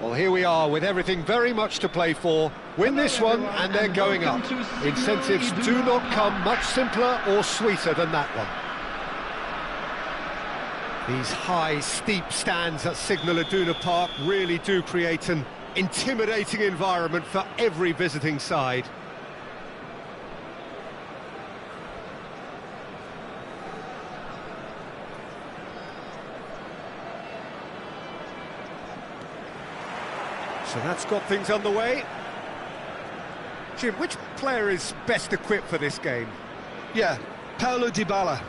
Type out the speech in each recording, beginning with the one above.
Well, here we are with everything very much to play for. Win this one and they're going up. Incentives do not come much simpler or sweeter than that one. These high, steep stands at Signal Iduna Park really do create an intimidating environment for every visiting side. So that's got things underway. Jim, which player is best equipped for this game? Yeah, Paulo Dybala.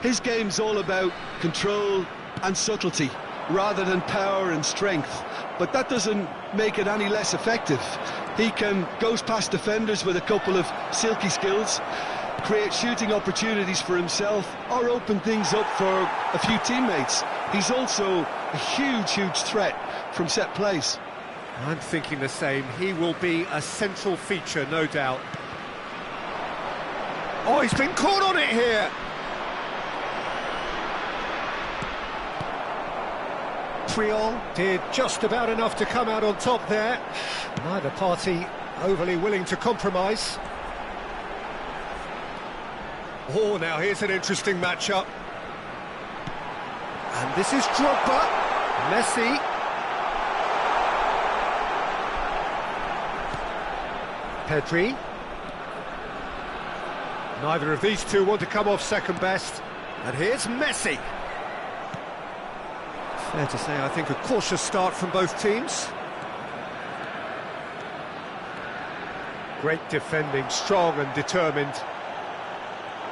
His game's all about control and subtlety, rather than power and strength. But that doesn't make it any less effective. He can goes past defenders with a couple of silky skills, create shooting opportunities for himself, or open things up for a few teammates. He's also a huge threat from set plays. I'm thinking the same. He will be a central feature, no doubt. Oh, he's been caught on it here! Triol did just about enough to come out on top there. Neither party overly willing to compromise. Oh, now here's an interesting matchup. And this is Drogba. Messi. Pedri. Neither of these two want to come off second best. And here's Messi. Fair to say, I think, a cautious start from both teams. Great defending, strong and determined.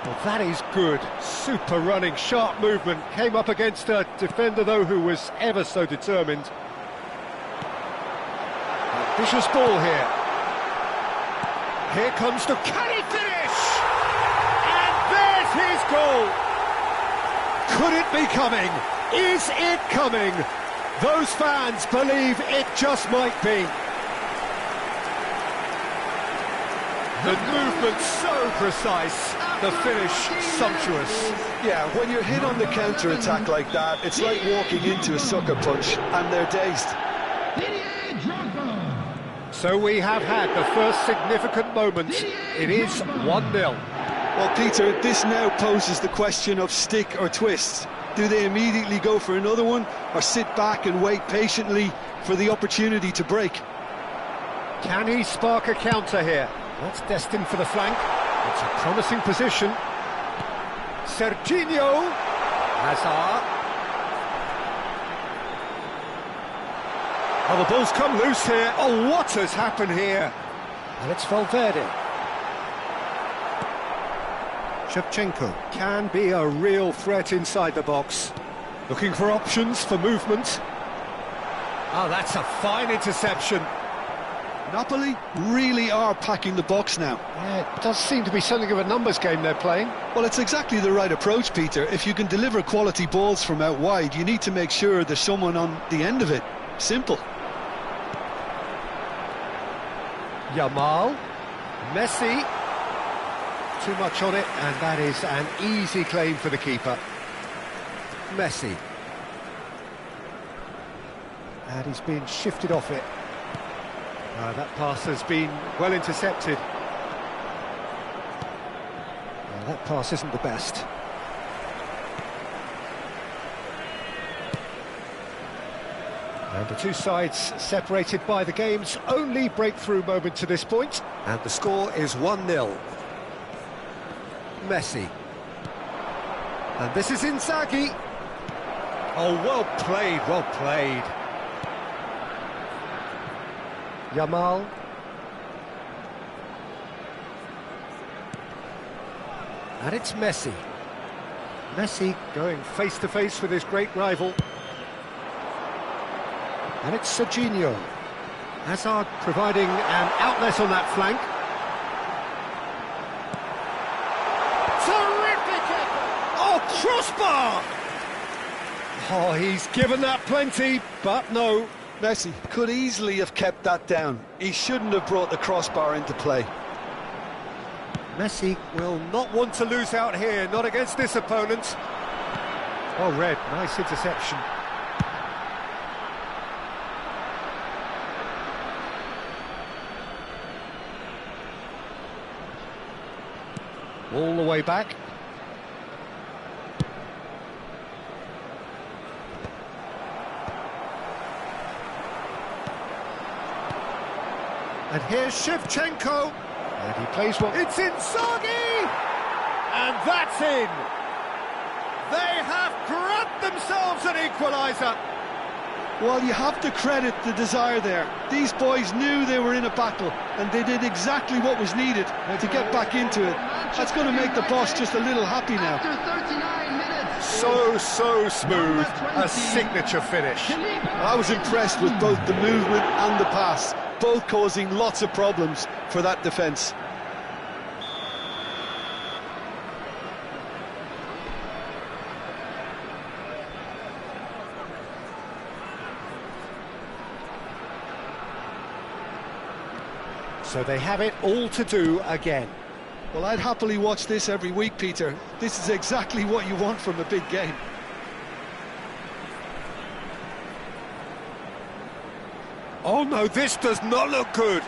Well, that is good. Super running, sharp movement. Came up against a defender, though, who was ever so determined. Vicious ball here. Here comes the... Can he finish? And there's his goal! Could it be coming? Is it coming? Those fans believe it just might be. The movement so precise, the finish sumptuous. Yeah, when you're hit on the counter-attack like that, it's like walking into a sucker punch, and they're dazed. So we have had the first significant moment. It is 1-0. Well, Peter, this now poses the question of stick or twist. Do they immediately go for another one, or sit back and wait patiently for the opportunity to break? Can he spark a counter here? That's destined for the flank. It's a promising position. Serginho. Hazard. Oh, the ball's come loose here. Oh, what has happened here? And it's Valverde. Shevchenko can be a real threat inside the box. Looking for options for movement. Oh, that's a fine interception. Napoli really are packing the box now. Yeah, it does seem to be something of a numbers game they're playing. Well, it's exactly the right approach, Peter. If you can deliver quality balls from out wide, you need to make sure there's someone on the end of it. Simple. Yamal. Messi. Too much on it, and that is an easy claim for the keeper. Messi. And he's been shifted off it. That pass has been well intercepted. That pass isn't the best. And the two sides separated by the game's only breakthrough moment to this point, and the score is 1-0. Messi. And this is Inzaghi. Oh, well played, well played. Yamal. And it's Messi. Messi going face-to-face with his great rival. And it's Serginho. Hazard providing an outlet on that flank. Terrific effort! Oh, crossbar! Oh, he's given that plenty, but no. Messi could easily have kept that down. He shouldn't have brought the crossbar into play. Messi will not want to lose out here, not against this opponent. Oh, red, nice interception. All the way back. And here's Shevchenko. And he plays one. It's Inzaghi! And that's in! They have grabbed themselves an equaliser. Well, you have to credit the desire there. These boys knew they were in a battle, and they did exactly what was needed to get back into it. That's going to make the boss just a little happy now. So smooth, a signature finish. I was impressed with both the movement and the pass, both causing lots of problems for that defence. So they have it all to do again. Well, I'd happily watch this every week, Peter. This is exactly what you want from a big game. Oh no, this does not look good.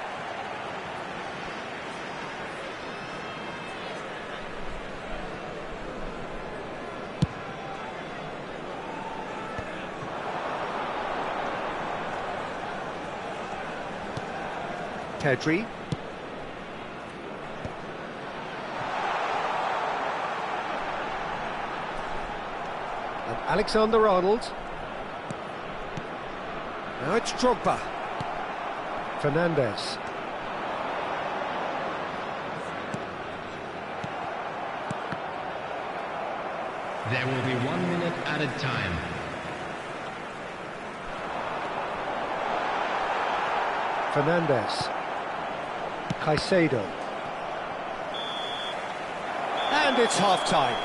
Pedri. And Alexander-Arnold. Now it's Drogba. Fernandes. There will be 1 minute added time. Fernandes. Caicedo. And it's half-time.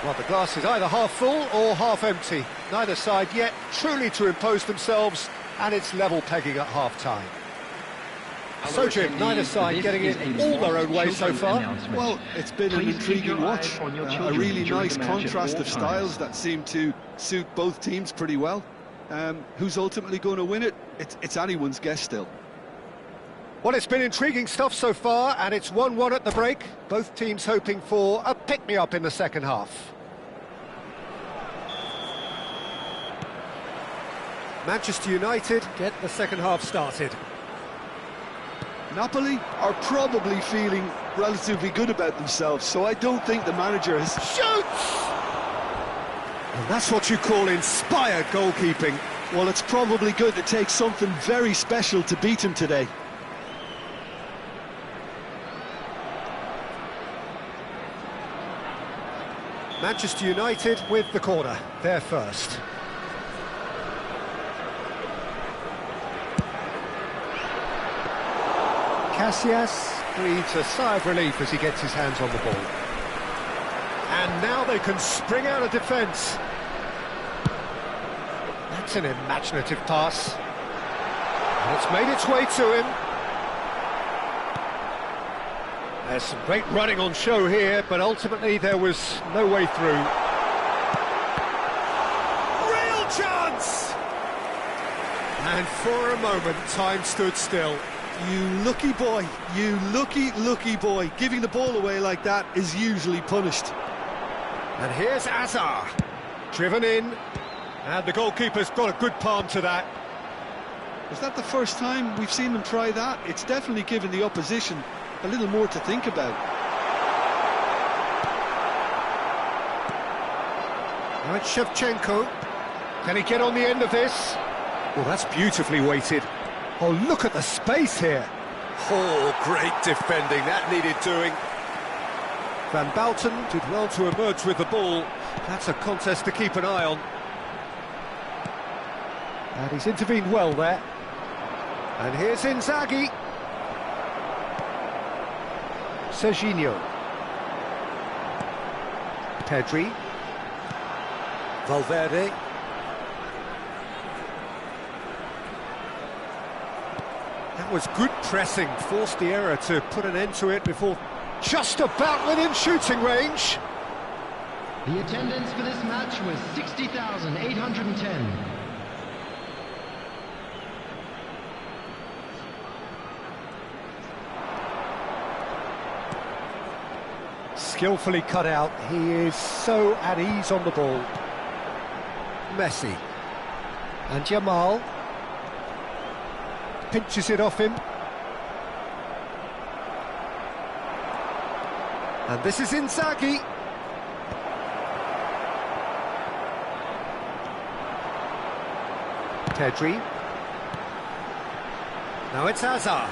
Well, the glass is either half full or half empty. Neither side yet truly to impose themselves, and it's level pegging at half-time. So, Jim, neither side getting it all their own way so far. Well, it's been an intriguing watch. A really nice contrast of styles that seem to suit both teams pretty well. Who's ultimately going to win it? It's anyone's guess still. Well, it's been intriguing stuff so far, and it's 1-1 at the break. Both teams hoping for a pick-me-up in the second half. Manchester United get the second half started. Napoli are probably feeling relatively good about themselves, so I don't think the manager has... Shoots! And that's what you call inspired goalkeeping. Well, it's probably going to take something very special to beat him today. Manchester United with the corner, they're first. Casillas breathes a sigh of relief as he gets his hands on the ball. And now they can spring out of defence. That's an imaginative pass. And it's made its way to him. There's some great running on show here, but ultimately there was no way through. Real chance! And for a moment, time stood still. You lucky boy, you lucky boy. Giving the ball away like that is usually punished. And here's Azar, driven in, and the goalkeeper's got a good palm to that. Is that the first time we've seen them try that? It's definitely given the opposition a little more to think about. Now it's Shevchenko. Can he get on the end of this? Well, that's beautifully weighted. Oh, look at the space here. Oh, great defending, that needed doing. Van Bouten did well to emerge with the ball. That's a contest to keep an eye on. And he's intervened well there. And here's Inzaghi. Serginho. Pedri. Valverde. That was good pressing, forced the error to put an end to it before just about within shooting range. The attendance for this match was 60,810. Skillfully cut out. He is so at ease on the ball. Messi. And Jamal. Pinches it off him. And this is Inzaghi. Pedri. Now it's Hazard.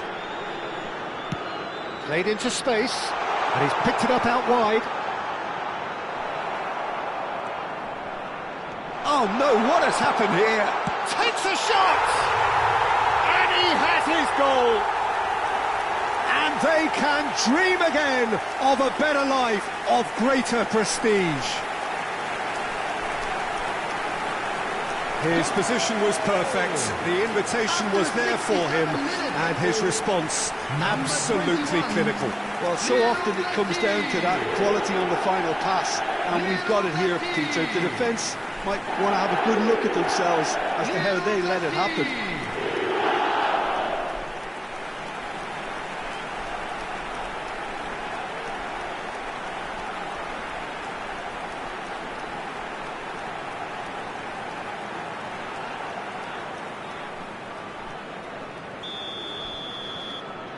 Played into space, and he's picked it up out wide. Oh no, what has happened here? Takes a shot! And he has his goal! And they can dream again of a better life, of greater prestige. His position was perfect, the invitation was there for him, and his response absolutely clinical. Well, so often it comes down to that quality on the final pass, and we've got it here, Peter. The defence might want to have a good look at themselves as to how they let it happen.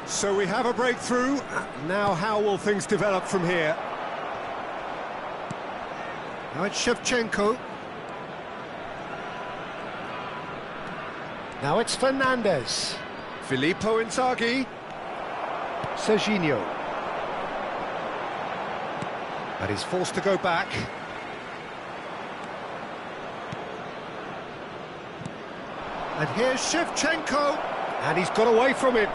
So we have a breakthrough. Now how will things develop from here? Now it's Shevchenko. Now it's Fernandez. Filippo Inzaghi. Serginho. And he's forced to go back. And here's Shevchenko. And he's got away from it.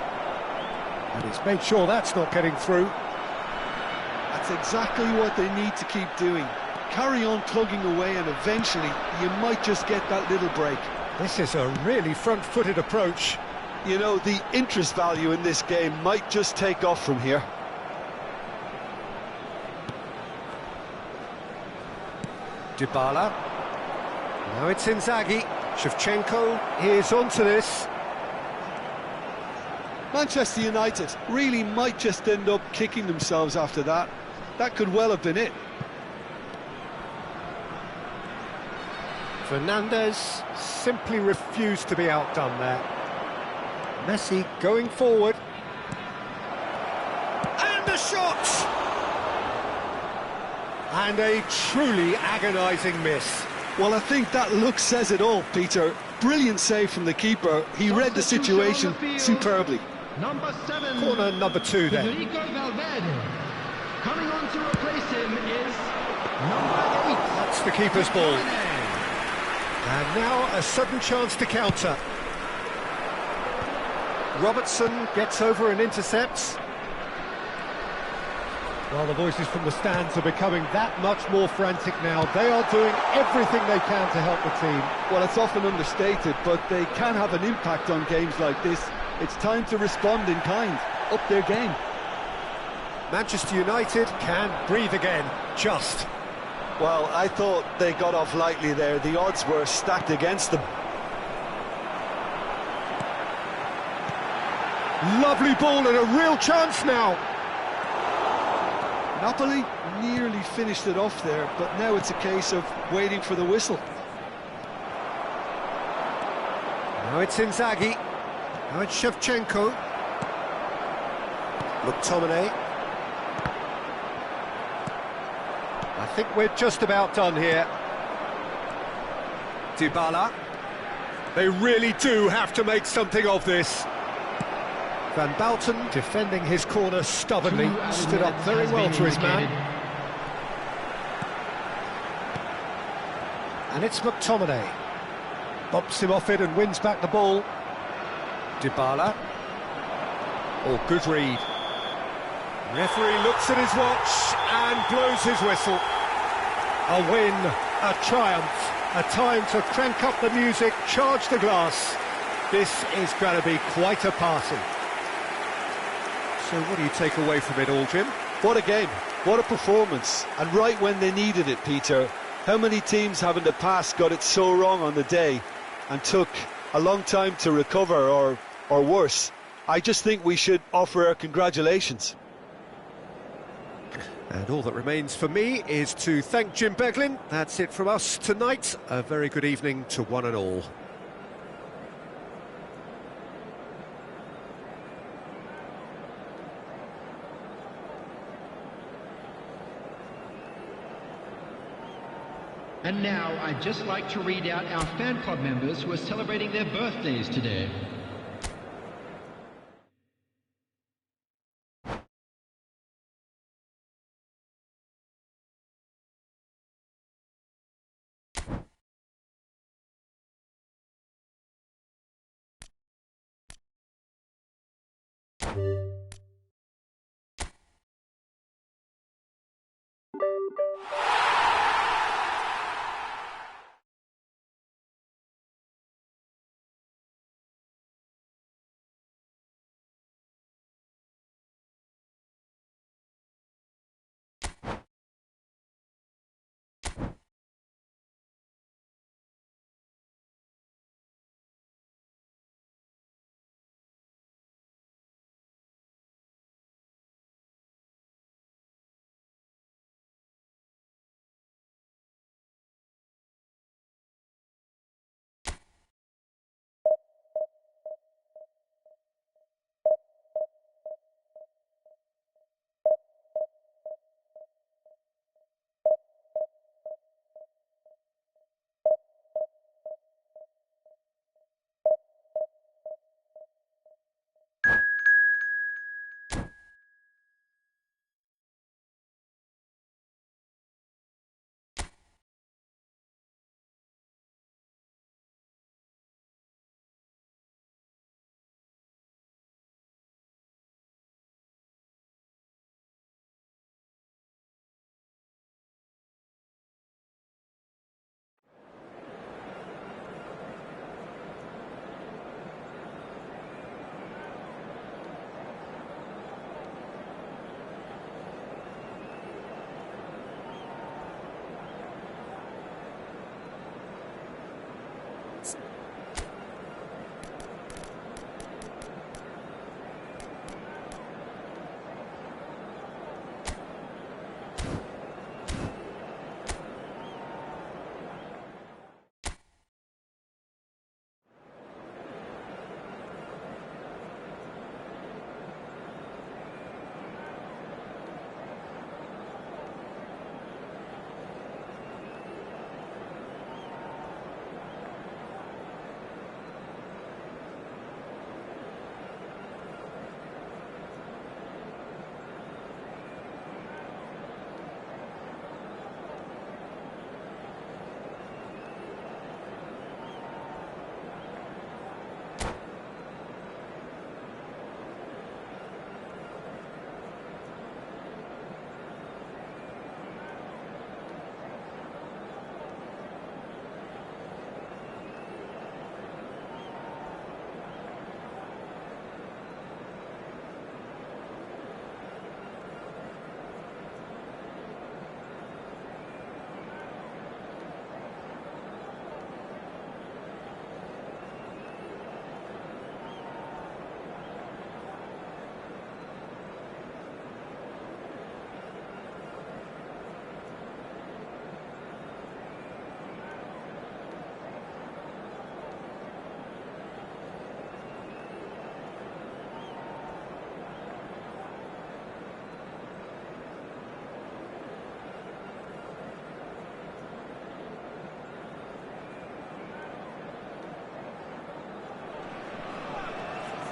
And he's made sure that's not getting through. That's exactly what they need to keep doing. Carry on plugging away, and eventually you might just get that little break. This is a really front-footed approach. You know, the interest value in this game might just take off from here. Dybala. Now it's Inzaghi. Shevchenko is onto this. Manchester United really might just end up kicking themselves after that. That could well have been it. Fernandez simply refused to be outdone there. Messi going forward. And a shot! And a truly agonising miss. Well, I think that look says it all, Peter. Brilliant save from the keeper. He read the situation superbly. Number 7. Corner number 2 then. Federico Valverde. Coming on to replace him is number 8. That's the keeper's ball. And now a sudden chance to counter. Robertson gets over and intercepts. Well, the voices from the stands are becoming that much more frantic now. They are doing everything they can to help the team. Well, it's often understated, but they can have an impact on games like this. It's time to respond in kind, up their game. Manchester United can breathe again, just. Well, I thought they got off lightly there. The odds were stacked against them. Lovely ball and a real chance now. Napoli nearly finished it off there, but now it's a case of waiting for the whistle. Now it's Inzaghi. Now it's Shevchenko. McTominay. I think we're just about done here. Dybala. They really do have to make something of this. Van Bouten defending his corner stubbornly, stood up very well for his man. And it's McTominay. Bumps him off it and wins back the ball. Dybala. Oh, good read. Referee looks at his watch and blows his whistle. A win, a triumph, a time to crank up the music, charge the glass. This is going to be quite a party. So what do you take away from it all, Jim? What a game, what a performance, and right when they needed it, Peter. How many teams have in the past got it so wrong on the day and took a long time to recover, or worse? I just think we should offer our congratulations. And all that remains for me is to thank Jim Beglin. That's it from us tonight. A very good evening to one and all. And now, I'd just like to read out our fan club members who are celebrating their birthdays today.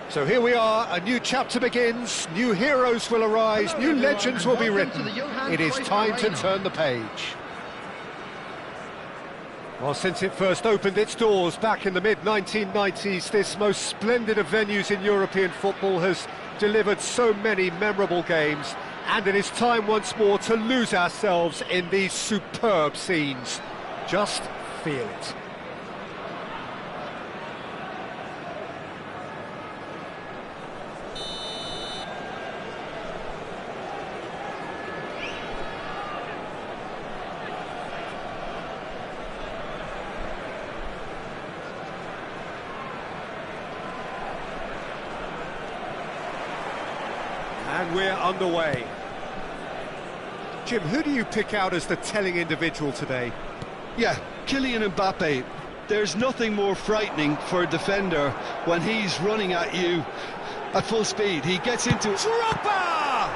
So here we are, a new chapter begins, new heroes will arise, new legends will be written. It is time to turn the page. Well, since it first opened its doors back in the mid-1990s, this most splendid of venues in European football has delivered so many memorable games, and it is time once more to lose ourselves in these superb scenes. Just feel it. And we're underway. Jim, who do you pick out as the telling individual today? Yeah, Kylian Mbappe. There's nothing more frightening for a defender when he's running at you at full speed. He gets into... Drogba!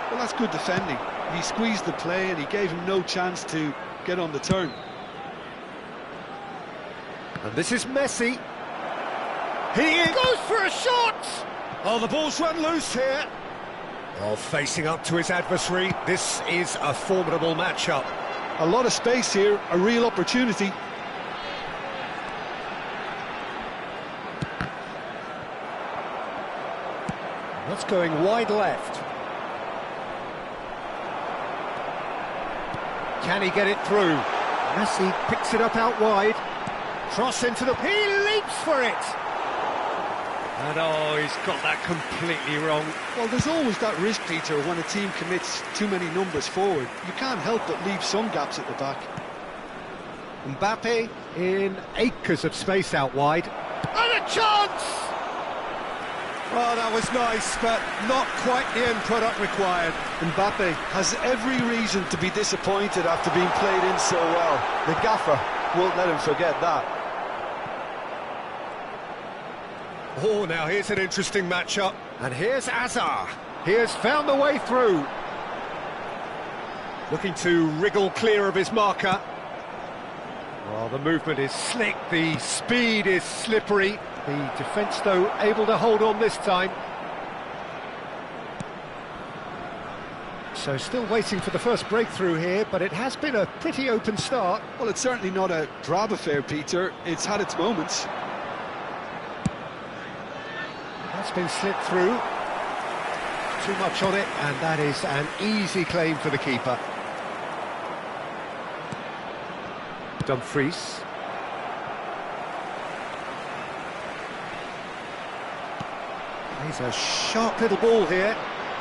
Well, that's good defending. He squeezed the play and he gave him no chance to get on the turn. And this is Messi. He goes for a shot! Oh, the ball's run loose here. Oh, facing up to his adversary, this is a formidable matchup. A lot of space here, a real opportunity. That's going wide left. Can he get it through? Messi picks it up out wide. Cross into the... He leaps for it! And oh, he's got that completely wrong. Well, there's always that risk, Peter, when a team commits too many numbers forward. You can't help but leave some gaps at the back. Mbappe in acres of space out wide. And a chance! Oh, that was nice, but not quite the end product required. Mbappe has every reason to be disappointed after being played in so well. The gaffer won't let him forget that. Oh, now here's an interesting matchup. And here's Hazard. He has found the way through. Looking to wriggle clear of his marker. Well, the movement is slick, the speed is slippery. The defence, though, able to hold on this time. So still waiting for the first breakthrough here, but it has been a pretty open start. Well, it's certainly not a drab affair, Peter. It's had its moments. That's been slipped through. Too much on it, and that is an easy claim for the keeper. Dumfries. He's a sharp little ball here.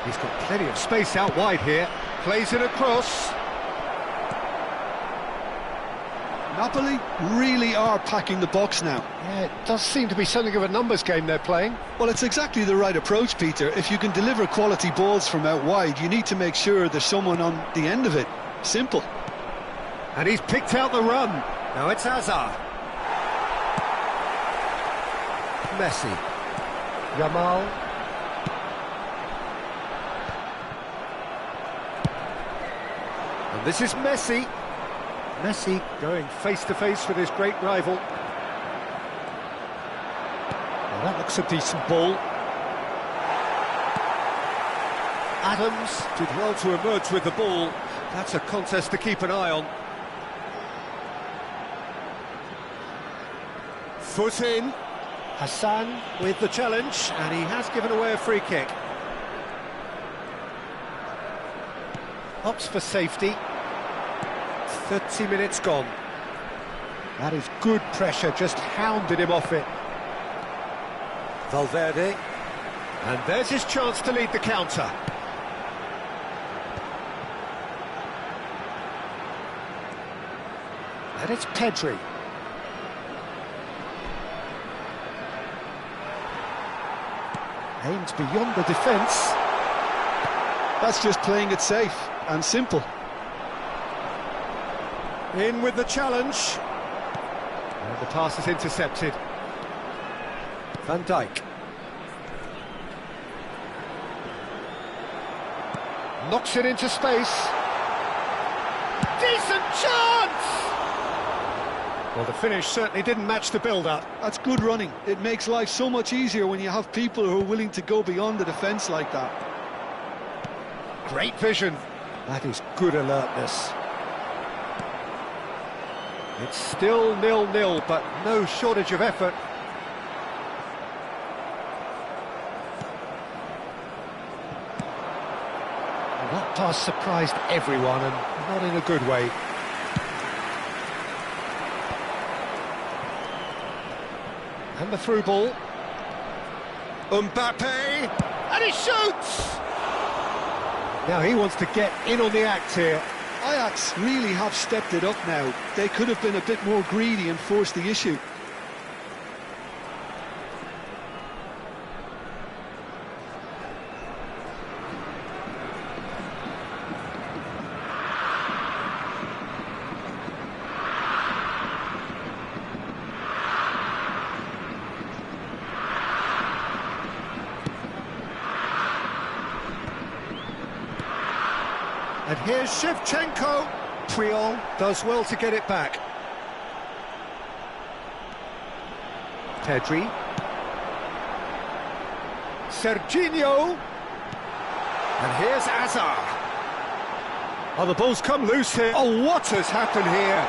He's got plenty of space out wide here. Plays it across. Napoli really are packing the box now. Yeah, it does seem to be something of a numbers game they're playing. Well, it's exactly the right approach, Peter. If you can deliver quality balls from out wide, you need to make sure there's someone on the end of it. Simple. And he's picked out the run. Now it's Hazard. Messi. Yamal. And this is Messi. Messi going face-to-face with his great rival. Well, that looks a decent ball. Adams did well to emerge with the ball. That's a contest to keep an eye on. Foot in. Hassan with the challenge, and he has given away a free kick. Opts for safety. 30 minutes gone. That is good pressure, just hounded him off it. Valverde. And there's his chance to lead the counter. And it's Pedri. Aimed beyond the defence. That's just playing it safe and simple. In with the challenge. And the pass is intercepted. Van Dijk. Knocks it into space. Decent chance! Well, the finish certainly didn't match the build-up. That's good running. It makes life so much easier when you have people who are willing to go beyond the defence like that. Great vision. That is good alertness. It's still 0-0, but no shortage of effort. Well, that pass surprised everyone, and not in a good way. And the through ball. Mbappe! And he shoots! Now he wants to get in on the act here. Ajax really have stepped it up now. They could have been a bit more greedy and forced the issue. And here's Shevchenko. Puyol does well to get it back. Pedri. Serginho. And here's Azar. Oh, the ball's come loose here. Oh, what has happened here?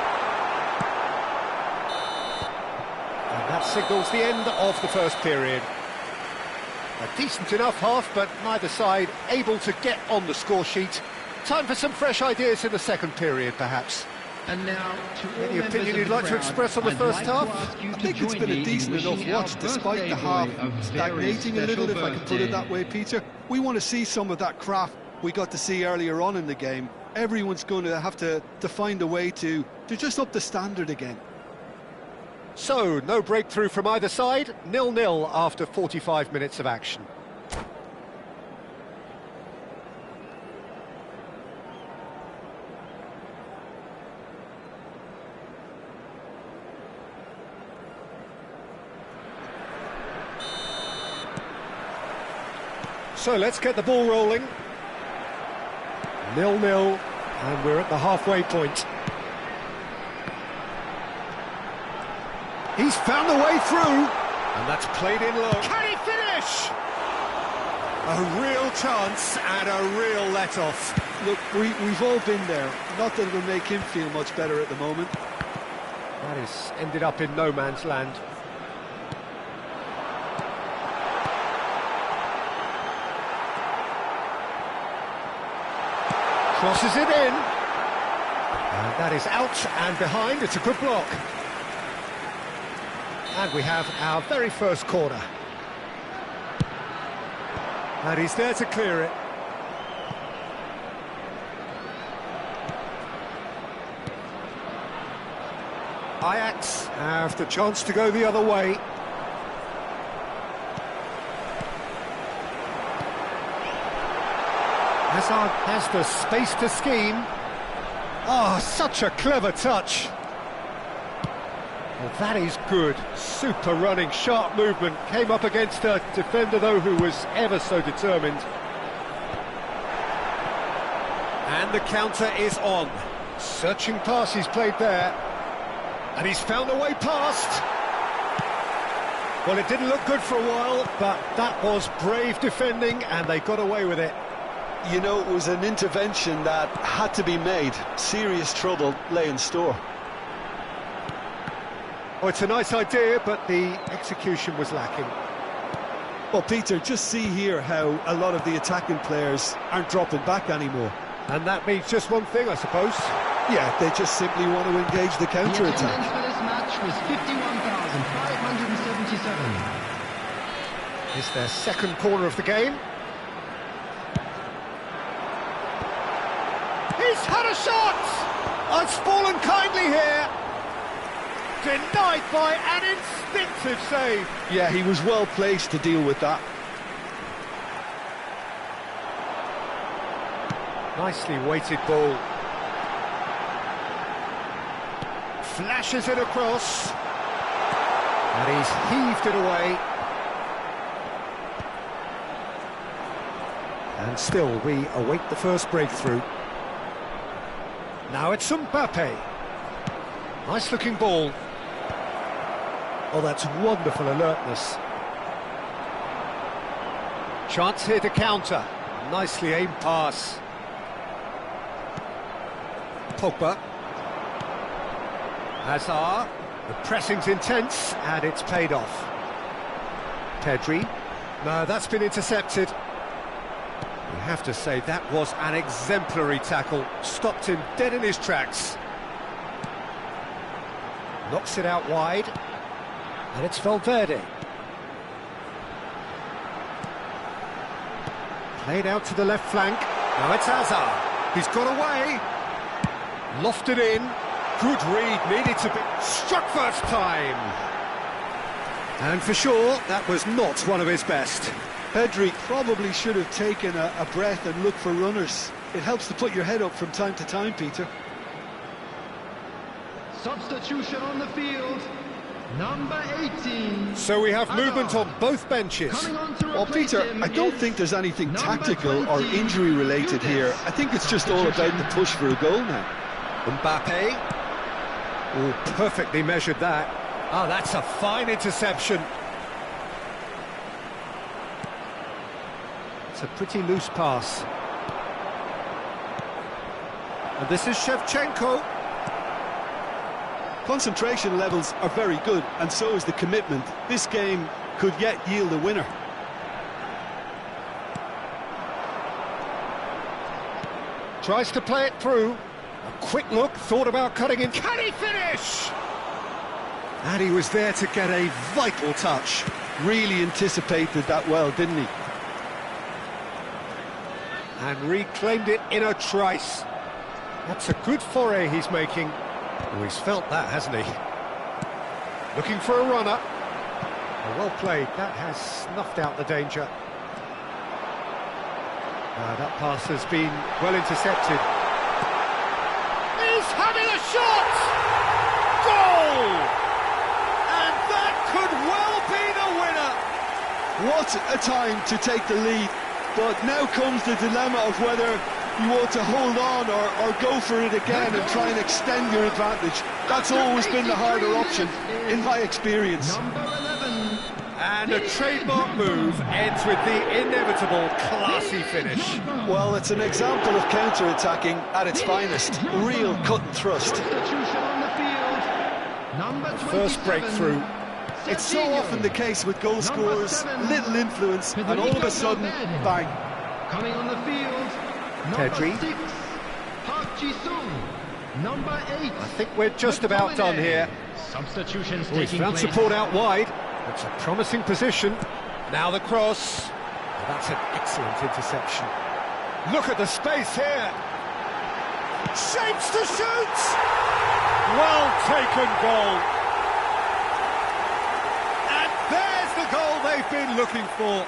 And that signals the end of the first period. A decent enough half, but neither side able to get on the score sheet. Time for some fresh ideas in the second period, perhaps. And now, to all Any opinion you'd like to express on the first half? I think it's been a decent enough watch, despite the half stagnating a little, if I can put it that way, Peter. We want to see some of that craft we got to see earlier on in the game. Everyone's going to have to find a way to just up the standard again. So, no breakthrough from either side, 0-0 after 45 minutes of action. So let's get the ball rolling. 0-0, and we're at the halfway point. He's found a way through, and that's played in low. Can he finish? A real chance and a real let-off. Look, we've all been there. Not that it'll make him feel much better at the moment. That is ended up in no man's land. Crosses it in. And that is out and behind. It's a good block. And we have our very first corner. And he's there to clear it. Ajax have the chance to go the other way. Hazard has the space to scheme. Oh, such a clever touch. Well, that is good. Super running, sharp movement. Came up against a defender, though, who was ever so determined. And the counter is on. Searching pass he's played there. And he's found a way past. Well, it didn't look good for a while, but that was brave defending, and they got away with it. You know, it was an intervention that had to be made. Serious trouble lay in store. Oh, it's a nice idea, but the execution was lacking. Well, Peter, just see here how a lot of the attacking players aren't dropping back anymore. And that means just one thing, I suppose. Yeah, they just simply want to engage the counter-attack. The attendance for this match was 51,577. It's their second corner of the game. He's had a shot! Oh, it's fallen kindly here. Denied by an instinctive save. Yeah, he was well placed to deal with that. Nicely weighted ball. Flashes it across. And he's heaved it away. And still, we await the first breakthrough. Now it's Mbappe. Nice looking ball. Oh, that's wonderful alertness. Chance here to counter. Nicely aimed pass. Pogba. Hazard. The pressing's intense, and it's paid off. Pedri. No, that's been intercepted. We have to say that was an exemplary tackle. Stopped him dead in his tracks. Knocks it out wide. And it's Valverde. Played out to the left flank. Now it's Hazard. He's got away. Lofted in. Good read. Needed to be struck first time. And for sure, that was not one of his best. Pedri probably should have taken a breath and looked for runners. It helps to put your head up from time to time, Peter. Substitution on the field. Number 18. So we have movement Hazard. on both benches. Coming on to Well, replace Peter, him I don't is think there's anything number tactical or 20, injury-related here. I think it's just all about the push for a goal now. Mbappe. Oh, perfectly measured that. Oh, that's a fine interception. It's a pretty loose pass. And this is Shevchenko. Concentration levels are very good, and so is the commitment. This game could yet yield a winner. Tries to play it through. A quick look, thought about cutting in. Can he finish? And he was there to get a vital touch. Really anticipated that well, didn't he? And reclaimed it in a trice. That's a good foray he's making. Oh, he's felt that, hasn't he? Looking for a runner. Oh, well played. That has snuffed out the danger. That pass has been well intercepted. He's having a shot! Goal! And that could well be the winner! What a time to take the lead. But now comes the dilemma of whether you ought to hold on or go for it again and try and extend your advantage. That's always been the harder option, in my experience. Number 11. And a trademark move ends with the inevitable classy finish. Well, it's an example of counter-attacking at its finest. Real cut and thrust. Substitution on the field. Number 27. First breakthrough. It's so often the case with goal scorers, 7, little influence, and all of a sudden, bang. Coming on the field. Number Pedri. 6. Park Ji-sung. Number 8. I think we're just about done here. Substitutions Oh, he's taking found place. support out wide. It's a promising position. Now the cross. Oh, that's an excellent interception. Look at the space here. Shapes to shoot. Well taken goal. And there's the goal they've been looking for.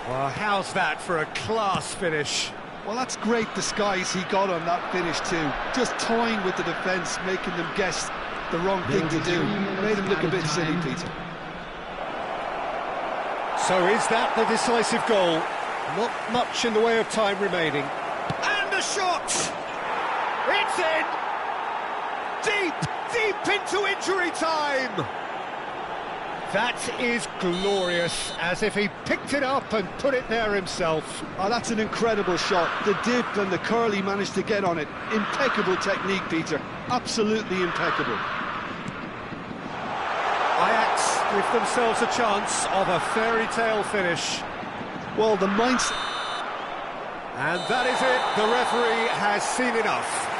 Well, how's that for a class finish? Well, that's great disguise he got on that finish too. Just toying with the defence, making them guess the wrong thing to do. Made him look a bit silly, Peter. So is that the decisive goal? Not much in the way of time remaining. And a shot! It's in! Deep into injury time! That is glorious, as if he picked it up and put it there himself. Oh, that's an incredible shot. The dip and the curl he managed to get on it. Impeccable technique, Peter. Absolutely impeccable. Ajax give themselves a chance of a fairy tale finish. Well, the mindset... And that is it. The referee has seen enough.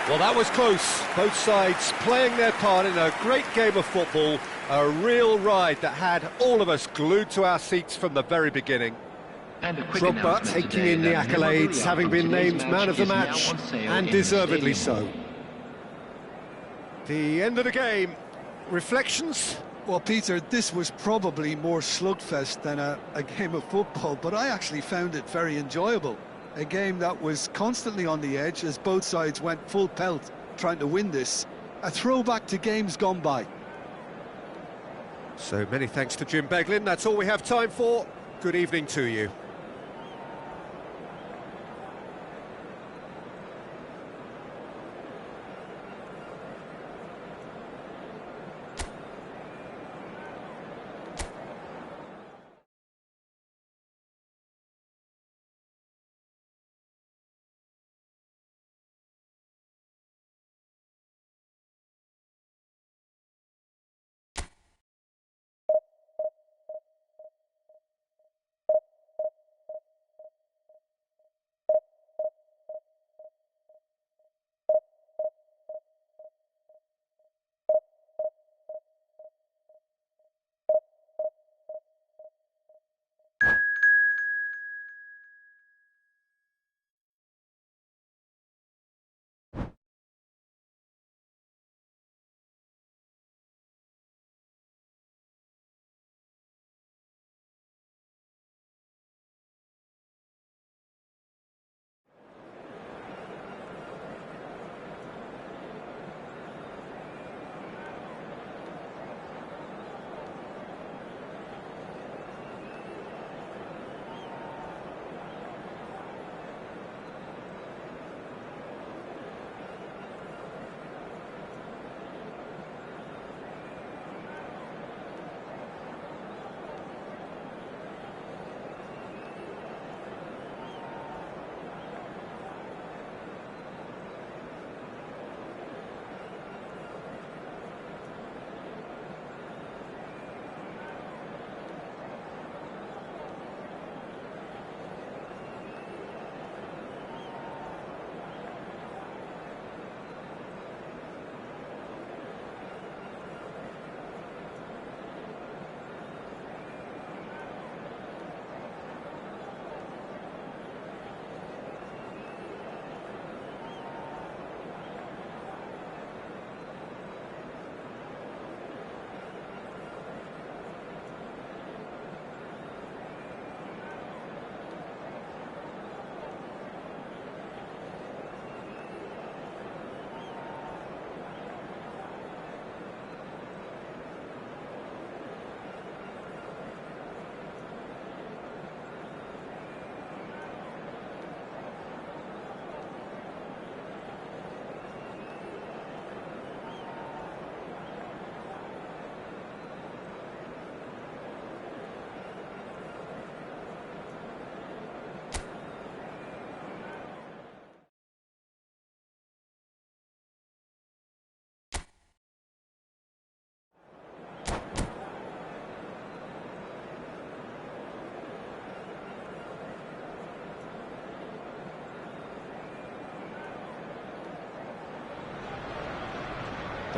Well, that was close. Both sides playing their part in a great game of football. A real ride that had all of us glued to our seats from the very beginning. And a quick Drogba announcement taking today in the that accolades, memorabilia having from been today's named man of the is now match, on sale and in the deservedly stadium. so. The end of the game. Reflections? Well, Peter, this was probably more slugfest than a game of football, but I actually found it very enjoyable. A game that was constantly on the edge as both sides went full pelt trying to win this. A throwback to games gone by. So many thanks to Jim Beglin. That's all we have time for. Good evening to you.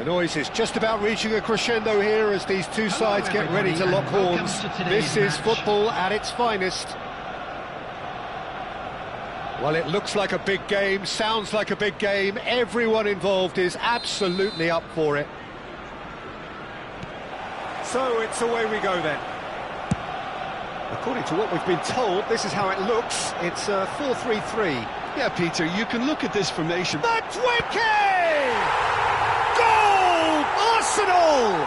noise is just about reaching a crescendo here as these two sides get ready to lock horns. This is football at its finest. Well, it looks like a big game, sounds like a big game. Everyone involved is absolutely up for it. So it's away we go then. According to what we've been told, this is how it looks. It's a 4-3-3. Yeah, Peter, you can look at this formation. The 20! Goal! Arsenal!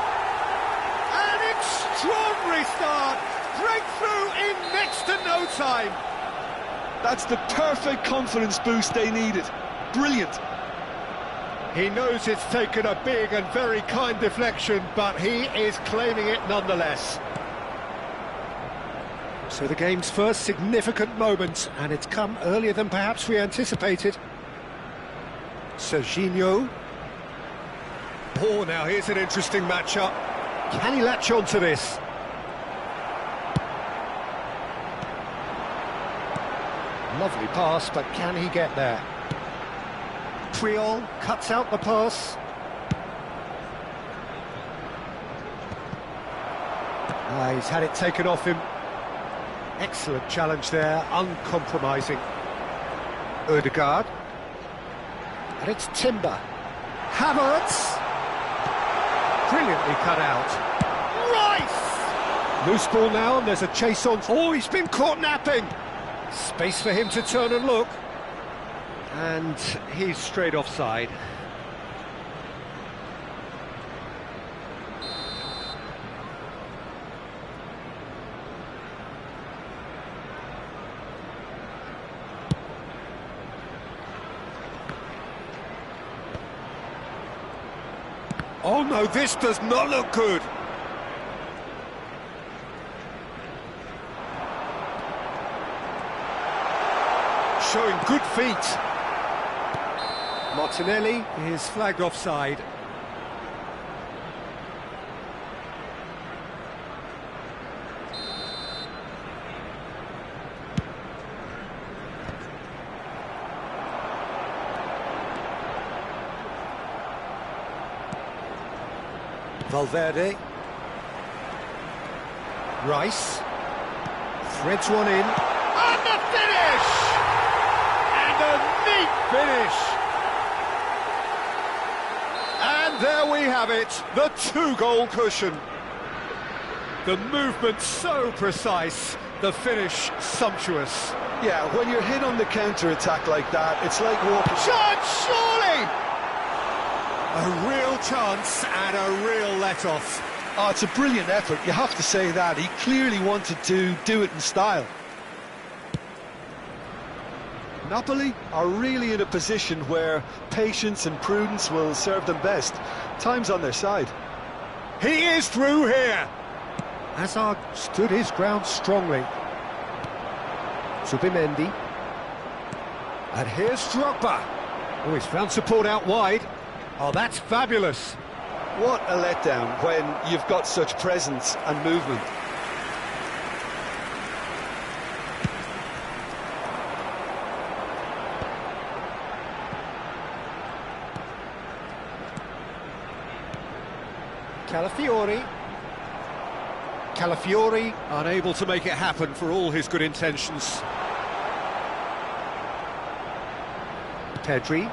An extraordinary start. Breakthrough in next to no time. That's the perfect confidence boost they needed. Brilliant. He knows it's taken a big and very kind deflection, but he is claiming it nonetheless. So the game's first significant moment, and it's come earlier than perhaps we anticipated. Serginho. Oh, now here's an interesting matchup. Can he latch on to this? Lovely pass, but can he get there? Triol cuts out the pass. He's had it taken off him. Excellent challenge there, uncompromising. Ødegaard. And it's Timber. Havertz. Brilliantly cut out. Rice! Loose ball now, and there's a chase on. Oh, he's been caught napping. Space for him to turn and look. And he's straight offside. Oh no, this does not look good. Showing good feet. Martinelli is flagged offside. Valverde. Rice. Threads one in. And the finish! And a neat finish! And there we have it, the two-goal cushion. The movement so precise, the finish sumptuous. Yeah, when you're hit on the counter-attack like that, it's like walking... Chance, surely! A real chance and a real let-off. Oh, it's a brilliant effort, you have to say that. He clearly wanted to do it in style. Napoli are really in a position where patience and prudence will serve them best. Time's on their side. He is through here. Hazard stood his ground strongly. Zubimendi. And here's Drogba. Oh, he's found support out wide. Oh, that's fabulous. What a letdown when you've got such presence and movement. Calafiori unable to make it happen for all his good intentions. Pedri.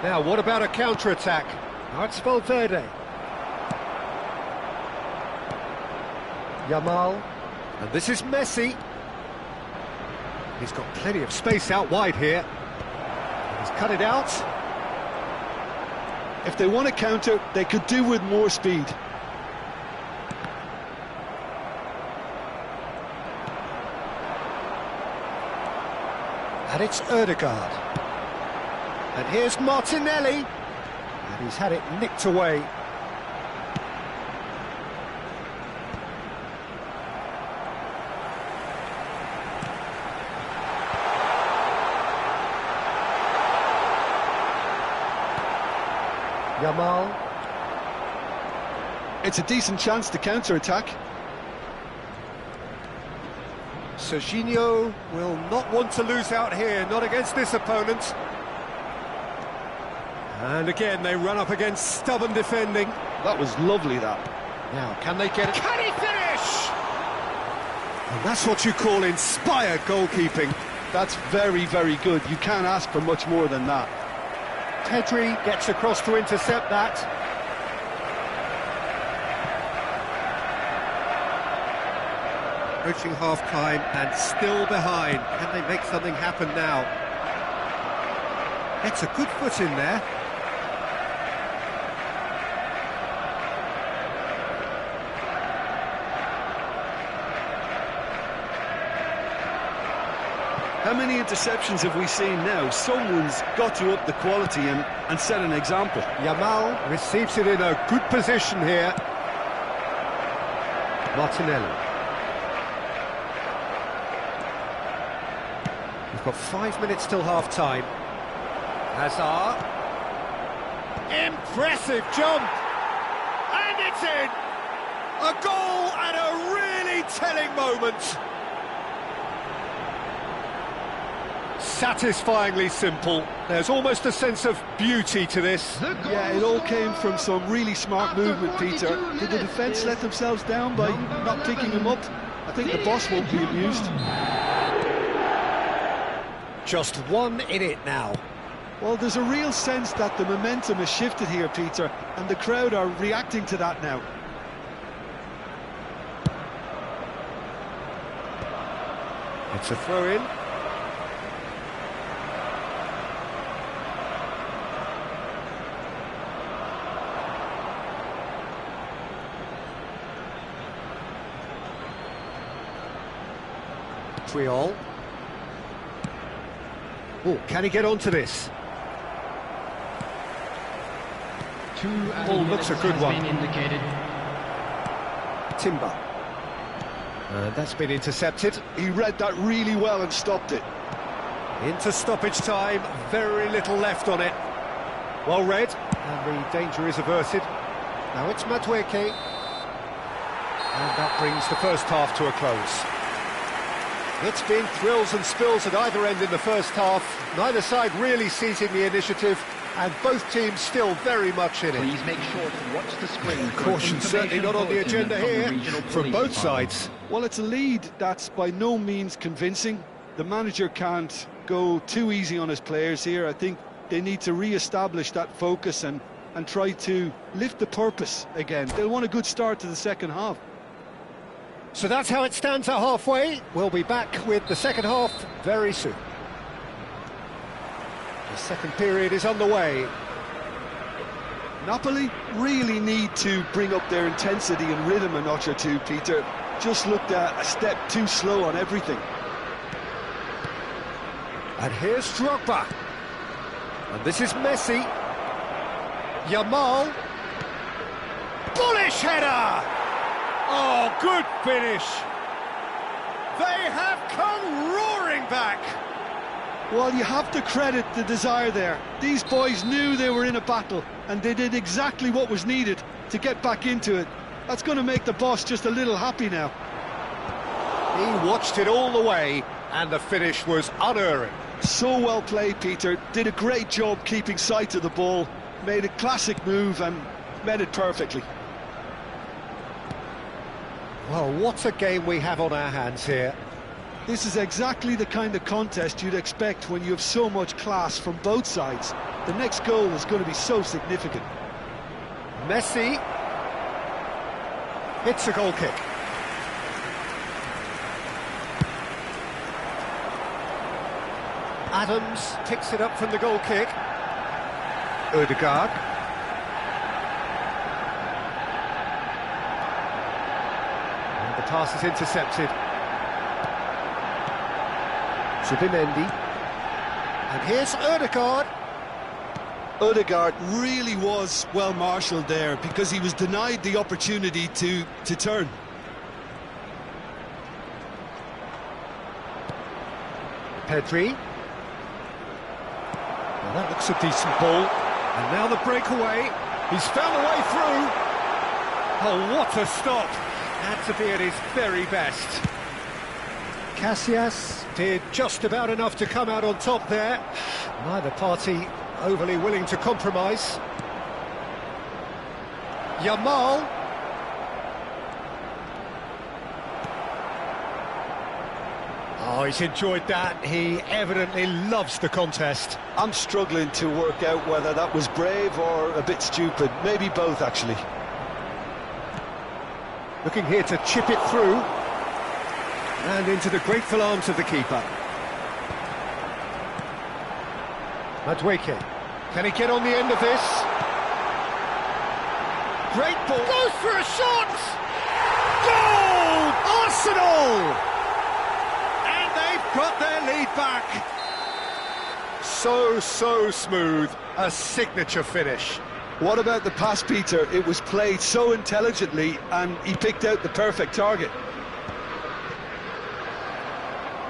Now, what about a counter-attack? Now it's Valverde. Yamal. And this is Messi. He's got plenty of space out wide here. He's cut it out. If they want to counter, they could do with more speed. And it's Ødegaard. And here's Martinelli. And he's had it nicked away. Yamal. It's a decent chance to counter-attack. Serginho will not want to lose out here, not against this opponent. And again, they run up against stubborn defending. That was lovely, that. Now, can they get it? Can he finish? And that's what you call inspired goalkeeping. That's very, very good. You can't ask for much more than that. Pedri gets across to intercept that. Approaching half-time and still behind. Can they make something happen now? Gets a good foot in there. How many interceptions have we seen now? Someone's got to up the quality and set an example. Yamal receives it in a good position here. Martinelli. We've got 5 minutes till half-time. Hazard. Impressive jump! And it's in! A goal at a really telling moment. Satisfyingly simple. There's almost a sense of beauty to this. Yeah, it all came from some really smart movement, Peter. Did the defence let themselves down by not picking him up? I think the boss won't be amused. Just 1 in it now. Well, there's a real sense that the momentum has shifted here, Peter, and the crowd are reacting to that now. It's a throw-in. Triol. Oh, can he get onto this? Ball looks a good one. Indicated. Timber. That's been intercepted. He read that really well and stopped it. Into stoppage time, very little left on it. Well read, and the danger is averted. Now it's Madueke. And that brings the first half to a close. It's been thrills and spills at either end in the first half. Neither side really seizing the initiative, and both teams still very much in it. Please make sure to watch the screen. Caution certainly not on the agenda here from both sides. Well, it's a lead that's by no means convincing. The manager can't go too easy on his players here. I think they need to re-establish that focus and try to lift the purpose again. They'll want a good start to the second half. So that's how it stands at halfway. We'll be back with the second half very soon. The second period is underway. Napoli really need to bring up their intensity and rhythm a notch or two, Peter. Just looked a step too slow on everything. And here's Drogba. And this is Messi. Yamal. Bullish header! Oh, good finish. They have come roaring back. Well, you have to credit the desire there. These boys knew they were in a battle, and they did exactly what was needed to get back into it. That's going to make the boss just a little happy now. He watched it all the way, and the finish was unerring. So well played, Peter. Did a great job keeping sight of the ball. Made a classic move and met it perfectly. Well, what a game we have on our hands here. This is exactly the kind of contest you'd expect when you have so much class from both sides. The next goal is going to be so significant. Messi hits a goal kick. Adams picks it up from the goal kick. Odegaard. And the pass is intercepted. Zubimendi. And here's Odegaard. Odegaard really was well marshalled there because he was denied the opportunity to turn. Pedri. Well, that looks a decent ball. And now the breakaway. He's found a way through. Oh, what a stop. Had to be at his very best. Casillas did just about enough to come out on top there. Neither party overly willing to compromise. Yamal. Oh, he's enjoyed that. He evidently loves the contest. I'm struggling to work out whether that was brave or a bit stupid. Maybe both, actually. Looking here to chip it through. And into the grateful arms of the keeper. Madueke. Can he get on the end of this? Great ball. Goes for a shot! Goal! Arsenal! And they've got their lead back. So smooth. A signature finish. What about the pass, Peter? It was played so intelligently and he picked out the perfect target.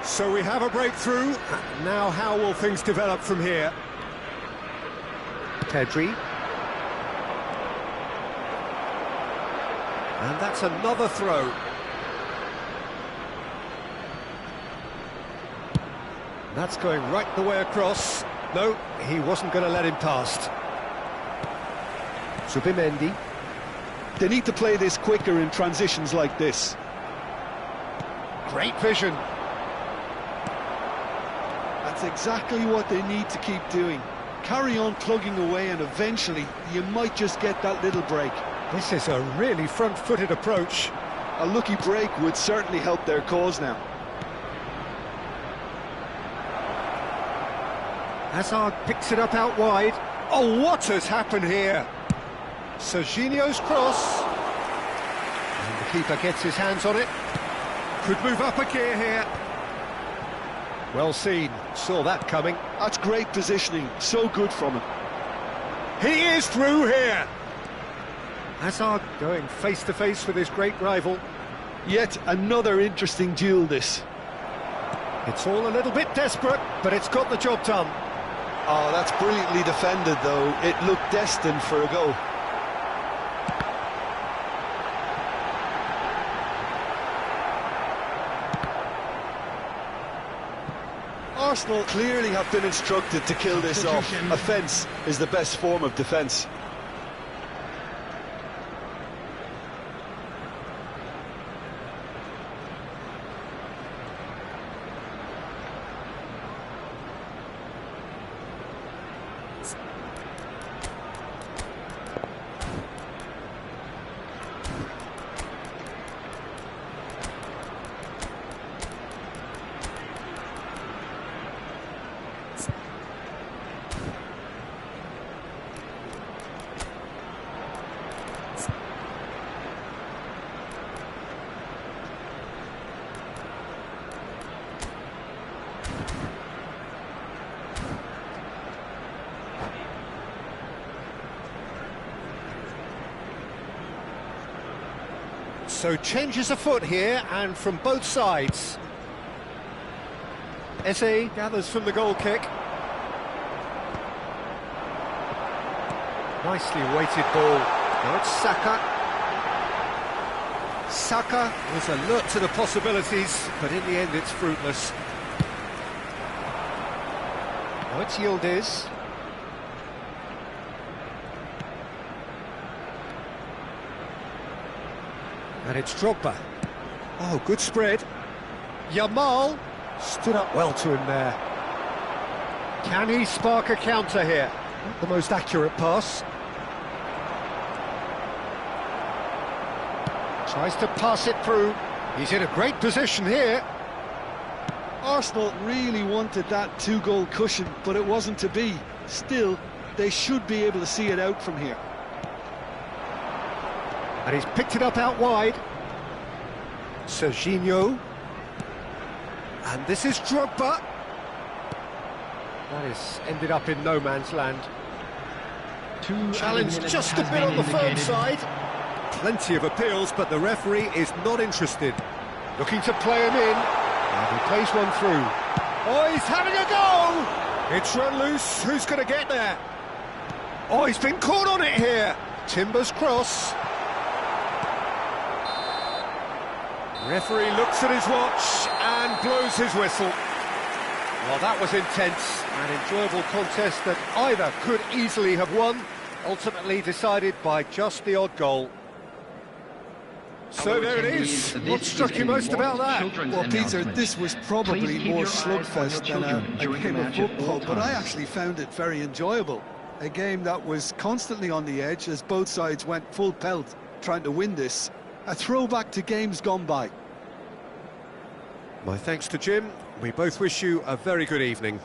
So we have a breakthrough. Now how will things develop from here? Pedri. And that's another throw. That's going right the way across. No, he wasn't going to let him past. Zubimendi. They need to play this quicker in transitions like this. Great vision. That's exactly what they need to keep doing. Carry on plugging away and eventually you might just get that little break. This is a really front-footed approach. A lucky break would certainly help their cause now. Hazard picks it up out wide. Oh, what has happened here? Serginho's cross. And the keeper gets his hands on it. Could move up a gear here. Well seen, saw that coming. That's great positioning, so good from him. He is through here. Hazard going face-to-face with his great rival. Yet another interesting duel, this. It's all a little bit desperate, but it's got the job done. Oh, that's brilliantly defended, though. It looked destined for a goal. Arsenal clearly have been instructed to kill this off. Offence is the best form of defence. So changes afoot here, and from both sides. Eze gathers from the goal kick. Nicely weighted ball. Now it's Saka. Saka was alert to the possibilities, but in the end it's fruitless. Now it's Yildiz. And it's Drogba. Oh, good spread. Yamal stood up well to him there. Can he spark a counter here? Not the most accurate pass. Tries to pass it through. He's in a great position here. Arsenal really wanted that two-goal cushion, but it wasn't to be. Still, they should be able to see it out from here. And he's picked it up out wide. Serginho. And this is Drogba. That has ended up in no man's land. Challenge just a bit on the firm side. Plenty of appeals, but the referee is not interested. Looking to play him in. And he plays one through. Oh, he's having a go! It's run loose. Who's going to get there? Oh, he's been caught on it here. Timber's cross. Referee looks at his watch and blows his whistle. Well, that was intense, an enjoyable contest that either could easily have won, ultimately decided by just the odd goal. So there it is. What struck you most about that? Well, Peter, this was probably more slugfest than a game of football, but I actually found it very enjoyable. A game that was constantly on the edge as both sides went full pelt trying to win this. A throwback to games gone by. My thanks to Jim. We both wish you a very good evening.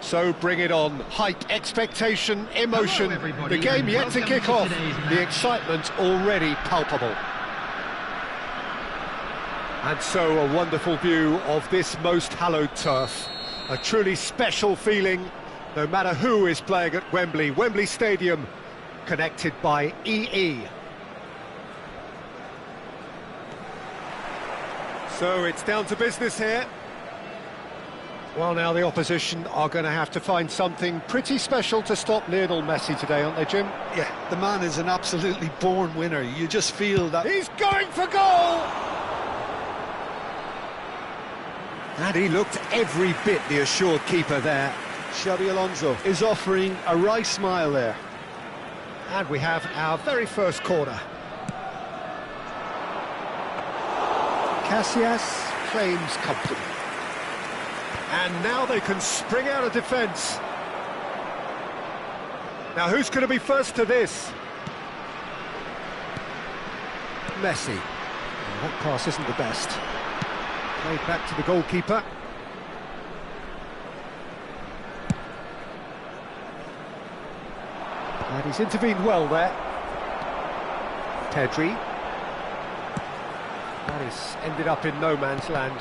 So bring it on. Hype, expectation, emotion. Hello, everybody, The game and yet to welcome kick to off. today's The match. excitement already palpable. And so a wonderful view of this most hallowed turf. A truly special feeling, no matter who is playing at Wembley. Wembley Stadium, connected by EE. So it's down to business here. Well, now the opposition are going to have to find something pretty special to stop Lionel Messi today, aren't they, Jim? Yeah, the man is an absolutely born winner. You just feel that... He's going for goal! And he looked every bit the assured keeper there. Xabi Alonso is offering a wry smile there. And we have our very first corner. Casillas claims comfort. And now they can spring out of defence. Now who's going to be first to this? Messi. Well, that pass isn't the best. Played back to the goalkeeper. And he's intervened well there. Pedri. That is ended up in no man's land.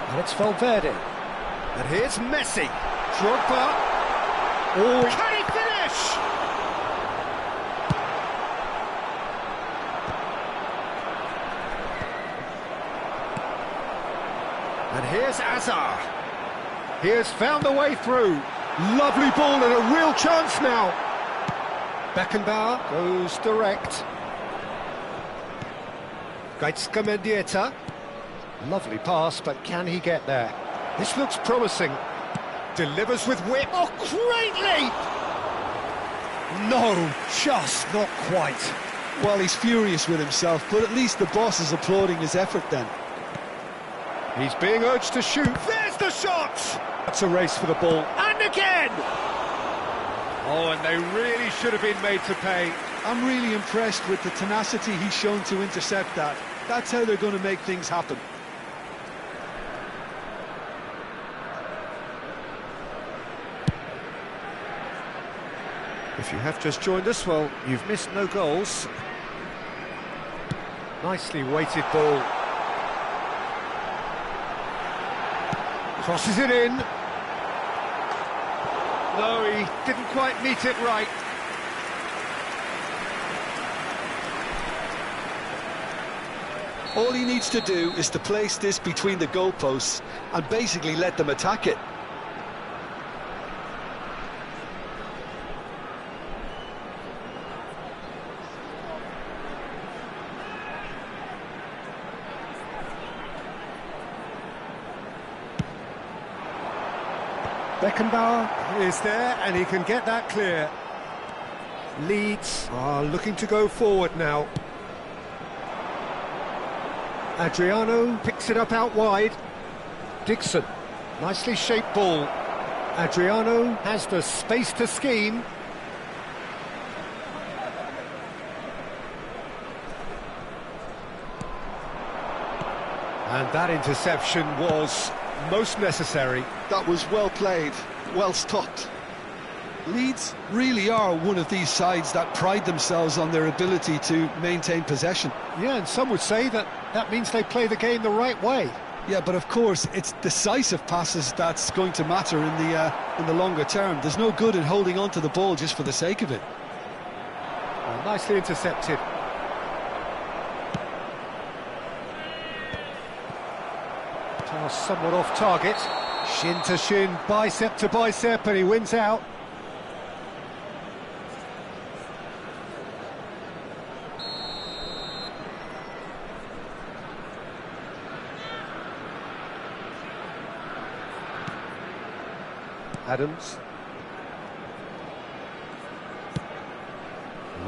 And it's Valverde. And here's Messi. Drogba. Oh, can he finish? And here's Azar. He has found the way through. Lovely ball and a real chance now. Beckenbauer goes direct. Gaizka Mendieta. Lovely pass, but can he get there? This looks promising. Delivers with whip. Oh, great leap! No, just not quite. Well, he's furious with himself, but at least the boss is applauding his effort then. He's being urged to shoot. There's the shot! That's a race for the ball. And again! Oh, and they really should have been made to pay. I'm really impressed with the tenacity he's shown to intercept that. That's how they're going to make things happen. If you have just joined us, well, you've missed no goals. Nicely weighted ball. Crosses it in. No, he didn't quite meet it right. All he needs to do is to place this between the goalposts and basically let them attack it. Beckenbauer is there and he can get that clear. Leeds are looking to go forward now. Adriano picks it up out wide. Dixon, nicely shaped ball. Adriano has the space to scheme. And that interception was most necessary. That was well played, well stopped. Leeds really are one of these sides that pride themselves on their ability to maintain possession. Yeah, and some would say that that means they play the game the right way. Yeah, but of course, it's decisive passes that's going to matter in the longer term. There's no good in holding on to the ball just for the sake of it. Oh, nicely intercepted. Pass somewhat off target. Shin to shin, bicep to bicep, and he wins out. Adams.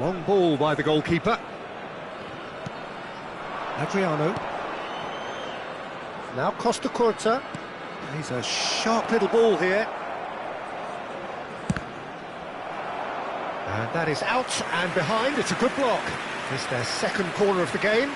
Long ball by the goalkeeper. Adriano. Now Costa Curta. He's a sharp little ball here. And that is out and behind. It's a good block. It's their second corner of the game.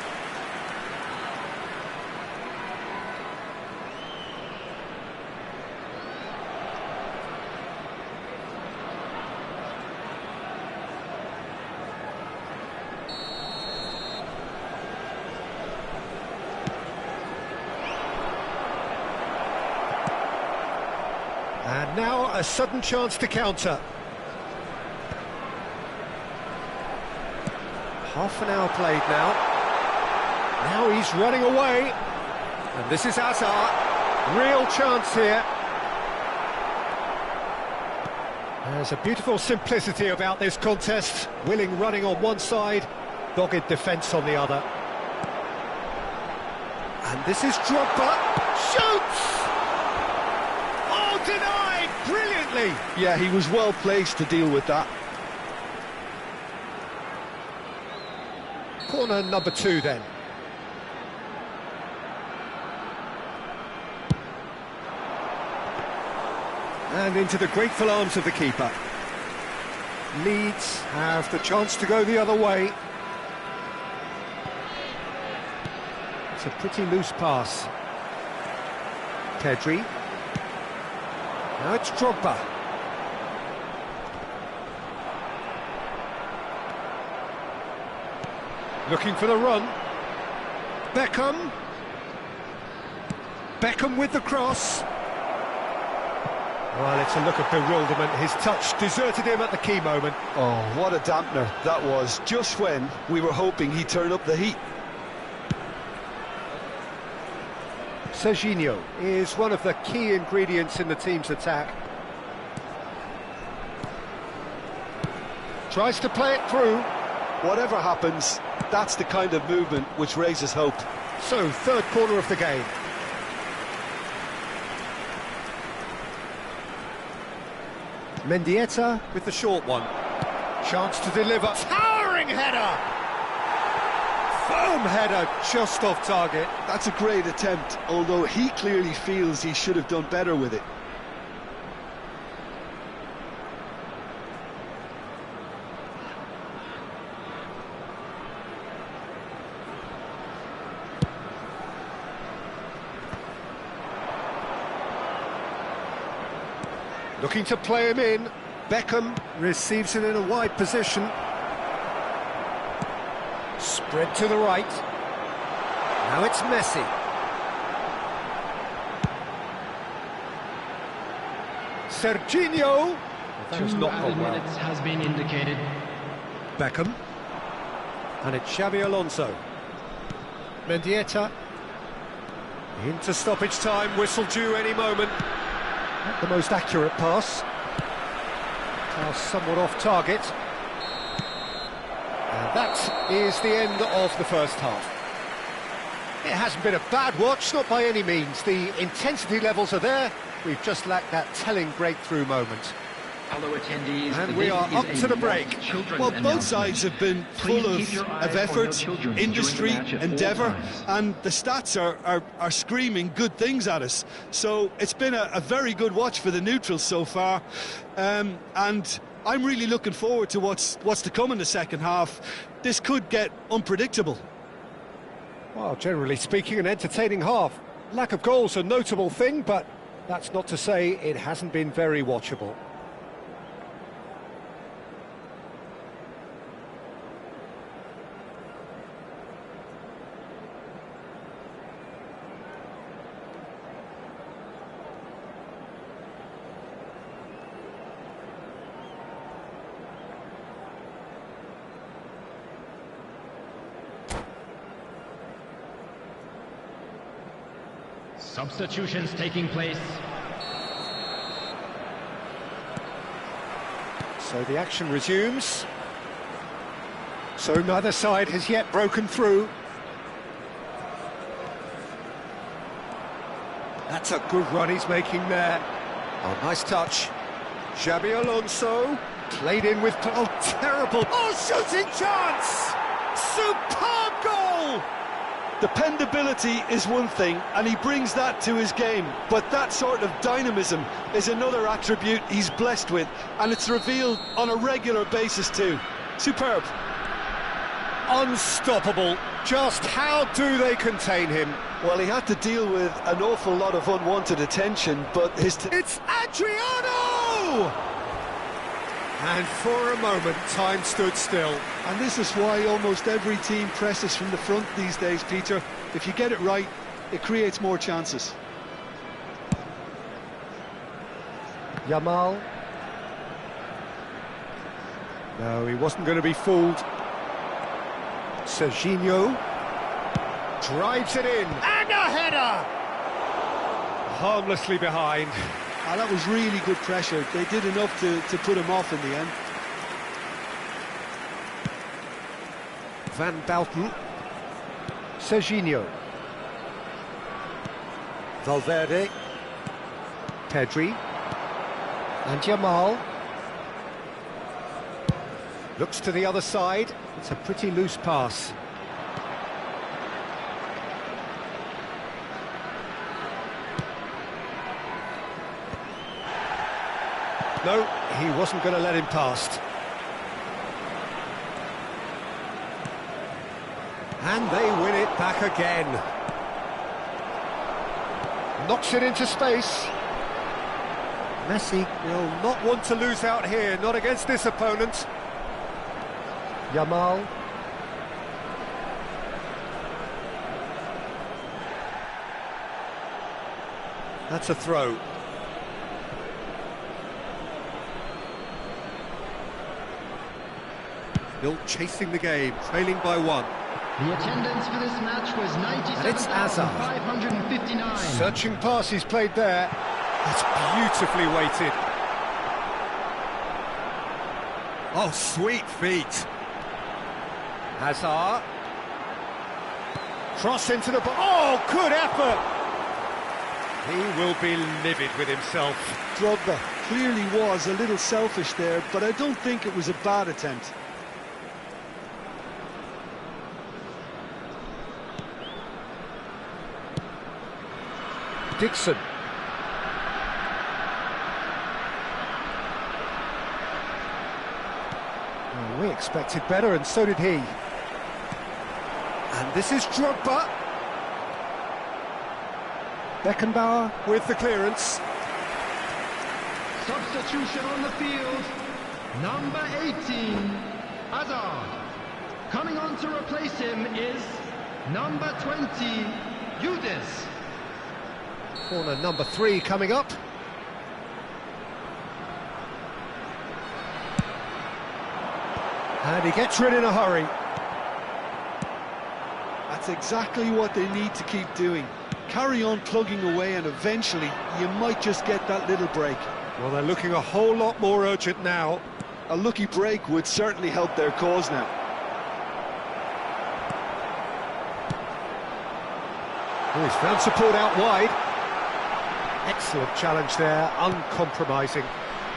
Now a sudden chance to counter. Half an hour played now. Now he's running away. And this is Hazard. Real chance here. There's a beautiful simplicity about this contest. Willing running on one side, dogged defence on the other. And this is Drogba. Shoots! Oh, denied! Brilliantly! Yeah, he was well placed to deal with that. Corner number 2 then. And into the grateful arms of the keeper. Leeds have the chance to go the other way. It's a pretty loose pass. Pedri. Now it's Drogba. Looking for the run. Beckham. Beckham with the cross. Well, it's a look of bewilderment. His touch deserted him at the key moment. Oh, what a dampener that was, just when we were hoping he'd turn up the heat. Serginho is one of the key ingredients in the team's attack. Tries to play it through. Whatever happens, that's the kind of movement which raises hope. So, third corner of the game. Mendieta with the short one. Chance to deliver. Towering header! Firm header, just off target. That's a great attempt, although he clearly feels he should have done better with it. Looking to play him in. Beckham receives it in a wide position. Spread to the right. Now it's Messi. Serginho. That has not gone well. Minutes has been indicated. Beckham. And it's Xabi Alonso. Mendieta. Into stoppage time, whistle due any moment. Not the most accurate pass. Now somewhat off target. And that is the end of the first half. It hasn't been a bad watch, not by any means. The intensity levels are there. We've just lacked that telling breakthrough moment. Fellow attendees, And we are up to the break. Well, both sides have been full of effort, industry, endeavour, and the stats are screaming good things at us. So it's been a very good watch for the neutrals so far, and I'm really looking forward to what's to come in the second half. This could get unpredictable. Well, generally speaking, an entertaining half. Lack of goals a notable thing, but that's not to say it hasn't been very watchable. Substitutions taking place. So the action resumes. So neither side has yet broken through. That's a good run he's making there. Oh, nice touch. Xabi Alonso played in with... Oh, terrible. Oh, shooting chance! Superb goal! Dependability is one thing, and he brings that to his game, but that sort of dynamism is another attribute he's blessed with, and it's revealed on a regular basis too. Superb. Unstoppable. Just how do they contain him? Well, he had to deal with an awful lot of unwanted attention, but his... It's Adriano! And for a moment, time stood still. And this is why almost every team presses from the front these days, Peter. If you get it right, it creates more chances. Yamal. No, he wasn't going to be fooled. Serginho drives it in, and a header! Harmlessly behind. Ah, that was really good pressure. They did enough to put him off in the end. Van Bouten. Serginho. Valverde. Pedri. And Yamal. Looks to the other side. It's a pretty loose pass. No, he wasn't going to let him past. And they win it back again. Knocks it into space. Messi will not want to lose out here, not against this opponent. Yamal. That's a throw. Still chasing the game, trailing by 1. The attendance for this match was And it's Hazard. 97,559. Searching pass he's played there. That's beautifully weighted. Oh, sweet feet. Hazard. Cross into the... Oh, good effort! He will be livid with himself. Drogba clearly was a little selfish there, but I don't think it was a bad attempt. Dixon. Well, we expected better, and so did he. And this is Drogba. Beckenbauer with the clearance. Substitution on the field. Number 18, Hazard. Coming on to replace him is number 20, Yudes. Corner number 3 coming up. And he gets rid in a hurry. That's exactly what they need to keep doing. Carry on plugging away, and eventually you might just get that little break. Well, they're looking a whole lot more urgent now. A lucky break would certainly help their cause now. Oh, he's found support out wide. Excellent challenge there, uncompromising.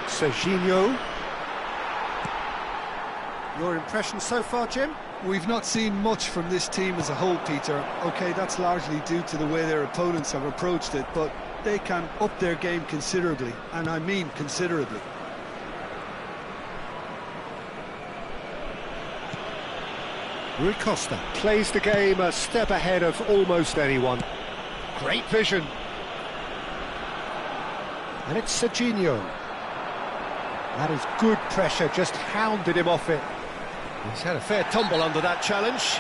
Serginho. Your impression so far, Jim? We've not seen much from this team as a whole, Peter. OK, that's largely due to the way their opponents have approached it, but they can up their game considerably, and I mean considerably. Rui Costa plays the game a step ahead of almost anyone. Great vision. And it's Serginho. That is good pressure, just hounded him off it. He's had a fair tumble under that challenge.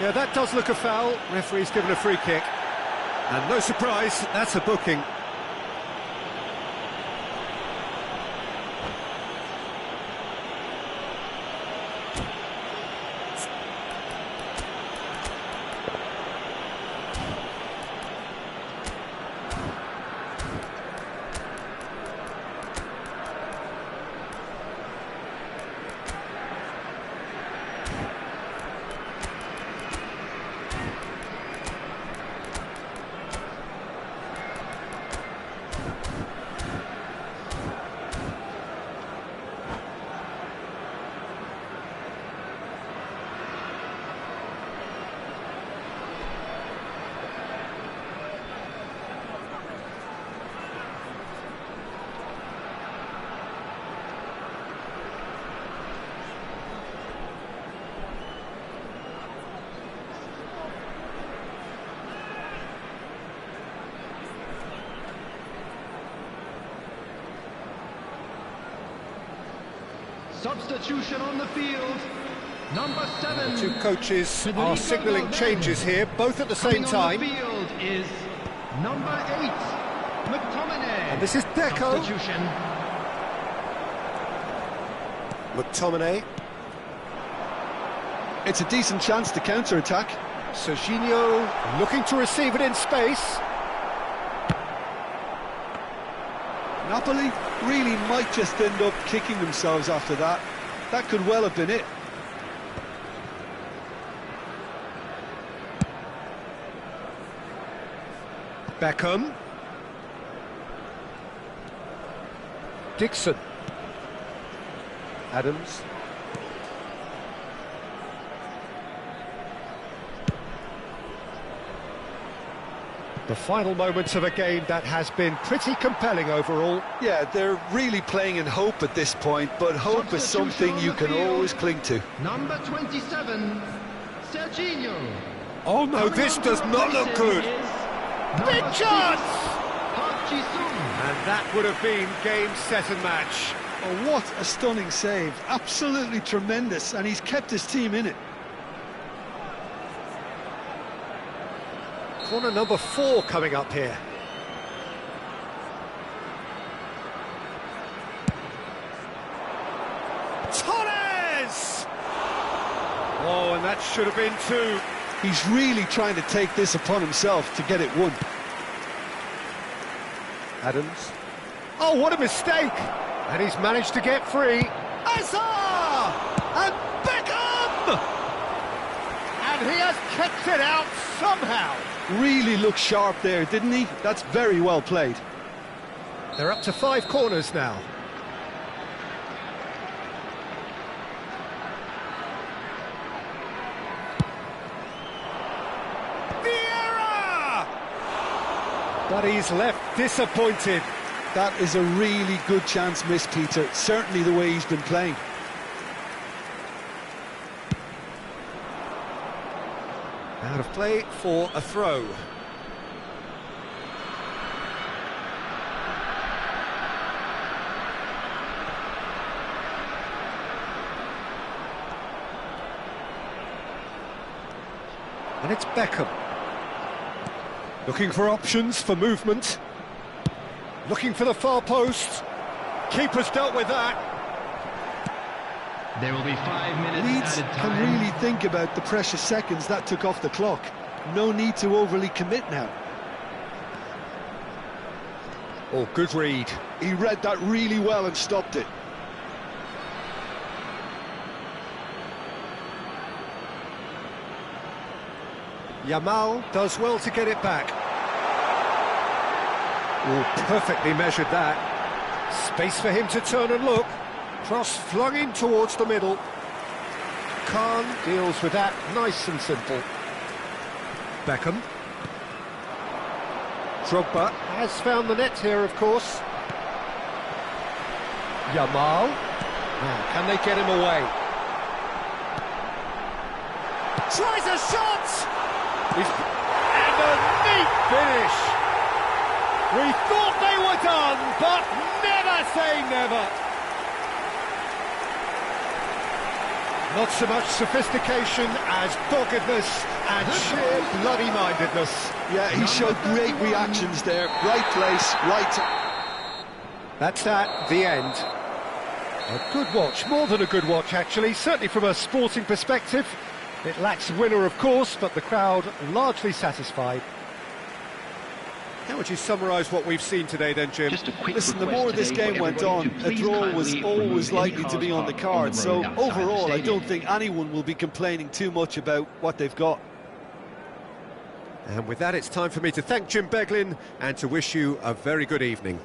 Yeah, that does look a foul. Referee's given a free kick. And no surprise, that's a booking. Substitution on the field. Number 7. The two coaches are signalling changes here, both at the same time. Coming on the field is number 8, McTominay. And this is Deco. Substitution. McTominay. It's a decent chance to counter-attack. Serginho looking to receive it in space. Napoli really might just end up kicking themselves after that. That could well have been it. Beckham. Dixon. Adams. The final moments of a game that has been pretty compelling overall. Yeah, they're really playing in hope at this point, but hope is something you can always cling to. Number 27, Serginho. Oh no, this does not look good. Big chance! And that would have been game, set and match. Oh, what a stunning save. Absolutely tremendous, and he's kept his team in it. Corner number 4 coming up here. Torres! Oh, and that should have been 2. He's really trying to take this upon himself to get it won. Adams. Oh, what a mistake! And he's managed to get free. Azar! And Beckham! And he has kept it out somehow. Really looked sharp there, didn't he? That's very well played. They're up to 5 corners now. Vieira! But he's left disappointed. That is a really good chance missed, Peter. Certainly the way he's been playing. Out of play for a throw. And it's Beckham. Looking for options for movement. Looking for the far post. Keeper's dealt with that. There will be 5 minutes Leeds added can time. really think about the precious seconds that took off the clock. No need to overly commit now. Oh, good read. He read that really well and stopped it. Yamal does well to get it back. Oh, perfectly measured that. Space for him to turn and look. Cross flung in towards the middle. Khan deals with that, nice and simple. Beckham. Drogba has found the net here, of course. Yamal. Now, can they get him away? Tries a shot! And a neat finish! We thought they were done, but never say never! Not so much sophistication as doggedness and sheer bloody-mindedness. Yeah, he showed great reactions there. Right place, right time. That's that, the end. A good watch, more than a good watch actually, certainly from a sporting perspective. It lacks a winner, of course, but the crowd largely satisfied. How would you summarise what we've seen today then, Jim? Just a quick Listen, the request more this today game for went everybody on, to a please draw kindly was remove always any likely to cars be on the parked card. the So road outside the overall, I stadium. don't think anyone will be complaining too much about what they've got. And with that, it's time for me to thank Jim Beglin and to wish you a very good evening.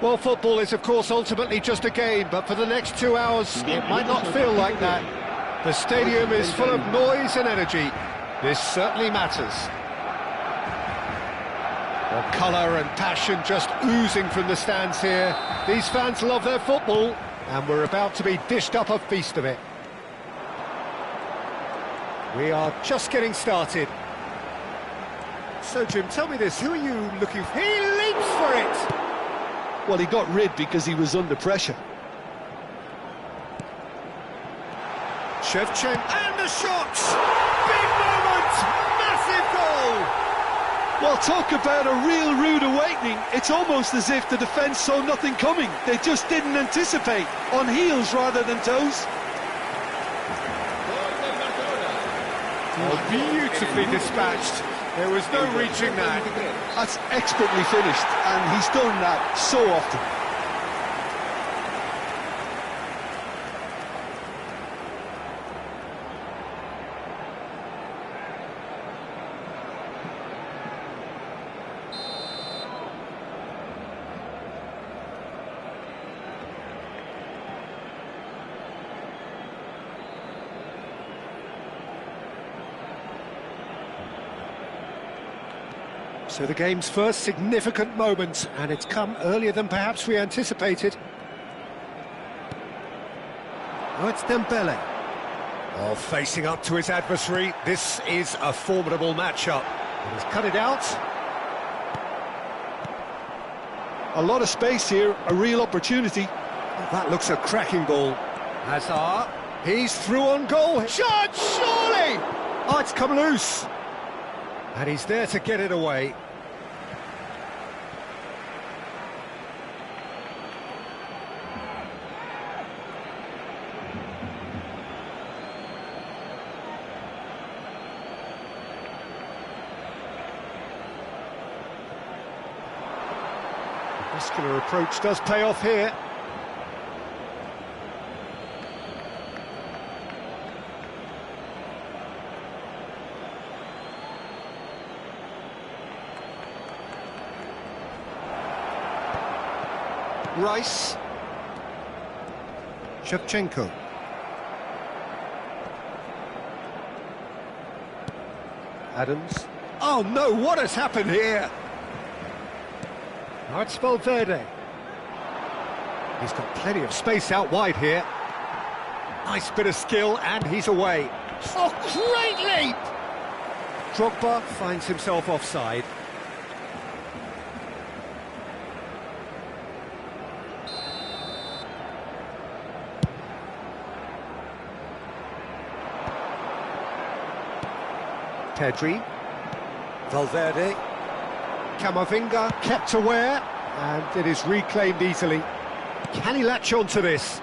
Well, football is, of course, ultimately just a game, but for the next 2 hours, it might not feel like that. The stadium is full of noise and energy. This certainly matters. Well, colour and passion just oozing from the stands here. These fans love their football, and we're about to be dished up a feast of it. We are just getting started. So, Jim, tell me this, who are you looking for? He leaps for it! Well, he got rid because he was under pressure. Shevchenko, and the shot! Big moment! Massive goal! Well, talk about a real rude awakening. It's almost as if the defence saw nothing coming. They just didn't anticipate, on heels rather than toes. Oh, beautifully dispatched. There was no reaching that. That's expertly finished, and he's done that so often. So the game's first significant moment, and it's come earlier than perhaps we anticipated. Oh, it's Dembele. Oh, facing up to his adversary, this is a formidable matchup. And he's cut it out. A lot of space here, a real opportunity. That looks a cracking ball. Hazard, he's through on goal. Shot, surely! Oh, it's come loose. And he's there to get it away. The muscular approach does pay off here. Rice. Shevchenko. Adams. Oh no, what has happened here? Now it's Valverde. He's got plenty of space out wide here. Nice bit of skill, and he's away. Oh, great leap! Drogba finds himself offside. Pedri, Valverde, Camavinga kept aware, and it is reclaimed easily. Can he latch on to this?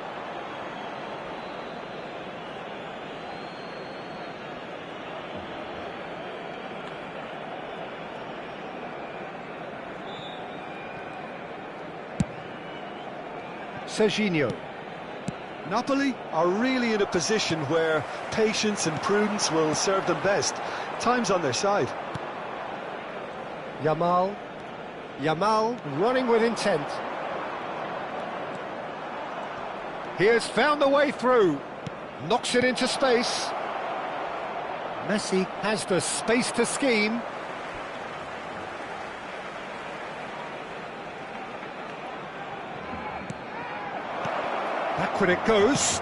Serginho. Napoli are really in a position where patience and prudence will serve them best. Time's on their side. Yamal running with intent. He has found the way through. Knocks it into space. Messi has the space to scheme. Backward it goes.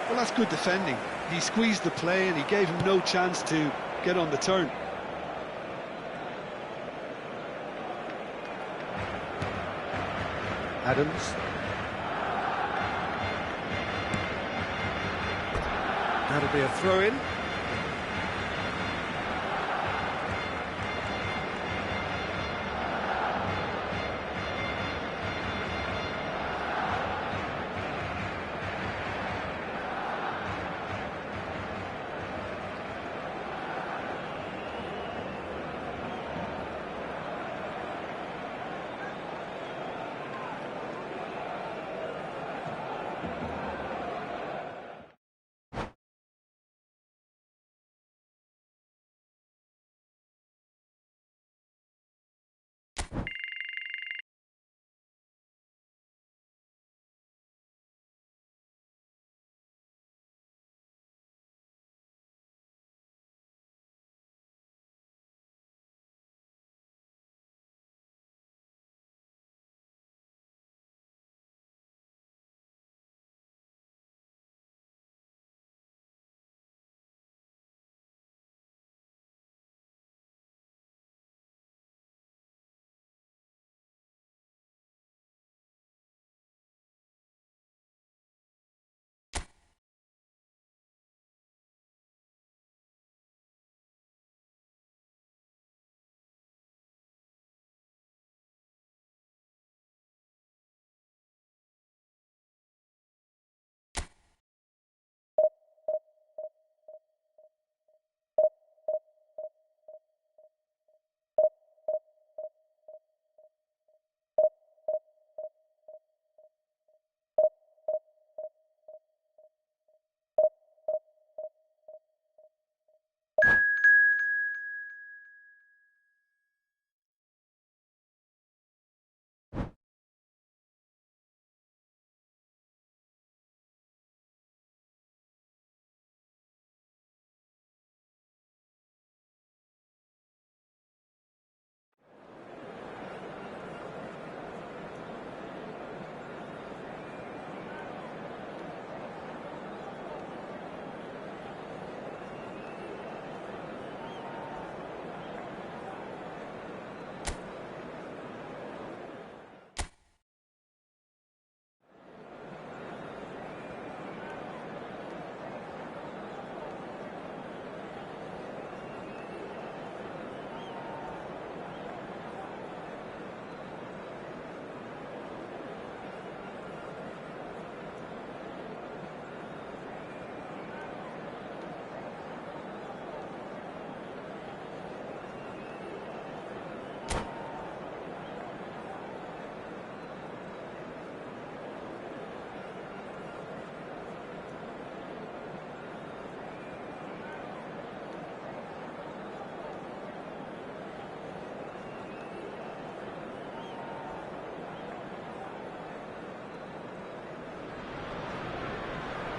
Well, that's good defending. He squeezed the play and he gave him no chance to get on the turn. Adams. That'll be a throw-in.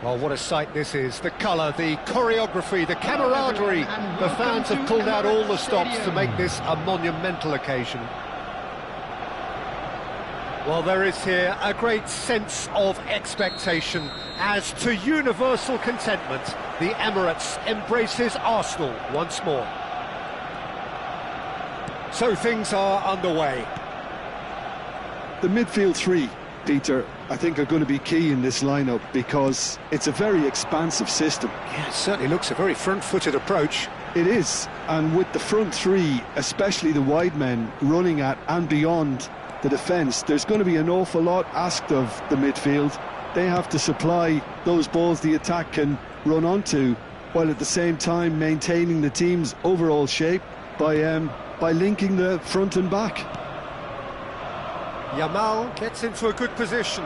Well, what a sight this is. The colour, the choreography, the camaraderie. The fans have pulled out all the stops to make this a monumental occasion. Well, there is here a great sense of expectation. As to universal contentment, the Emirates embraces Arsenal once more. So things are underway. The midfield three, Peter, I think are going to be key in this lineup because it's a very expansive system. Yeah, it certainly looks a very front-footed approach. It is, and with the front three, especially the wide men, running at and beyond the defence, there's going to be an awful lot asked of the midfield. They have to supply those balls the attack can run onto, while at the same time maintaining the team's overall shape by linking the front and back. Yamal gets into a good position.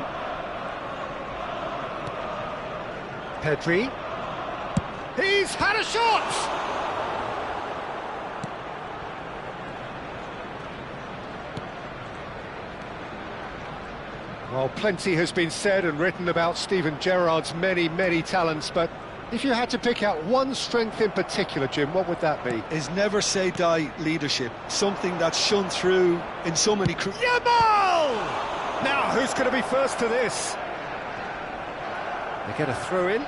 Pedri. He's had a shot! Well, plenty has been said and written about Steven Gerrard's many, many talents, but if you had to pick out one strength in particular, Jim, what would that be? His never-say-die leadership, something that's shone through in so many... Yamal! Now, who's going to be first to this? They get a throw-in.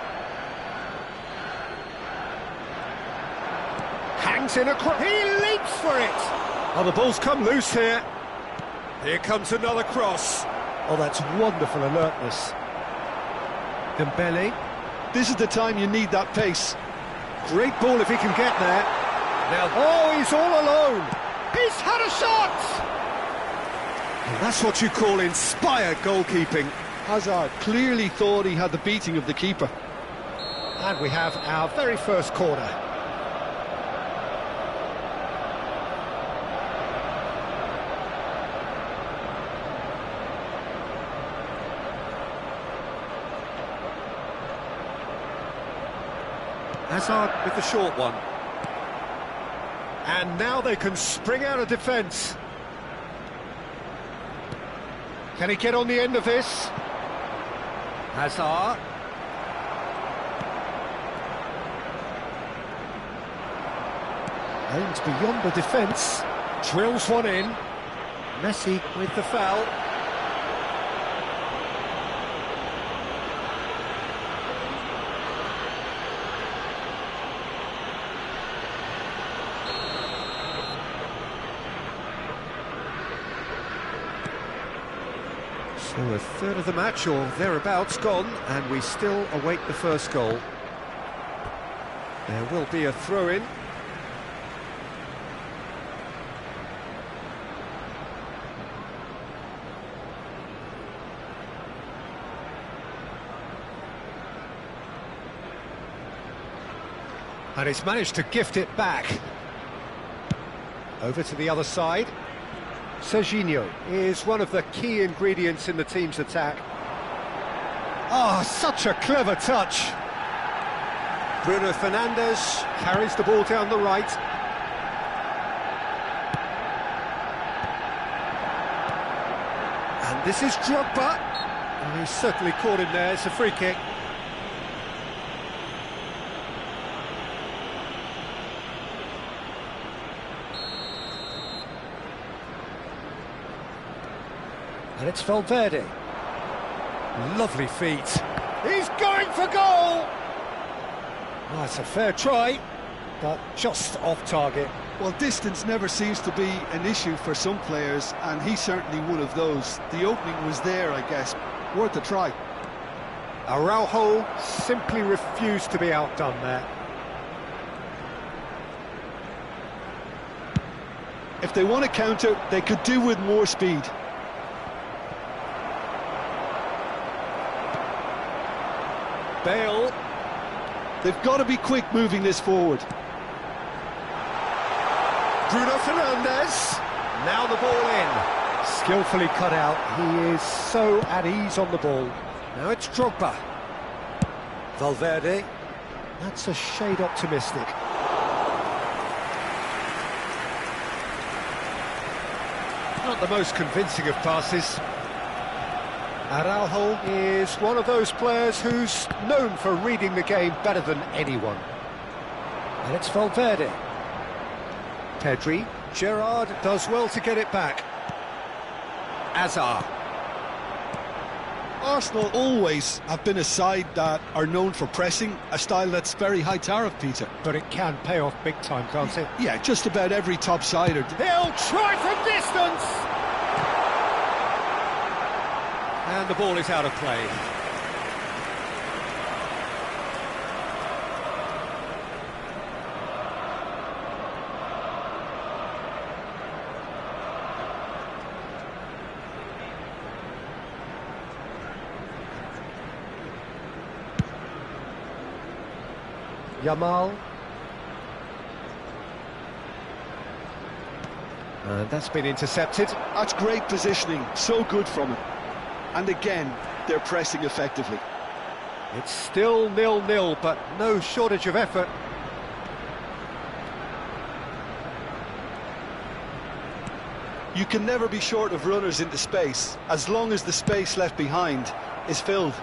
Hangs in across. He leaps for it! Oh, the ball's come loose here. Here comes another cross. Oh, that's wonderful alertness. Dembele. This is the time you need that pace. Great ball if he can get there. Now, oh, he's all alone. He's had a shot! And that's what you call inspired goalkeeping. Hazard clearly thought he had the beating of the keeper. And we have our very first corner. Hazard with the short one. And now they can spring out of defence. Can he get on the end of this? Hazard. Aims beyond the defence. Drills one in. Messi with the foul. So a third of the match or thereabouts gone, and we still await the first goal. There will be a throw-in. And he's managed to gift it back. Over to the other side. Serginho is one of the key ingredients in the team's attack. Oh, such a clever touch. Bruno Fernandes carries the ball down the right. And this is Drogba. And he's certainly caught him there. It's a free kick. And it's Valverde. Lovely feet. He's going for goal! Oh, it's a fair try, but just off target. Well, distance never seems to be an issue for some players, and he's certainly one of those. The opening was there, I guess. Worth a try. Araujo simply refused to be outdone there. If they want to counter, they could do with more speed. Bale. They've got to be quick moving this forward. Bruno Fernandes. Now the ball in. Skillfully cut out. He is so at ease on the ball. Now it's Drogba. Valverde. That's a shade optimistic. Not the most convincing of passes. Araujo is one of those players who's known for reading the game better than anyone. And it's Valverde. Pedri. Gerrard does well to get it back. Azar. Arsenal always have been a side that are known for pressing, a style that's very high tariff, Peter. But it can pay off big time, can't it? Yeah, just about every top sider. He'll try from distance! And the ball is out of play. Yamal. And that's been intercepted. That's great positioning, so good from him. And again, they're pressing effectively. It's still 0-0, but no shortage of effort. You can never be short of runners into space, as long as the space left behind is filled.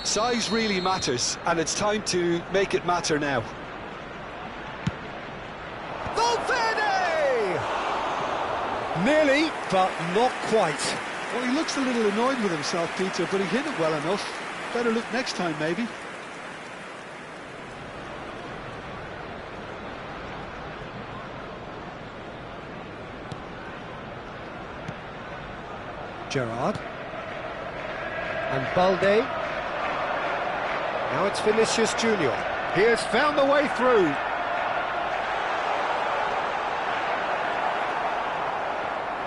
Size really matters, and it's time to make it matter now. Valverde! Nearly, but not quite. Well, he looks a little annoyed with himself, Peter, but he hit it well enough. Better look next time, maybe. Gerrard. And Balde. Now it's Vinicius Junior. He has found the way through.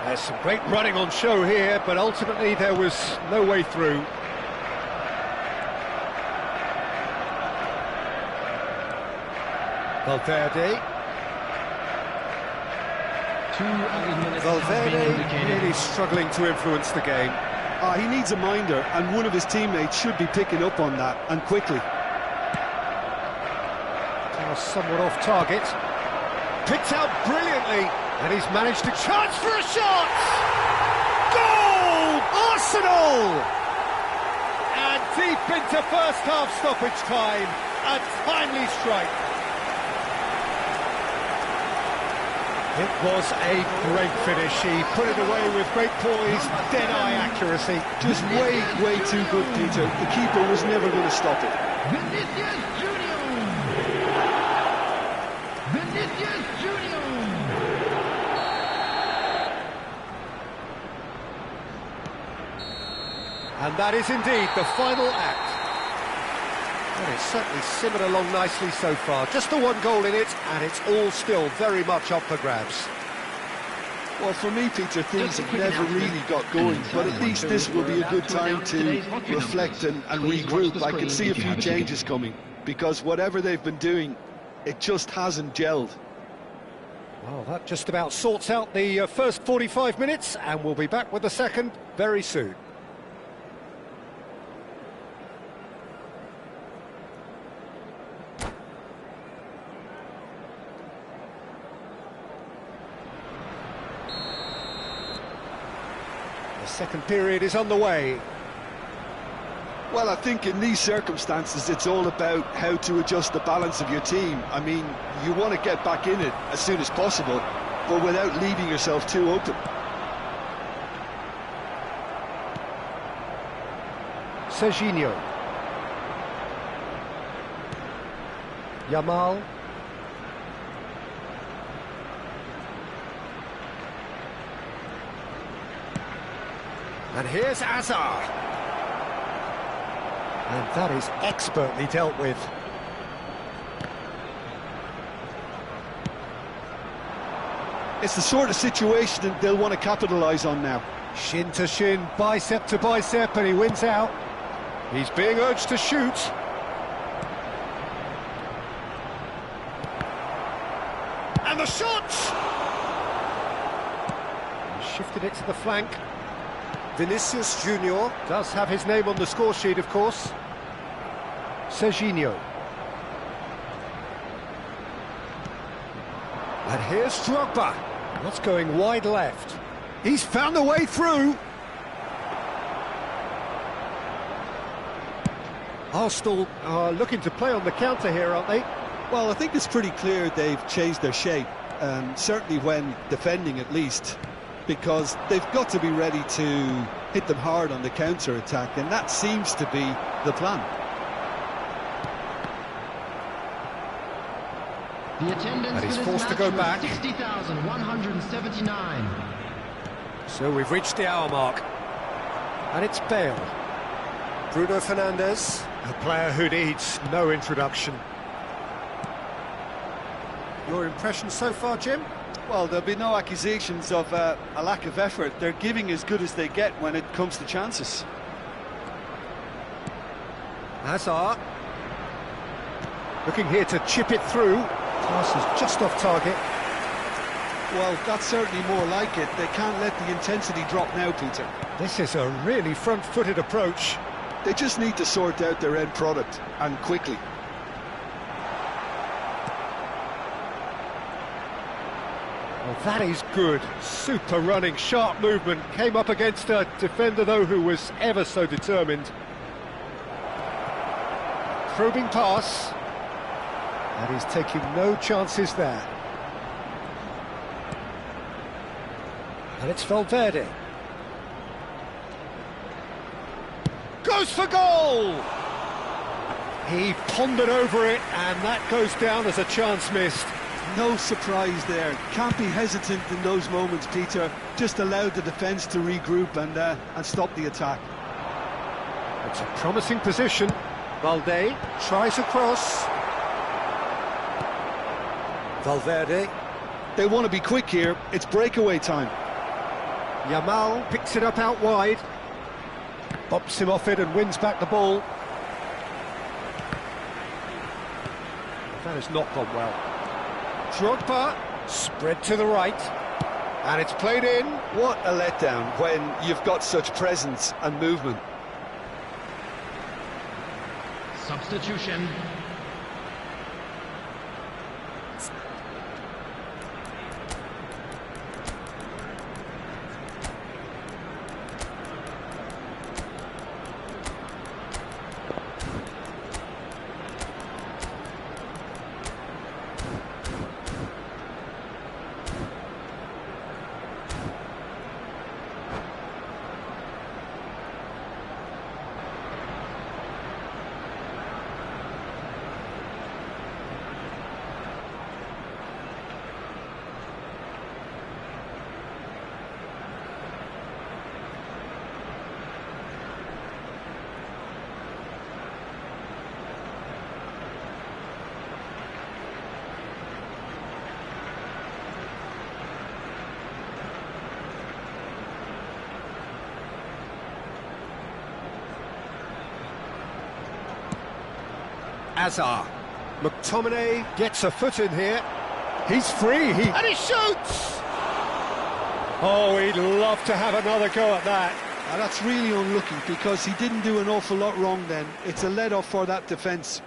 There's some great running on show here, but ultimately there was no way through. Valverde. 2 added minutes have been Valverde indicated. really struggling to influence the game. He needs a minder, and one of his teammates should be picking up on that, and quickly. Now somewhat off target. Picked out brilliantly, and he's managed to charge for a shot! Goal! Arsenal! And deep into first half stoppage time, a timely strike. It was a great finish. He put it away with great poise, dead-eye accuracy. Just way too good, Peter. The keeper was never going to stop it. Vinicius Junior! Vinicius Junior! And that is indeed the final act. Well, it's certainly simmered along nicely so far. Just the one goal in it, and it's all still very much up for grabs. Well, for me, Peter, things have never really got going, but at least this will be a good time to reflect and regroup. I can see a few changes coming, because whatever they've been doing, it just hasn't gelled. Well, that just about sorts out the first 45 minutes, and we'll be back with the second very soon. The second period is underway. Well, I think in these circumstances, it's all about how to adjust the balance of your team. I mean, you want to get back in it as soon as possible, but without leaving yourself too open. Serginho. Yamal. And here's Azar. And that is expertly dealt with. It's the sort of situation that they'll want to capitalise on now. Shin to shin, bicep to bicep, and he wins out. He's being urged to shoot. And the shot! He shifted it to the flank. Vinicius Junior does have his name on the score sheet, of course. Serginho. And here's Drogba. That's going wide left. He's found a way through. Arsenal are looking to play on the counter here, aren't they? Well, I think it's pretty clear they've changed their shape, certainly when defending at least, because they've got to be ready to hit them hard on the counter-attack, and that seems to be the plan. The attendance And he's for this forced to match go was back. 60,179. So we've reached the hour mark. And it's Bale. Bruno Fernandes, a player who needs no introduction. Your impression so far, Jim? Well, there'll be no accusations of a lack of effort. They're giving as good as they get when it comes to chances. Hazard. Looking here to chip it through. Pass is just off target. Well, that's certainly more like it. They can't let the intensity drop now, Peter. This is a really front-footed approach. They just need to sort out their end product, and quickly. Well, that is good. Super running, sharp movement. Came up against a defender, though, who was ever so determined. Probing pass. And he's taking no chances there. And it's Valverde. Goes for goal! He pondered over it, and that goes down as a chance missed. No surprise there. Can't be hesitant in those moments, Peter. Just allow the defence to regroup and stop the attack. It's a promising position. Valde tries a cross. Valverde. They want to be quick here. It's breakaway time. Yamal picks it up out wide. Bops him off it and wins back the ball. That has not gone well. Drogba, spread to the right. And it's played in. What a letdown when you've got such presence and movement. Substitution. Hazard. McTominay gets a foot in here. He's free. And he shoots! Oh, he'd love to have another go at that. That's really unlucky because he didn't do an awful lot wrong then. It's a let-off for that defence.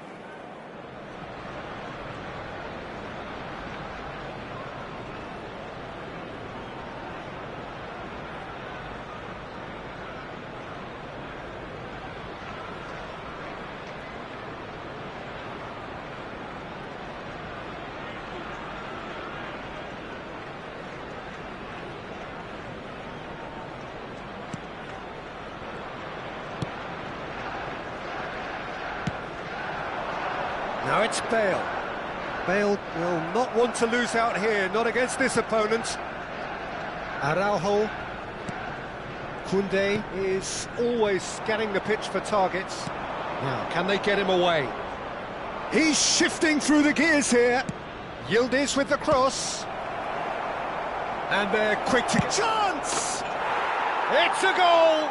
Now it's Bale. Bale will not want to lose out here, not against this opponent. Araujo. Koundé is always scanning the pitch for targets. Now, can they get him away? He's shifting through the gears here. Yildiz with the cross. And they're quick to... Chance! It's a goal!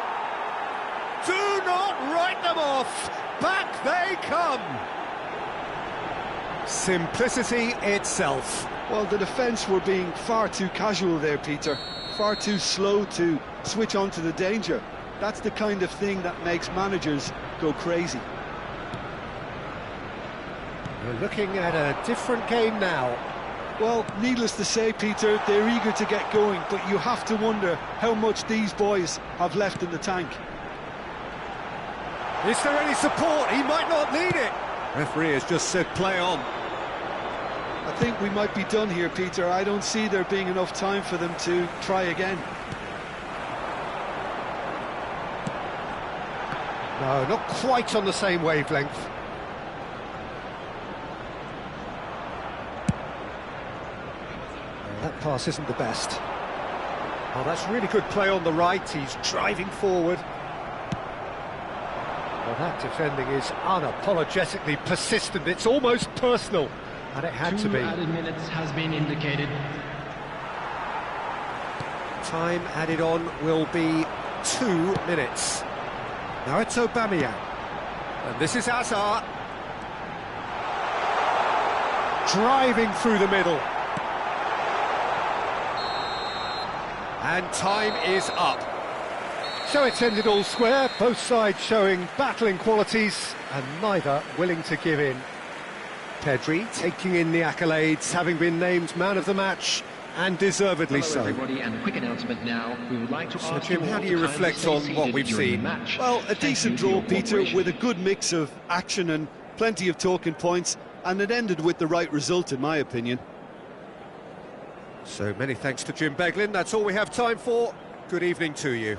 Do not write them off. Back they come. Simplicity itself. Well, the defence were being far too casual there, Peter. Far too slow to switch on to the danger. That's the kind of thing that makes managers go crazy. We're looking at a different game now. Well, needless to say, Peter, they're eager to get going, but you have to wonder how much these boys have left in the tank. Is there any support? He might not need it. Referee has just said play on. I think we might be done here, Peter. I don't see there being enough time for them to try again. No, not quite on the same wavelength. That pass isn't the best. Oh, that's really good play on the right. He's driving forward. Well, that defending is unapologetically persistent. It's almost personal, and it had to be. 2 added minutes has been indicated. Time added on will be 2 minutes. Now it's Aubameyang. And this is Hazard. Driving through the middle. And time is up. So it's ended all square, both sides showing battling qualities and neither willing to give in. Pedri taking in the accolades, having been named man of the match, and deservedly Hello so. everybody, and a quick announcement now. We would like to So ask Jim, you how all do to you kindly reflect stay on seated what we've during the seen? match. Well, a Thank decent you for draw, your Peter, cooperation. with a good mix of action and plenty of talking points, and it ended with the right result, in my opinion. So many thanks to Jim Beglin. That's all we have time for. Good evening to you.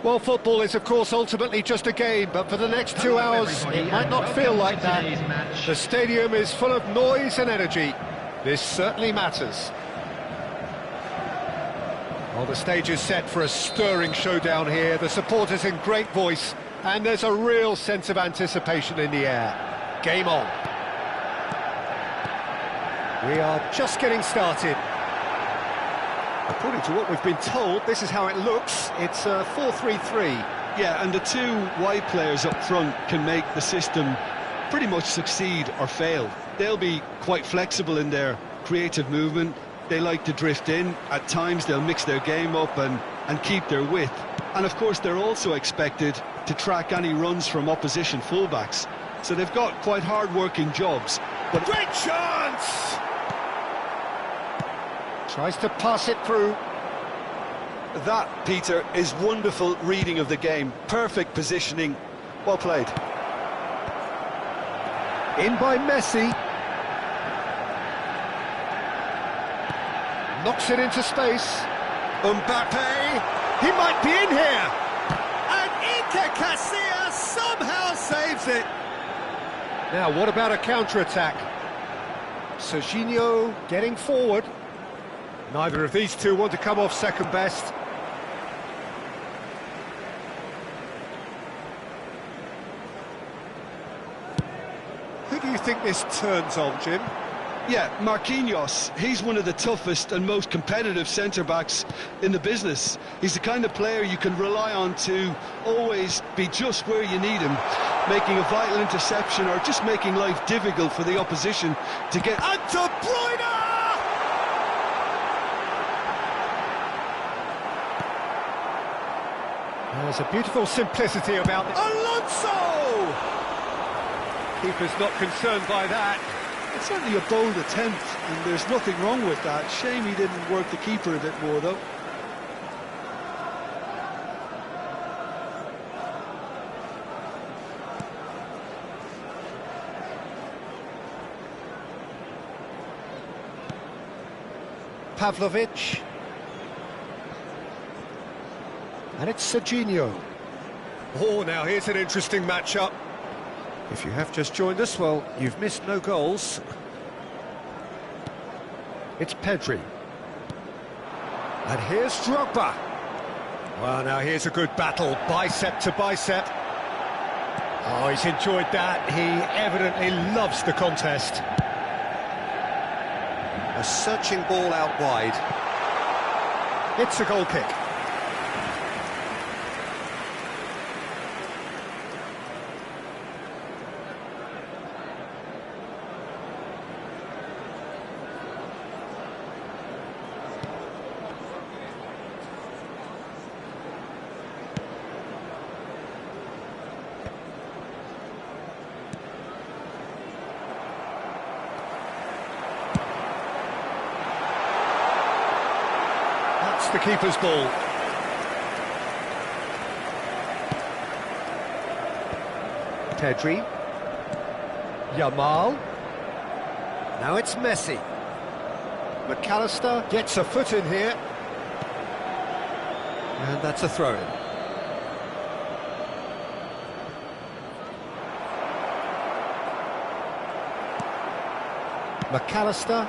Well, football is, of course, ultimately just a game, but for the next 2 hours, it might not feel like that. The stadium is full of noise and energy. This certainly matters. Well, the stage is set for a stirring showdown here. The supporters in great voice, and there's a real sense of anticipation in the air. Game on. We are just getting started. According to what we've been told, this is how it looks. It's a 4-3-3. Yeah, and the two wide players up front can make the system pretty much succeed or fail. They'll be quite flexible in their creative movement. They like to drift in. At times they'll mix their game up and keep their width. And of course they're also expected to track any runs from opposition fullbacks. So they've got quite hard-working jobs. But great chance! Tries to pass it through. That, Peter, is wonderful reading of the game. Perfect positioning. Well played. In by Messi. Knocks it into space. Mbappe. He might be in here. And Iker Casillas somehow saves it. Now, what about a counter-attack? Serginho getting forward. Neither of these two want to come off second best. Who do you think this turns on, Jim? Yeah, Marquinhos. He's one of the toughest and most competitive centre-backs in the business. He's the kind of player you can rely on to always be just where you need him, making a vital interception or just making life difficult for the opposition to get... And De Bruyne! There's a beautiful simplicity about it. Alonso! Keeper's not concerned by that. It's certainly a bold attempt, and there's nothing wrong with that. Shame he didn't work the keeper a bit more, though. Pavlovic. And it's Serginho. Oh, now here's an interesting matchup. If you have just joined us, well, you've missed no goals. It's Pedri. And here's Drogba. Well, now here's a good battle, bicep to bicep. Oh, he's enjoyed that. He evidently loves the contest. A searching ball out wide. It's a goal kick. The keeper's ball. Pedri. Yamal. Now it's Messi. McAllister gets a foot in here. And that's a throw-in. McAllister.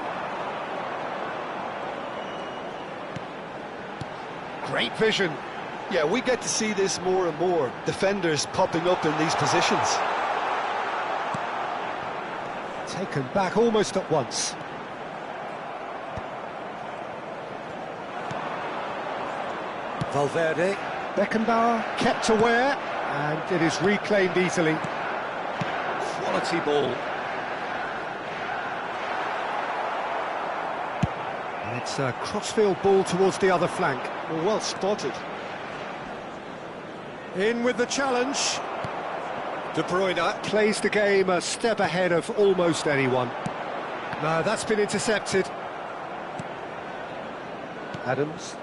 Great vision. Yeah, we get to see this more and more. Defenders popping up in these positions. Taken back almost at once. Valverde. Beckenbauer kept aware, and it is reclaimed easily. Quality ball. And it's a crossfield ball towards the other flank. Well spotted. In with the challenge. De Bruyne plays the game a step ahead of almost anyone. No, that's been intercepted. Adams.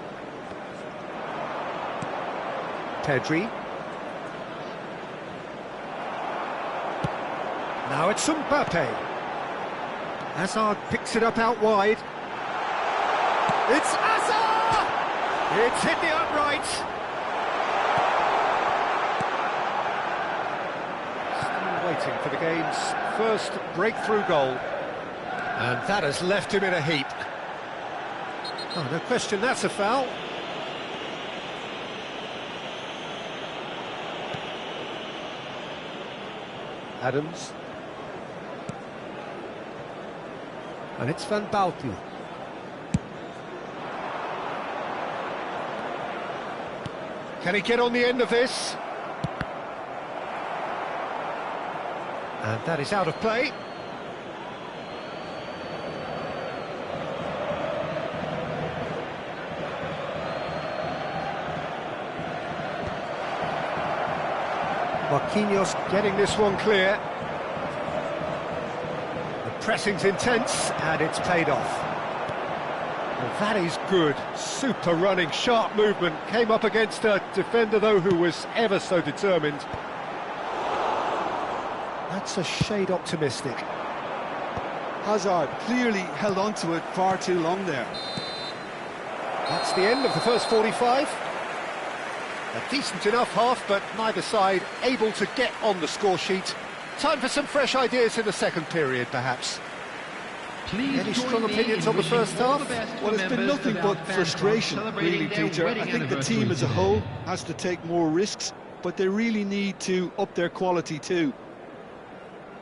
Pedri. Now it's Mbappe. Hazard picks it up out wide. It's Hazard! It's hit the upright. game's first breakthrough goal. And that has left him in a heap. Oh, no question, that's a foul. Adams. And it's Van Bouten. Can he get on the end of this? And that is out of play. Marquinhos getting this one clear. The pressing's intense and it's paid off. Well, that is good. Super running, sharp movement. Came up against a defender, though, who was ever so determined. That's a shade optimistic. Hazard clearly held on to it far too long there. That's the end of the first 45. A decent enough half, but neither side able to get on the score sheet. Time for some fresh ideas in the second period, perhaps. Please Any join strong me opinions in on the wishing first all half? the best to Well, it's been members nothing of but our fan frustration, club really, celebrating Peter. their I wedding think the team as a anniversary. whole has to take more risks, but they really need to up their quality too.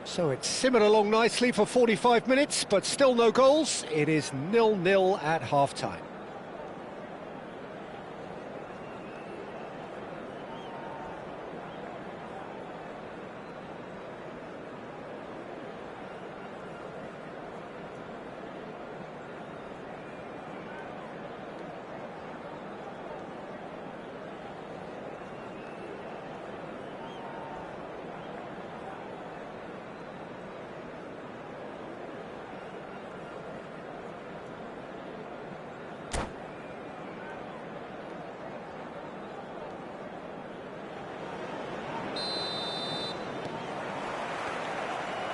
So it's simmered along nicely for 45 minutes, but still no goals. It is 0-0 at half-time.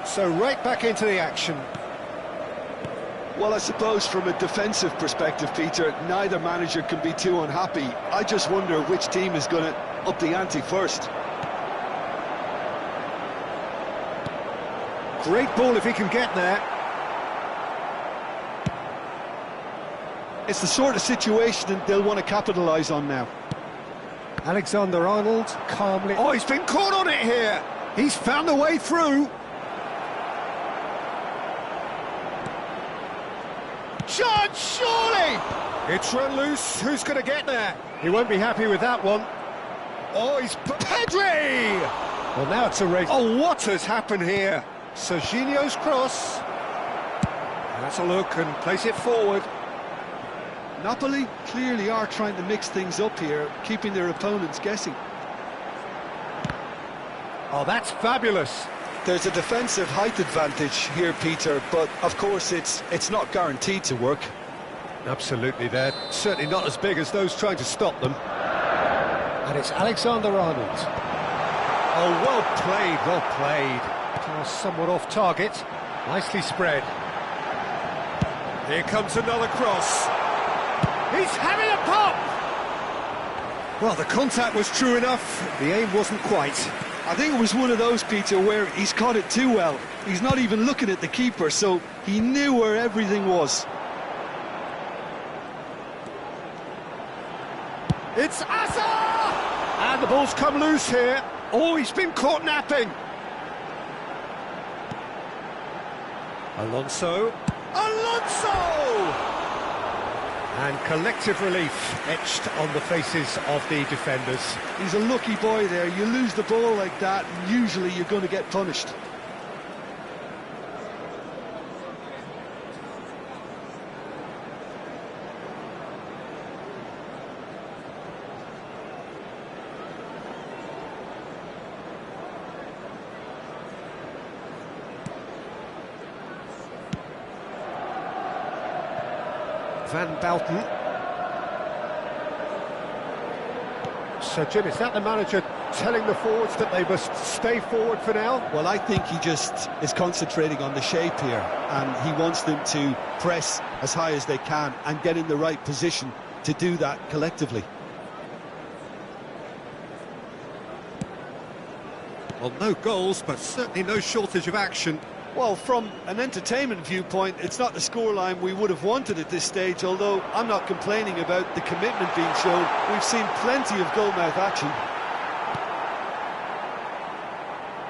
So right back into the action. Well, I suppose from a defensive perspective, Peter, neither manager can be too unhappy. I just wonder which team is going to up the ante first. Great ball if he can get there. It's the sort of situation that they'll want to capitalise on now. Alexander-Arnold calmly... Oh, he's been caught on it here! He's found a way through! Chance, surely! It's run loose, who's going to get there? He won't be happy with that one. Oh, he's... Pedri! Well, now it's a race. Oh, what has happened here? Serginho's cross. That's a look and place it forward. Napoli clearly are trying to mix things up here, keeping their opponents guessing. Oh, that's fabulous. There's a defensive height advantage here, Peter, but of course it's not guaranteed to work. Absolutely, they're certainly not as big as those trying to stop them. And it's Alexander-Arnold. Oh, well played, well played. Pass somewhat off target. Nicely spread. Here comes another cross. He's having a pop! Well, the contact was true enough. The aim wasn't quite. I think it was one of those, Peter, where he's caught it too well. He's not even looking at the keeper, so he knew where everything was. It's Asa! And the ball's come loose here. Oh, he's been caught napping. Alonso. And collective relief etched on the faces of the defenders. He's a lucky boy there. You lose the ball like that, and usually you're going to get punished. Van Bouten. So, Jim, is that the manager telling the forwards that they must stay forward for now? Well, I think he just is concentrating on the shape here, and he wants them to press as high as they can and get in the right position to do that collectively. Well, no goals, but certainly no shortage of action. Well, from an entertainment viewpoint, it's not the scoreline we would have wanted at this stage, although I'm not complaining about the commitment being shown. We've seen plenty of goalmouth action.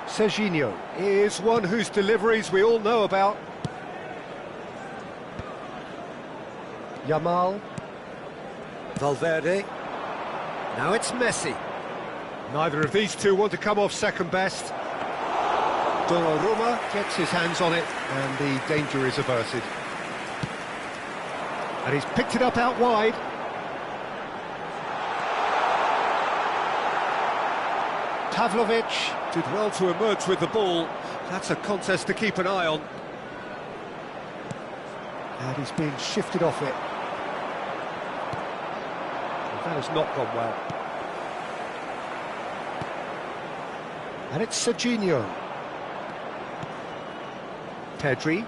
Serginho is one whose deliveries we all know about. Yamal. Valverde. Now it's Messi. Neither of these two want to come off second best. Donnarumma gets his hands on it, and the danger is averted. And he's picked it up out wide. Pavlovic did well to emerge with the ball. That's a contest to keep an eye on. And he's being shifted off it. And that has not gone well. And it's Serginho. Pedri.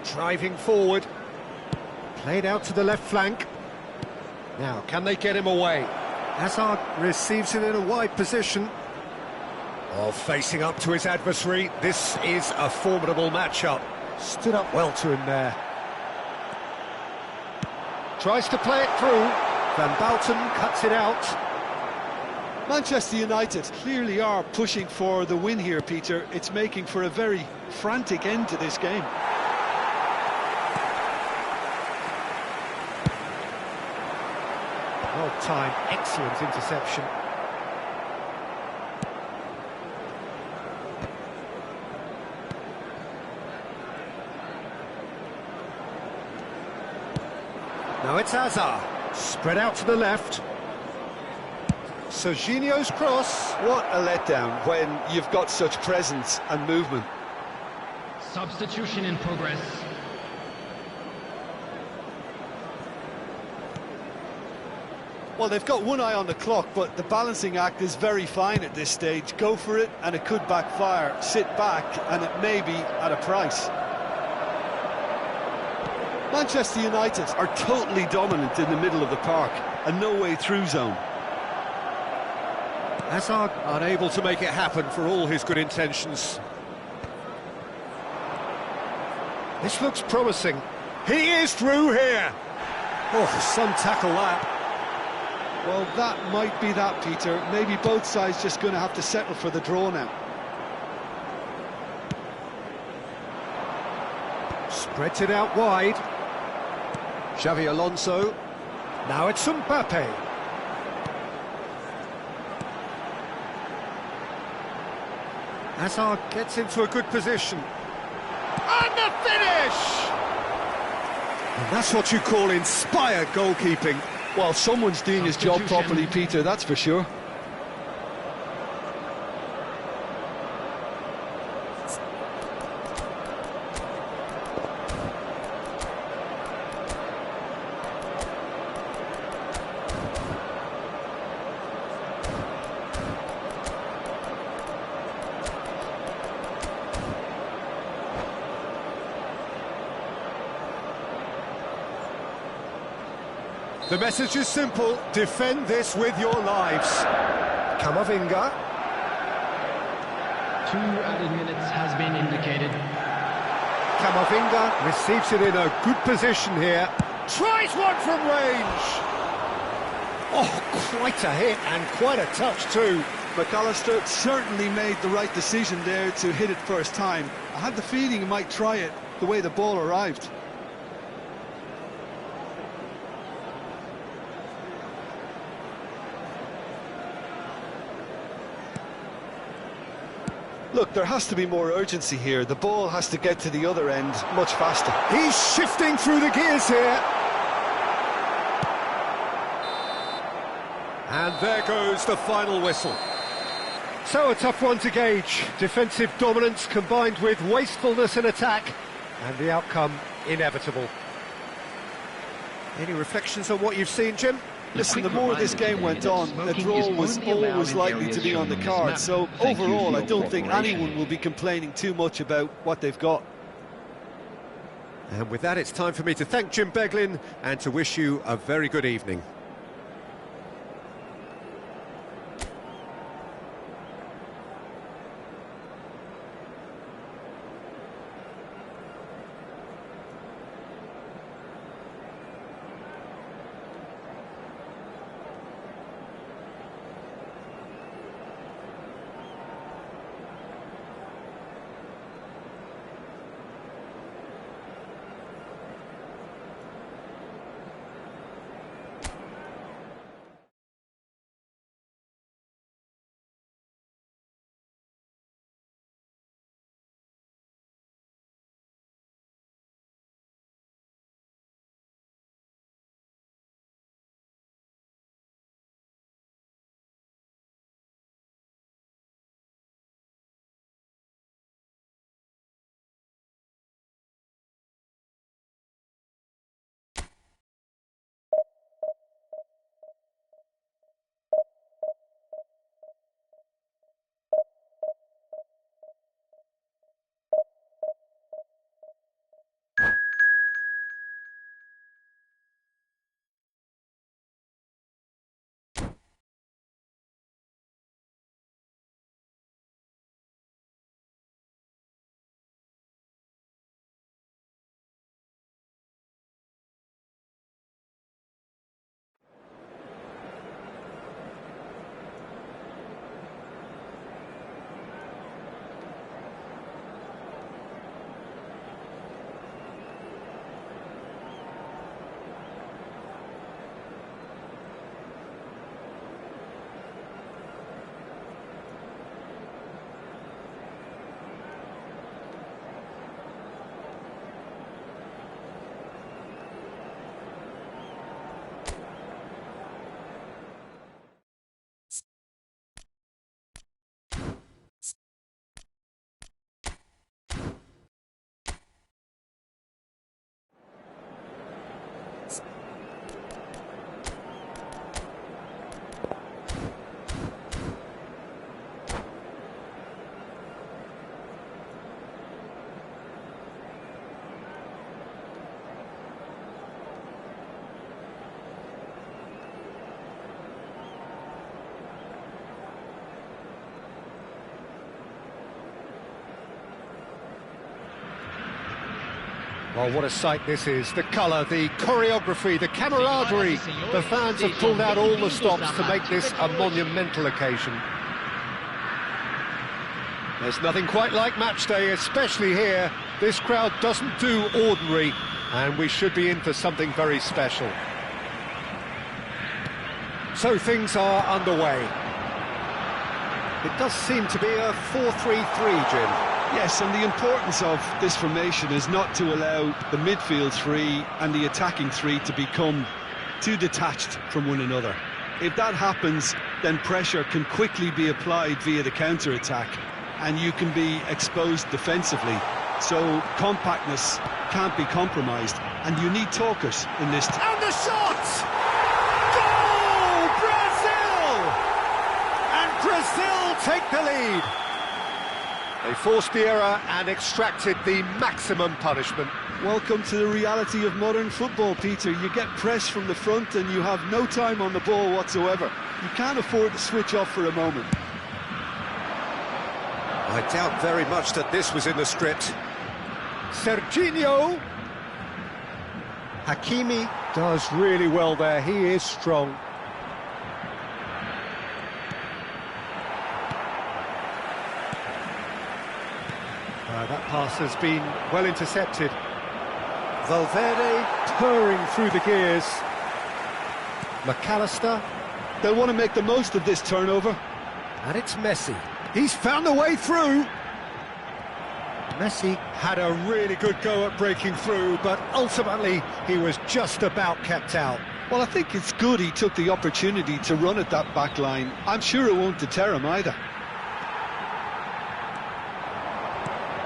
Driving forward. Played out to the left flank. Now, can they get him away? Hazard receives it in a wide position. Oh, facing up to his adversary. This is a formidable matchup. Stood up well to him there. Tries to play it through. Van Bouten cuts it out. Manchester United clearly are pushing for the win here, Peter. It's making for a very frantic end to this game. Well timed, excellent interception. Now it's Hazard, spread out to the left. Serginho's cross. What a letdown when you've got such presence and movement. Substitution in progress. Well, they've got one eye on the clock, but the balancing act is very fine at this stage. Go for it, and it could backfire. Sit back, and it may be at a price. Manchester United are totally dominant in the middle of the park, a no-way-through zone. Hazard unable to make it happen for all his good intentions. This looks promising. He is through here. Oh, some tackle that. Well, that might be that, Peter. Maybe both sides just going to have to settle for the draw now. Spreads it out wide. Xavi Alonso. Now it's Mbappe. Hazard gets into a good position. And the finish! And that's what you call inspired goalkeeping. Well, someone's doing his job properly, Peter, that's for sure. The message is simple: defend this with your lives. Camavinga. 2 added minutes has been indicated. Camavinga receives it in a good position here. Tries one from range. Oh, quite a hit and quite a touch too. McAllister certainly made the right decision there to hit it first time. I had the feeling he might try it the way the ball arrived. Look, there has to be more urgency here. The ball has to get to the other end much faster. He's shifting through the gears here. And there goes the final whistle. So a tough one to gauge. Defensive dominance combined with wastefulness in attack, and the outcome inevitable. Any reflections on what you've seen, Jim? Listen, the more this game went on, a draw was always likely to be on the card. So overall, I don't think anyone will be complaining too much about what they've got. And with that, it's time for me to thank Jim Beglin and to wish you a very good evening. Well, what a sight this is. The colour, the choreography, the camaraderie. The fans have pulled out all the stops to make this a monumental occasion. There's nothing quite like match day, especially here. This crowd doesn't do ordinary, and we should be in for something very special. So things are underway. It does seem to be a 4-3-3, Jim. Yes, and the importance of this formation is not to allow the midfield three and the attacking three to become too detached from one another. If that happens, then pressure can quickly be applied via the counter-attack, and you can be exposed defensively. So compactness can't be compromised, and you need talkers in this. And the shot! Goal! Brazil! And Brazil take the lead. They forced the error and extracted the maximum punishment. Welcome to the reality of modern football, Peter. You get press from the front and you have no time on the ball whatsoever. You can't afford to switch off for a moment. I doubt very much that this was in the script. Serginho. Hakimi does really well there. He is strong. That pass has been well intercepted. Valverde purring through the gears. McAllister. They'll want to make the most of this turnover. And it's Messi. He's found the way through. Messi had a really good go at breaking through, but ultimately he was just about kept out. Well, I think it's good he took the opportunity to run at that back line. I'm sure it won't deter him either.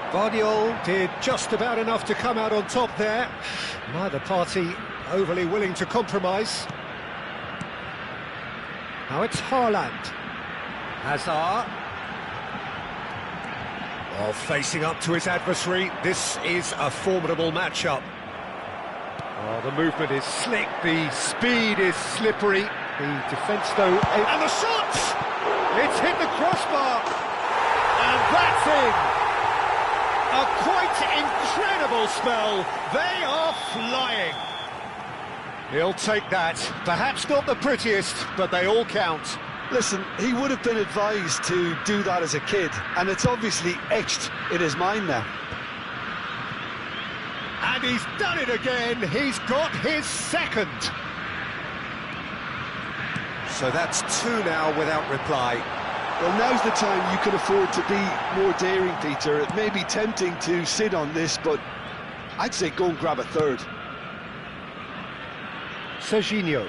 Guardiola did just about enough to come out on top there. Neither party overly willing to compromise. Now it's Haaland. Hazard. Well, facing up to his adversary, this is a formidable matchup. Oh, the movement is slick, the speed is slippery. The defence, though... And the shot! It's hit the crossbar! And that's in! A quite incredible spell. They are flying. He'll take that. Perhaps not the prettiest, but they all count. Listen, he would have been advised to do that as a kid, and it's obviously etched in his mind now. And he's done it again. He's got his second. So that's two now without reply. Well, now's the time you can afford to be more daring, Peter. It may be tempting to sit on this, but I'd say go and grab a third. Serginho.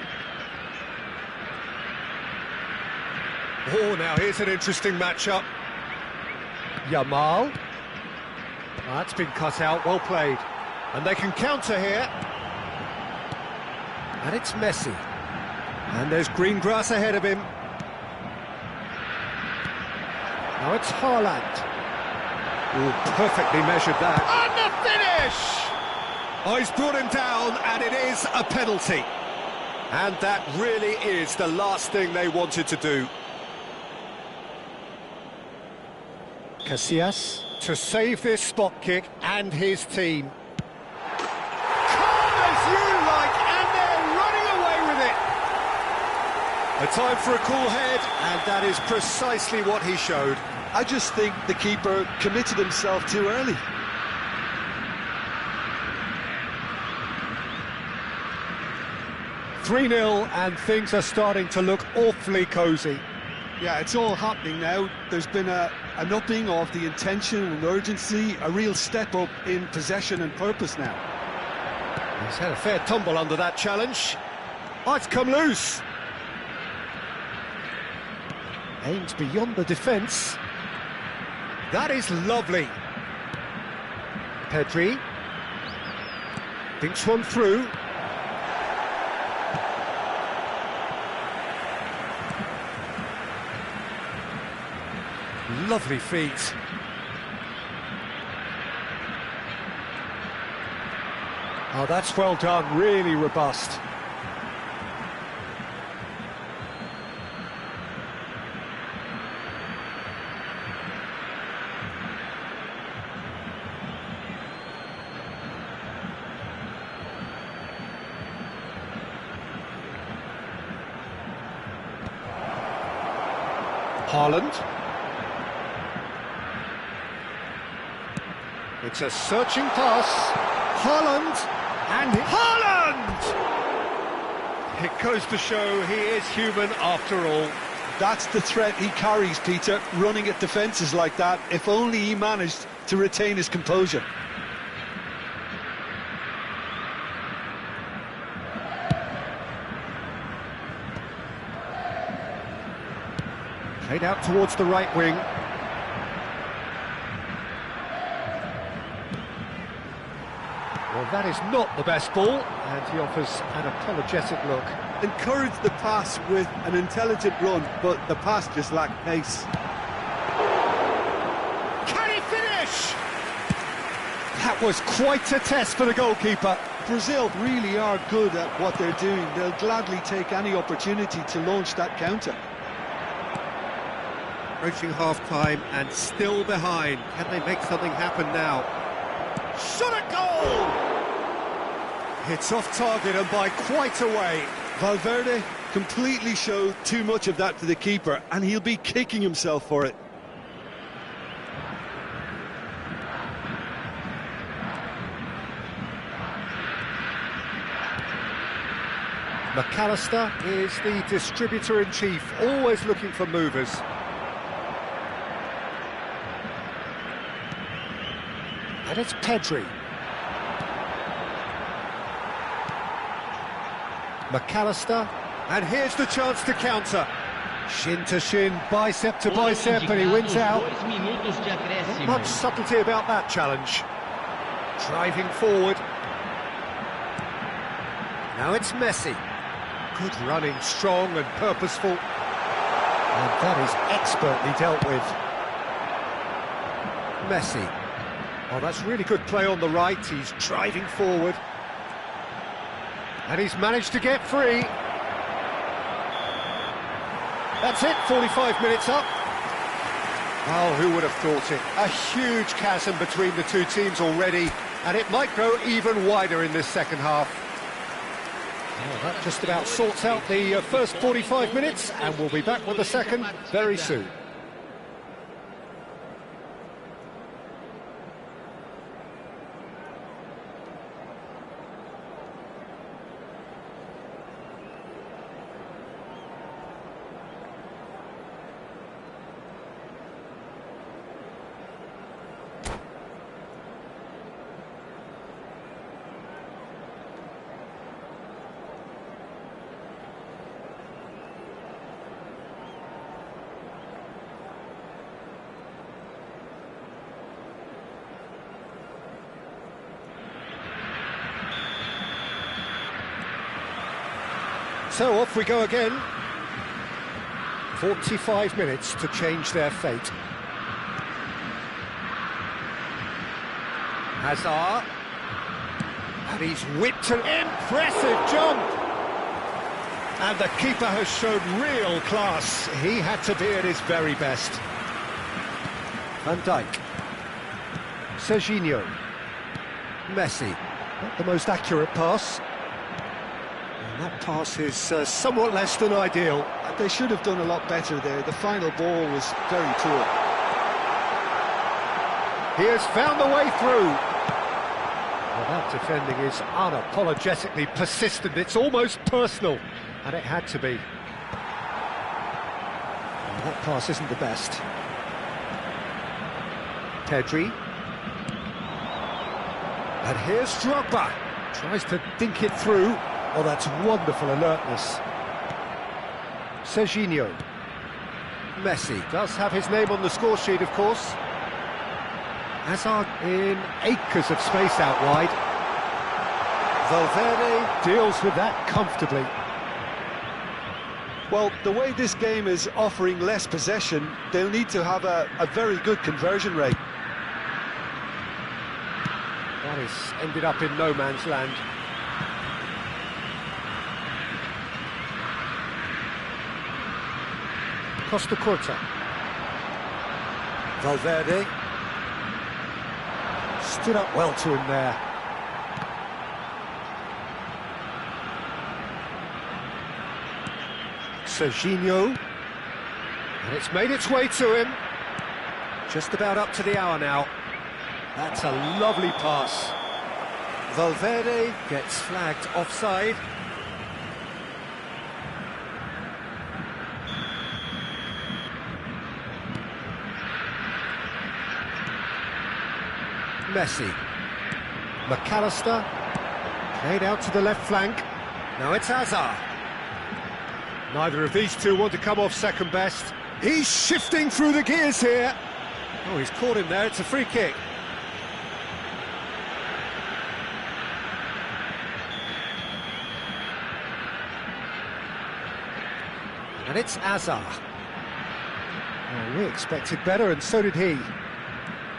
Oh, now here's an interesting matchup. Yamal. That's been cut out, well played. And they can counter here. And it's Messi. And there's green grass ahead of him. Now it's Haaland. Oh, perfectly measured that. And the finish! Oh, he's brought him down, and it is a penalty. And that really is the last thing they wanted to do. Casillas to save this spot kick and his team. Calm as you like, and they're running away with it. A time for a cool head, and that is precisely what he showed. I just think the keeper committed himself too early. (3-0), and things are starting to look awfully cosy. Yeah, it's all happening now. There's been an upping of the intention and urgency, a real step up in possession and purpose now. He's had a fair tumble under that challenge. Oh, it's come loose. Aims beyond the defence. That is lovely. Pedri. Thinks one through. Lovely feet. Oh, that's well done, really robust. Haaland. It's a searching pass. Haaland. And Haaland! It goes to show he is human after all. That's the threat he carries, Peter, running at defences like that. If only he managed to retain his composure. Played out towards the right wing. Well, that is not the best ball, and he offers an apologetic look. Encourage the pass with an intelligent run, but the pass just lacked pace. Can he finish? That was quite a test for the goalkeeper. Brazil really are good at what they're doing. They'll gladly take any opportunity to launch that counter. Approaching half-time and still behind. Can they make something happen now? Shot a goal! It's off target and by quite a way. Valverde completely showed too much of that to the keeper, and he'll be kicking himself for it. McAllister is the distributor-in-chief, always looking for movers. And it's Pedri. McAllister, and here's the chance to counter. Shin to shin, bicep to bicep, and he wins out. Not much subtlety about that challenge. Driving forward. Now it's Messi. Good running, strong and purposeful. And that is expertly dealt with. Messi. Oh, that's really good play on the right. He's driving forward. And he's managed to get free. That's it, 45 minutes up. Oh, who would have thought it? A huge chasm between the two teams already, and it might grow even wider in this second half. Oh, that just about sorts out the first 45 minutes, and we'll be back with the second very soon. So off we go again. 45 minutes to change their fate. Hazard. And he's whipped an impressive jump. And the keeper has shown real class. He had to be at his very best. Van Dijk. Serginho. Messi. Not the most accurate pass. That pass is somewhat less than ideal. They should have done a lot better there. The final ball was very poor. He has found the way through. Well, that defending is unapologetically persistent. It's almost personal, and it had to be. Well, that pass isn't the best. Pedri. And here's Drogba. Tries to dink it through. Oh, that's wonderful alertness. Serginho. Messi does have his name on the score sheet, of course. Hazard in acres of space out wide. Valverde deals with that comfortably. Well, the way this game is offering less possession, they'll need to have a very good conversion rate. That has ended up in no man's land. Costa Curta. Valverde. Stood up well to him there. Serginho. And it's made its way to him. Just about up to the hour now. That's a lovely pass. Valverde gets flagged offside. Messi. McAllister. Played out to the left flank. Now it's Hazard. Neither of these two want to come off second best. He's shifting through the gears here. Oh, he's caught him there. It's a free kick. And it's Hazard. Oh, we expected better, and so did he.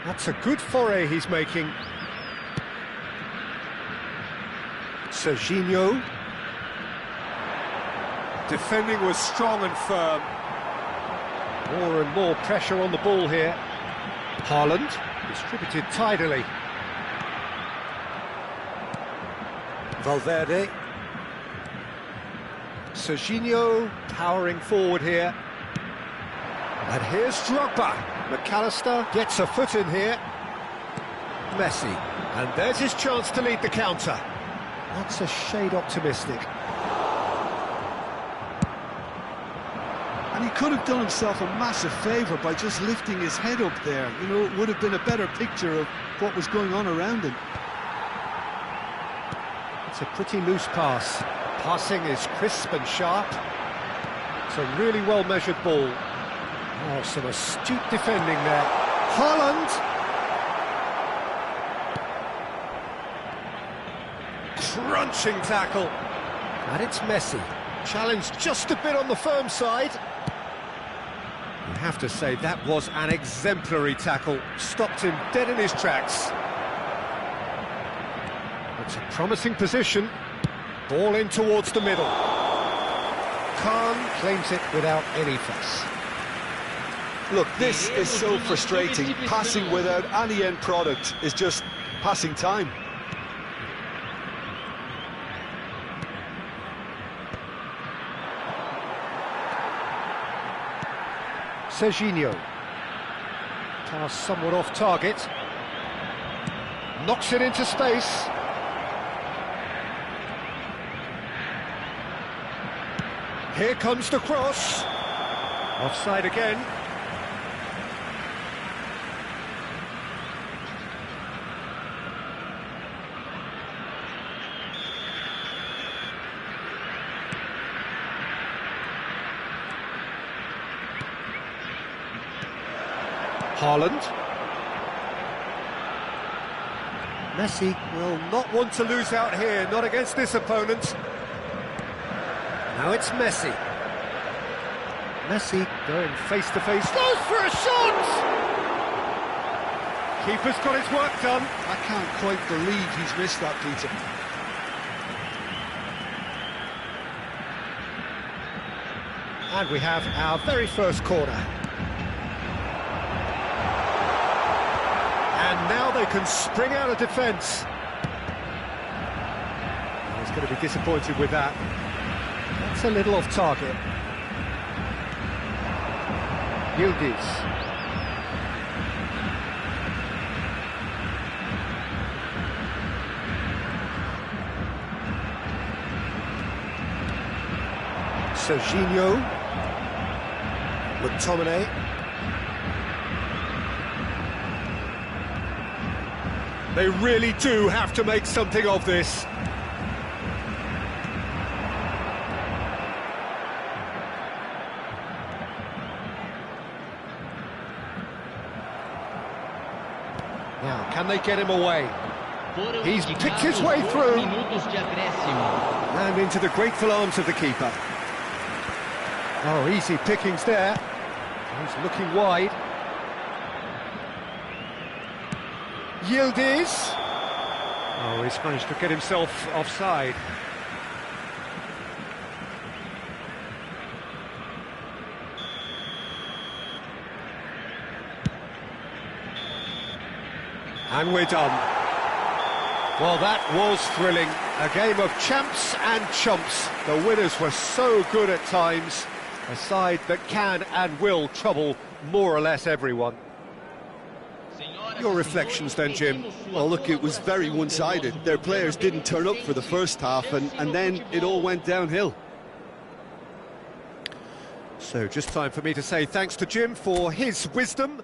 That's a good foray he's making. Serginho. Defending was strong and firm. More and more pressure on the ball here. Haaland, distributed tidily. Valverde. Serginho powering forward here. And here's Drogba. McAllister gets a foot in here. Messi. And there's his chance to lead the counter. That's a shade optimistic. And he could have done himself a massive favour by just lifting his head up there. You know, it would have been a better picture of what was going on around him. It's a pretty loose pass. Passing is crisp and sharp. It's a really well-measured ball. Oh, some astute defending there. Haaland! Crunching tackle. And it's Messi. Challenged just a bit on the firm side. You have to say that was an exemplary tackle. Stopped him dead in his tracks. It's a promising position. Ball in towards the middle. Khan claims it without any fuss. Look, this is so frustrating. Passing without any end product is just passing time. Serginho. Pass somewhat off target. Knocks it into space. Here comes the cross. Offside again. Haaland. Messi will not want to lose out here, not against this opponent. Now it's Messi. Messi going face to face, goes for a shot! Keeper's got his work done. I can't quite believe he's missed that, Peter. And we have our very first corner. And now they can spring out of defence. He's going to be disappointed with that. That's a little off target. Yildiz. Serginho. McTominay. They really do have to make something of this. Now, can they get him away? He's picked his way through. And into the grateful arms of the keeper. Oh, easy pickings there. He's looking wide. Yildiz. Oh, he's managed to get himself offside. And we're done. Well, that was thrilling. A game of champs and chumps. The winners were so good at times. A side that can and will trouble more or less everyone. Your reflections then, Jim? Well, look, it was very one-sided. Their players didn't turn up for the first half, and then it all went downhill. So just time for me to say thanks to Jim for his wisdom.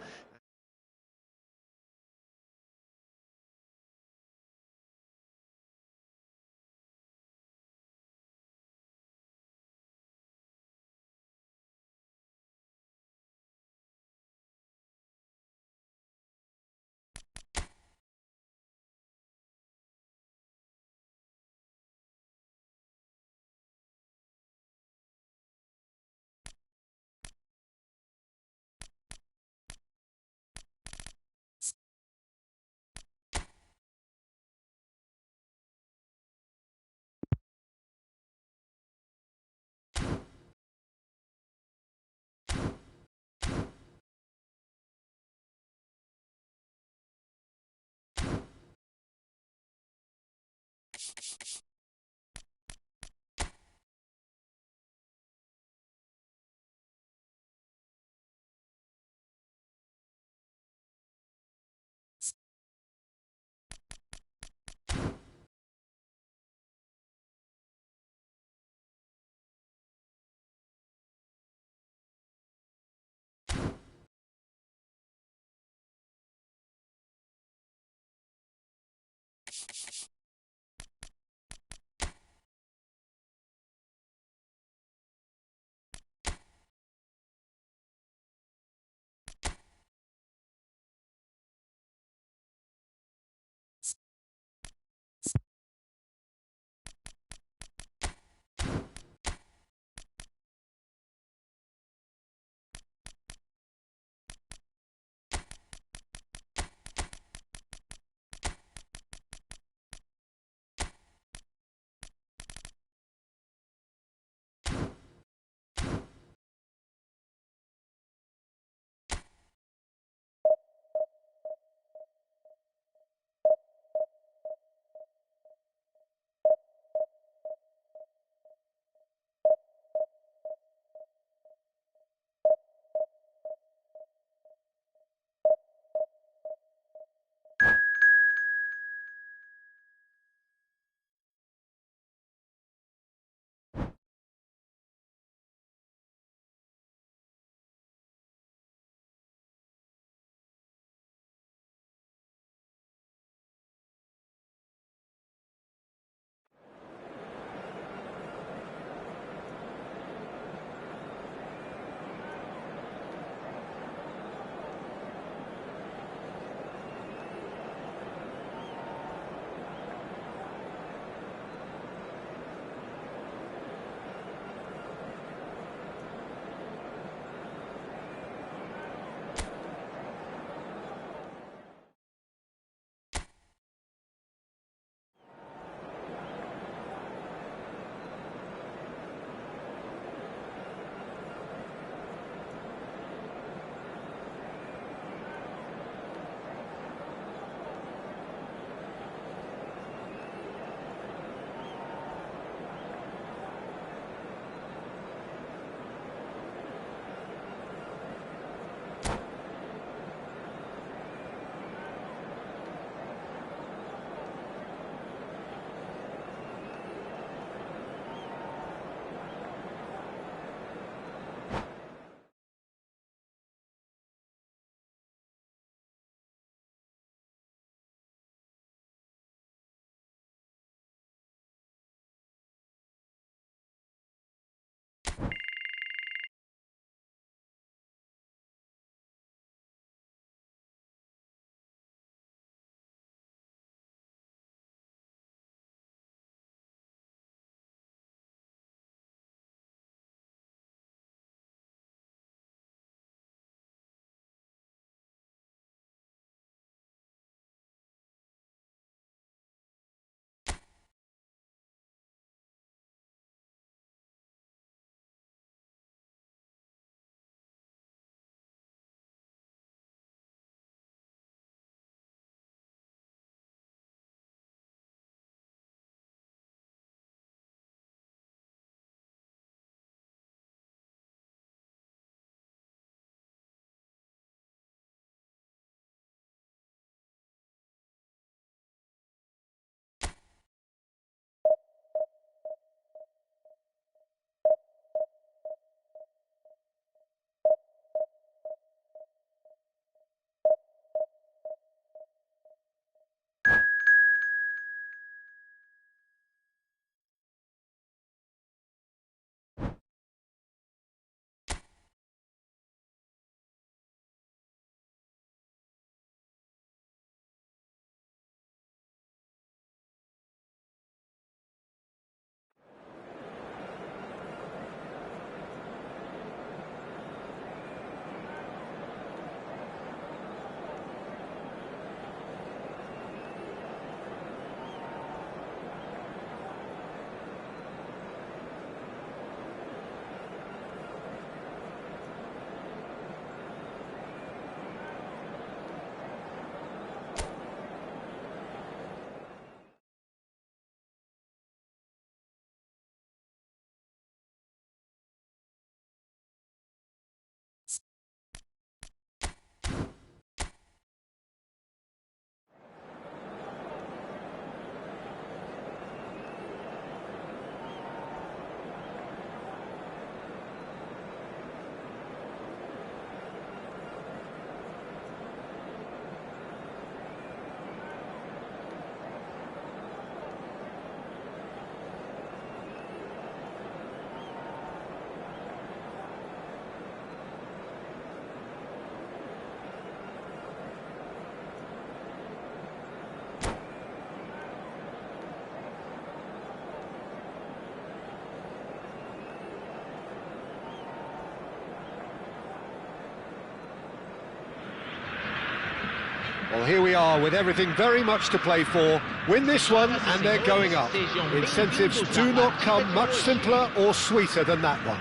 Well, here we are with everything very much to play for. Win this one and they're going up. Incentives do not come much simpler or sweeter than that one.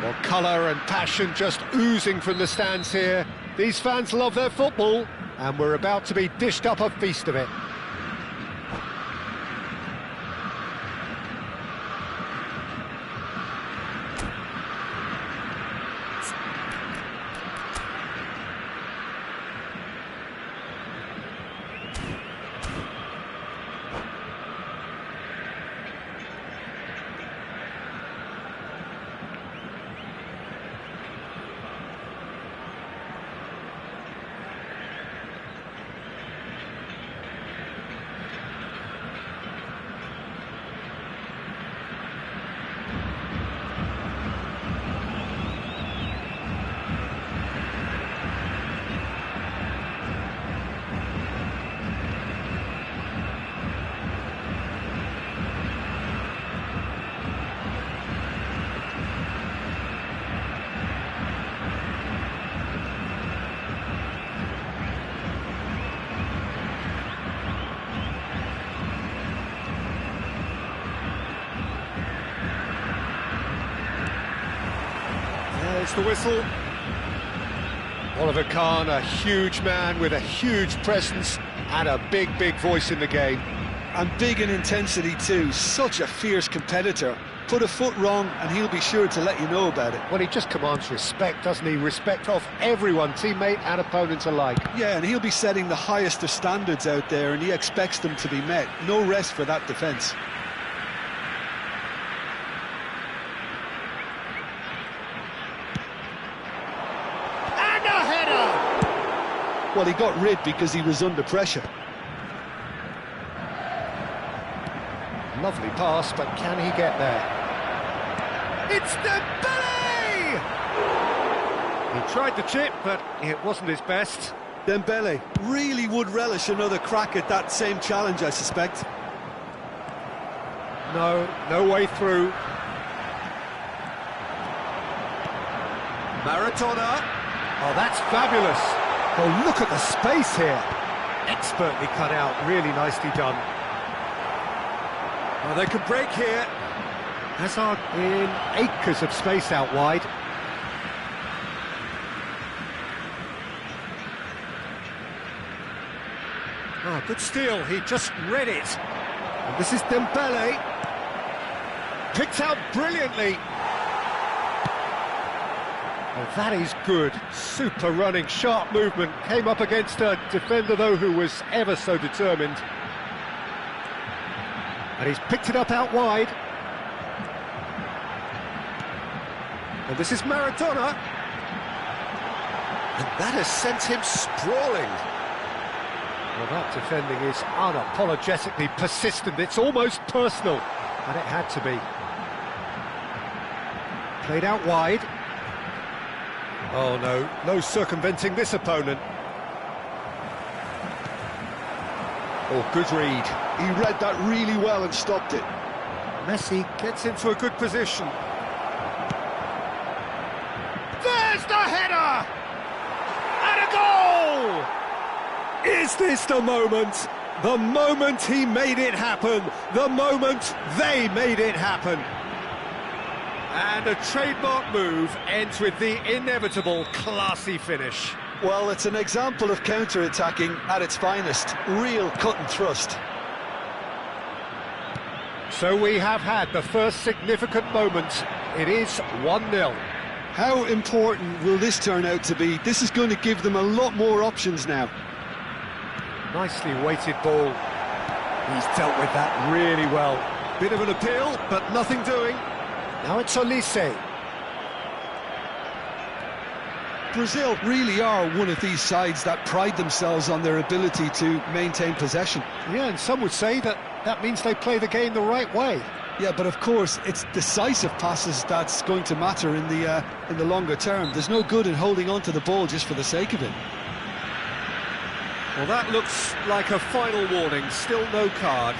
Well, colour and passion just oozing from the stands here. These fans love their football, and we're about to be dished up a feast of it. There's the whistle. Oliver Kahn, a huge man with a huge presence and a big voice in the game. And big in intensity too, such a fierce competitor. Put a foot wrong and he'll be sure to let you know about it. Well, he just commands respect, doesn't he? Respect of everyone, teammate and opponent alike. Yeah, and he'll be setting the highest of standards out there and he expects them to be met. No rest for that defence. Well, he got rid because he was under pressure. Lovely pass, but can he get there? It's Dembele! He tried the chip, but it wasn't his best. Dembele really would relish another crack at that same challenge, I suspect. No way through. Maradona. Oh, that's fabulous. Oh, look at the space here. Expertly cut out, really nicely done. Oh, they could break here. Hazard in acres of space out wide. Oh, good steal, he just read it. And this is Dembele. Picked out brilliantly. Oh, that is good. Super running, sharp movement. Came up against a defender, though, who was ever so determined. And he's picked it up out wide. And this is Maradona. And that has sent him sprawling. Well, that defending is unapologetically persistent. It's almost personal. And it had to be. Played out wide. Oh, no circumventing this opponent. Oh, good read. He read that really well and stopped it. Messi gets into a good position. There's the header! And a goal! Is this the moment? The moment he made it happen. The moment they made it happen. And a trademark move ends with the inevitable classy finish. Well, it's an example of counter-attacking at its finest. Real cut and thrust. So we have had the first significant moment. It is 1-0. How important will this turn out to be? This is going to give them a lot more options now. Nicely weighted ball. He's dealt with that really well. Bit of an appeal, but nothing doing. Now it's Olise. Brazil really are one of these sides that pride themselves on their ability to maintain possession. Yeah, and some would say that means they play the game the right way. Yeah, but of course, it's decisive passes that's going to matter in the longer term. There's no good in holding on to the ball just for the sake of it. Well, that looks like a final warning. Still no card.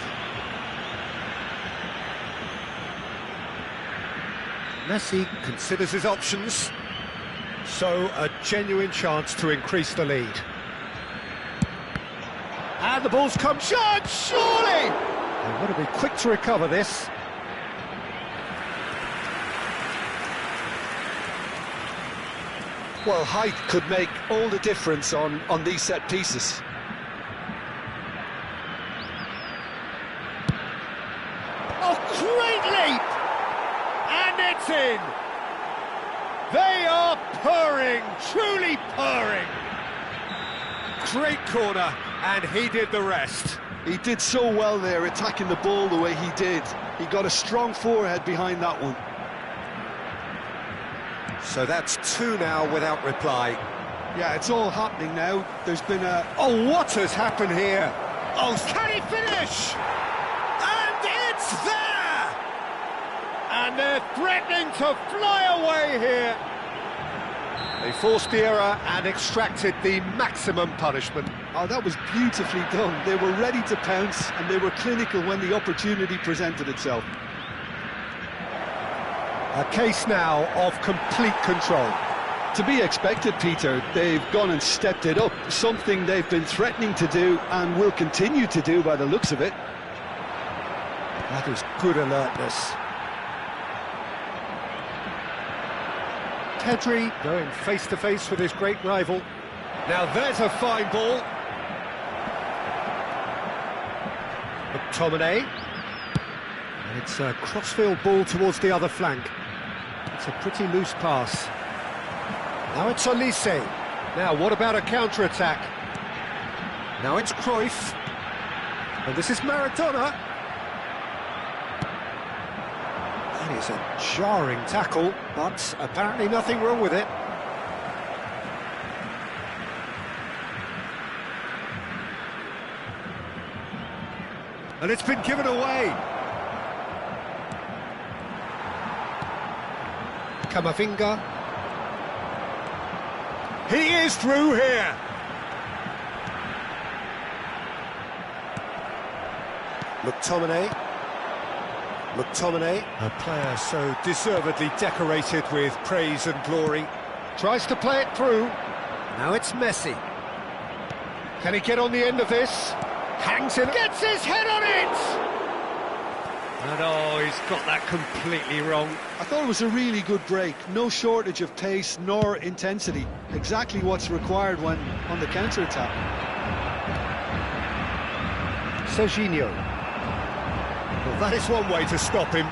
Messi considers his options. So, a genuine chance to increase the lead. And the ball's come short, surely! They've got to be quick to recover this. Well, height could make all the difference on these set pieces. Oh, great leap! And it's in! They are purring, truly purring. Great corner, and he did the rest. He did so well there, attacking the ball the way he did. He got a strong forehead behind that one. So that's two now without reply. Yeah, it's all happening now. There's been a... Oh, what has happened here? Oh, can he finish? And it's there! And they're threatening to fly away here. They forced the error and extracted the maximum punishment. Oh, that was beautifully done. They were ready to pounce, and they were clinical when the opportunity presented itself. A case now of complete control. To be expected, Peter. They've gone and stepped it up, something they've been threatening to do and will continue to do by the looks of it. That is good alertness. Pedri going face-to-face with his great rival. Now there's a fine ball. McTominay. And it's a crossfield ball towards the other flank. It's a pretty loose pass. Now it's Olise. Now what about a counter-attack? Now it's Cruyff. And this is Maradona. That is a jarring tackle, but apparently nothing wrong with it. And it's been given away. Camavinga. He is through here. McTominay. A player so deservedly decorated with praise and glory. Tries to play it through. Now it's Messi. Can he get on the end of this? Hangs in. Gets his head on it! And oh, he's got that completely wrong. I thought it was a really good break. No shortage of pace nor intensity. Exactly what's required when on the counter-attack. Serginho. Well, that is one way to stop him.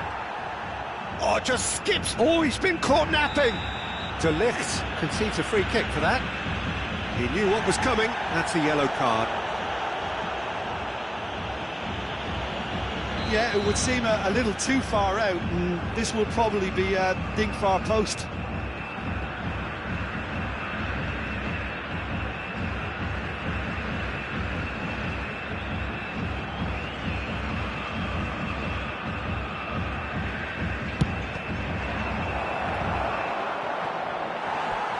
Oh, just skips. Oh, he's been caught napping. De Ligt concedes a free kick for that. He knew what was coming. That's a yellow card. Yeah, it would seem a little too far out, and this will probably be a ding far post.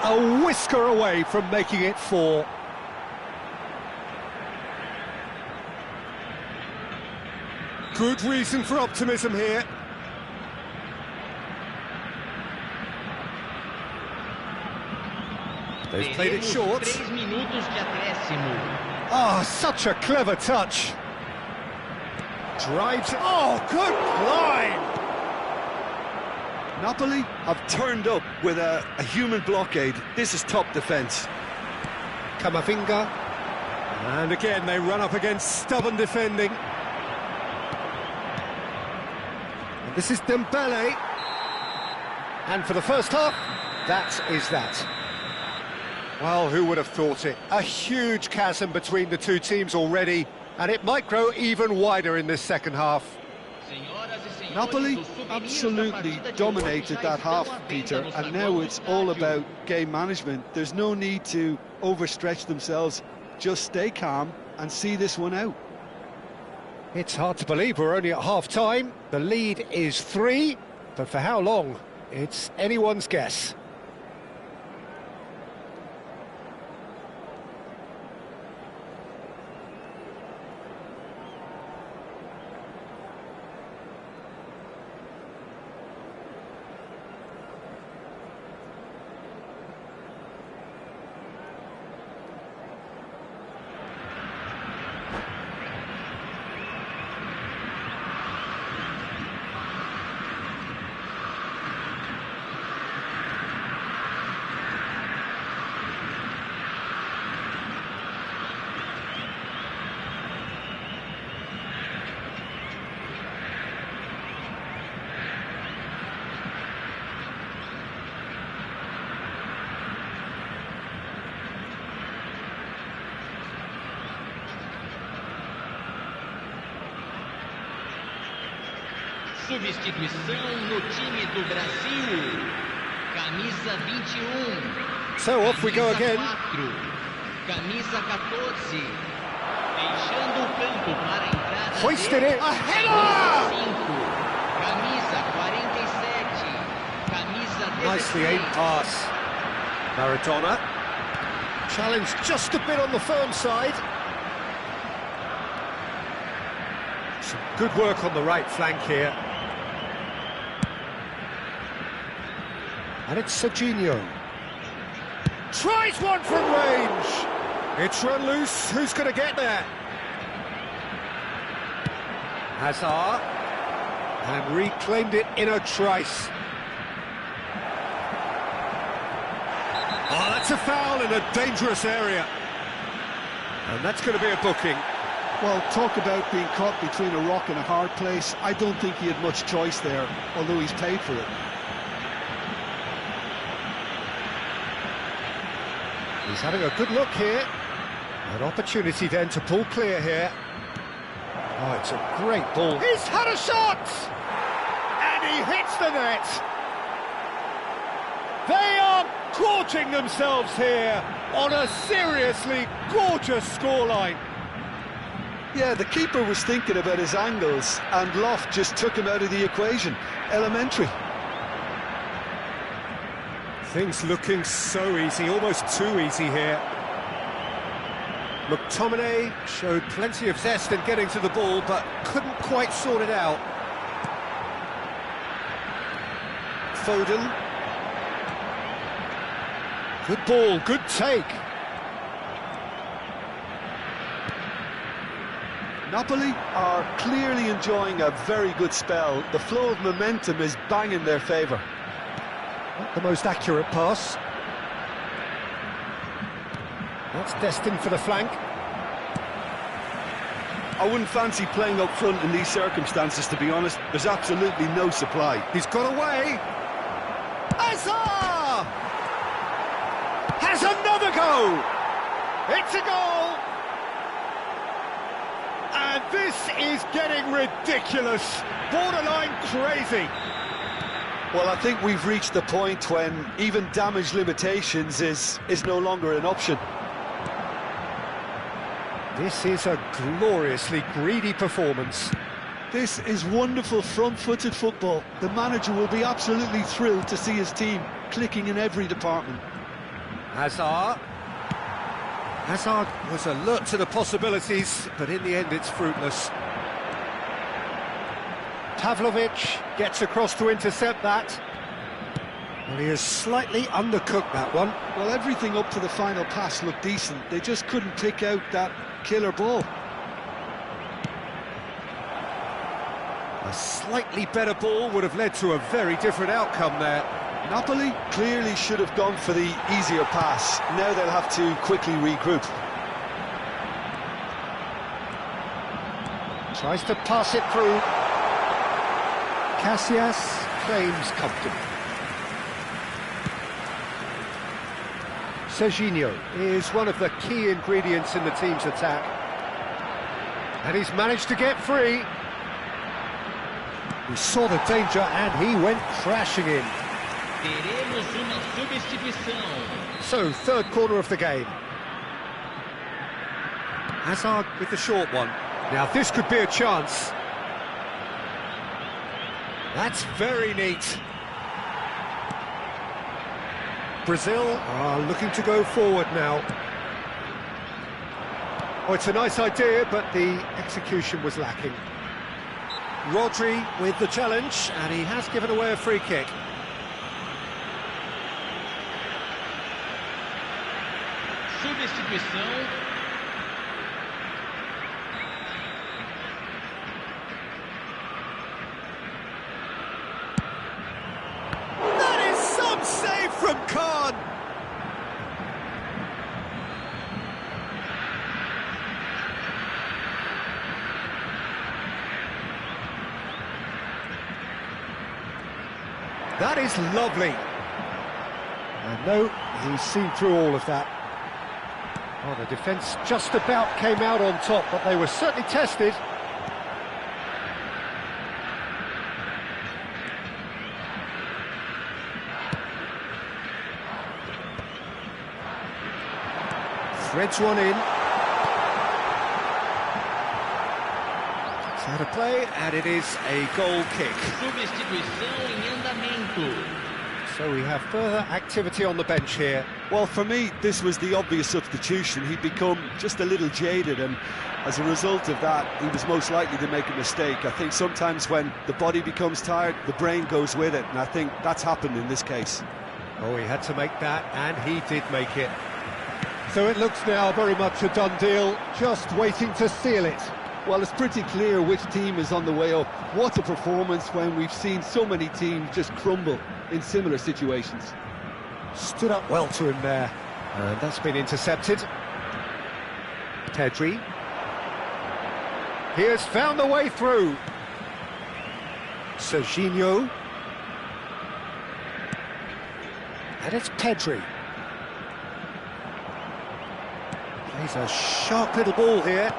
A whisker away from making it 4. Good reason for optimism here. They've played it short. Oh, such a clever touch. Drives. Oh, good line. Napoli have turned up with a human blockade. This is top defence. Camavinga. And again, they run up against stubborn defending. And this is Dembele. And for the first half, that is that. Well, who would have thought it? A huge chasm between the two teams already, and it might grow even wider in this second half. Napoli absolutely dominated that half, Peter, and now it's all about game management. There's no need to overstretch themselves. Just stay calm and see this one out. It's hard to believe we're only at half-time. The lead is 3, but for how long? It's anyone's guess. Substituição no time do Brasil. Camisa 21. So off we go again. 4. Camisa 14. Deixando o campo para a entrada. Hoisted it. A header! 5. Camisa 47. Camisa 16. Nicely aimed pass. Maradona. Challenge just a bit on the firm side. Some good work on the right flank here. And it's Serginho. Tries one from range. It's run loose. Who's going to get there? Hazard. And reclaimed it in a trice. Oh, that's a foul in a dangerous area. And that's going to be a booking. Well, talk about being caught between a rock and a hard place. I don't think he had much choice there, although he's paid for it. He's having a good look here. An opportunity then to pull clear here. Oh, it's a great ball. He's had a shot! And he hits the net. They are gorging themselves here on a seriously gorgeous scoreline. Yeah, the keeper was thinking about his angles, and Loft just took him out of the equation. Elementary. Things looking so easy, almost too easy here. McTominay showed plenty of zest in getting to the ball, but couldn't quite sort it out. Foden. Good ball, good take. Napoli are clearly enjoying a very good spell. The flow of momentum is bang in their favour. Not the most accurate pass. That's destined for the flank. I wouldn't fancy playing up front in these circumstances, to be honest. There's absolutely no supply. He's got away. Hazard! Has another go! It's a goal! And this is getting ridiculous. Borderline crazy. Well, I think we've reached the point when even damage limitations is no longer an option. This is a gloriously greedy performance. This is wonderful front-footed football. The manager will be absolutely thrilled to see his team clicking in every department. Hazard. Hazard was alert to the possibilities, but in the end it's fruitless. Pavlovic gets across to intercept that. Well, he has slightly undercooked that one. Well, everything up to the final pass looked decent. They just couldn't pick out that killer ball. A slightly better ball would have led to a very different outcome there. Napoli clearly should have gone for the easier pass. Now they'll have to quickly regroup. Tries to pass it through. Casillas claims comfortably. Serginho is one of the key ingredients in the team's attack. And he's managed to get free. He saw the danger and he went crashing in. Teremos uma substituição. So, third quarter of the game. Hazard with the short one. Now this could be a chance. That's very neat. Brazil are looking to go forward now. Oh, it's a nice idea, but the execution was lacking. Rodri with the challenge, and he has given away a free kick. Substituição. That is some save from Khan. That is lovely. And no, he's seen through all of that. Oh, the defence just about came out on top, but they were certainly tested. Threads one in. It's out of play, and it is a goal kick. Substituição em andamento. So we have further activity on the bench here. Well, for me, this was the obvious substitution. He'd become just a little jaded, and as a result of that, he was most likely to make a mistake. I think sometimes when the body becomes tired, the brain goes with it, and I think that's happened in this case. Oh, he had to make that, and he did make it. So it looks now very much a done deal, just waiting to seal it. Well, it's pretty clear which team is on the way up. What a performance when we've seen so many teams just crumble in similar situations. Stood up well to him there, and that's been intercepted. Pedri. He has found the way through. Serginho. And it's Pedri. Plays a sharp little ball here.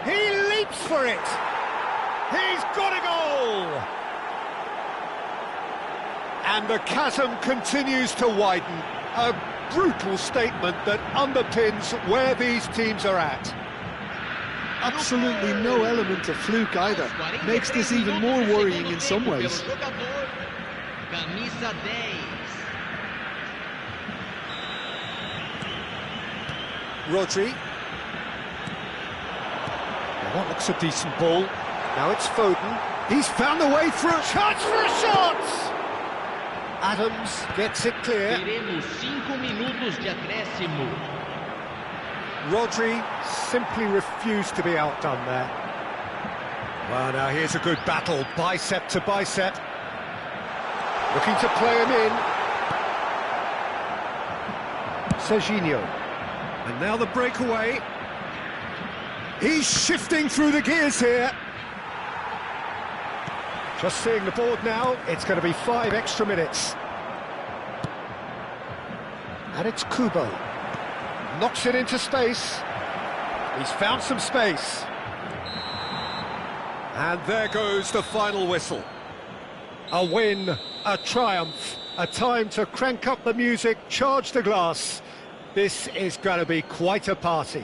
He leaps for it! He's got a goal! And the chasm continues to widen. A brutal statement that underpins where these teams are at. Absolutely no element of fluke either. Makes this even more worrying in some ways. Camisa 10. Rodri. Well, that looks a decent ball. Now it's Foden. He's found the way through. Chance for a shot! Adams gets it clear. Teremos 5 minutos de acréscimo. Rodri simply refused to be outdone there. Well, now here's a good battle, bicep to bicep. Looking to play him in. Serginho. And now the breakaway. He's shifting through the gears here. Just seeing the board now, it's going to be 5 extra minutes. And it's Kubo. Knocks it into space. He's found some space. And there goes the final whistle. A win, a triumph, a time to crank up the music, charge the glass. This is going to be quite a party.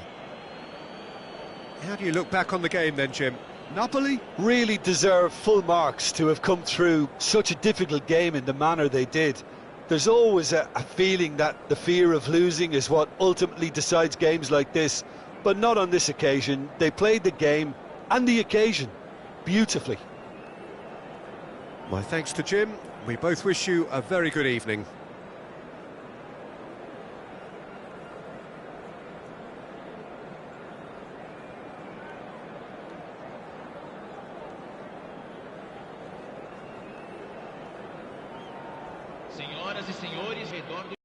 How do you look back on the game then, Jim? Napoli really deserve full marks to have come through such a difficult game in the manner they did. There's always a feeling that the fear of losing is what ultimately decides games like this, but not on this occasion. They played the game and the occasion beautifully. My thanks to Jim. We both wish you a very good evening. Senhoras e senhores, redor do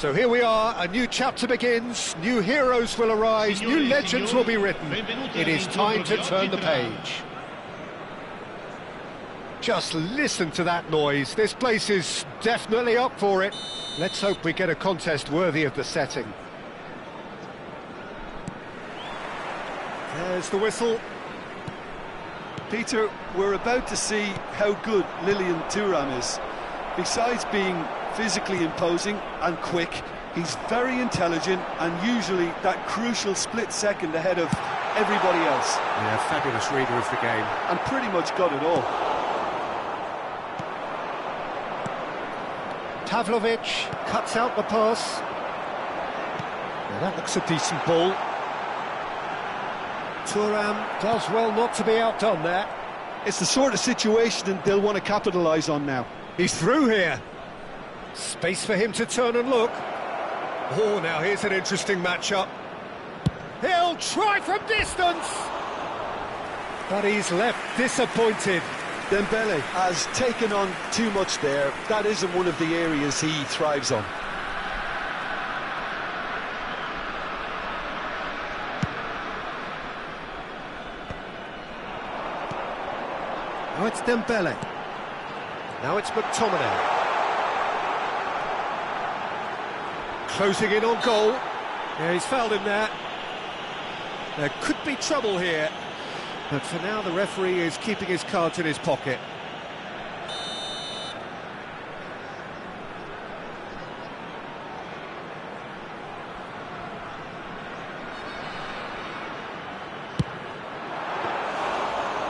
So here we are, a new chapter begins, new heroes will arise, new legends will be written. It is time to turn the page. Just listen to that noise, this place is definitely up for it. Let's hope we get a contest worthy of the setting. There's the whistle. Peter, we're about to see how good Lilian Thuram is. Besides being physically imposing and quick, he's very intelligent and usually that crucial split second ahead of everybody else. Yeah, fabulous reader of the game. And pretty much got it all. Pavlovic cuts out the pass. Now that looks a decent ball. Thuram does well not to be outdone there. It's the sort of situation that they'll want to capitalise on now. He's through here. Space for him to turn and look. Oh, now here's an interesting matchup. He'll try from distance. But he's left disappointed. Dembele has taken on too much there. That isn't one of the areas he thrives on. Now it's Dembele. Now it's McTominay. Closing in on goal. Yeah, he's fouled him there. There could be trouble here. But for now, the referee is keeping his cards in his pocket.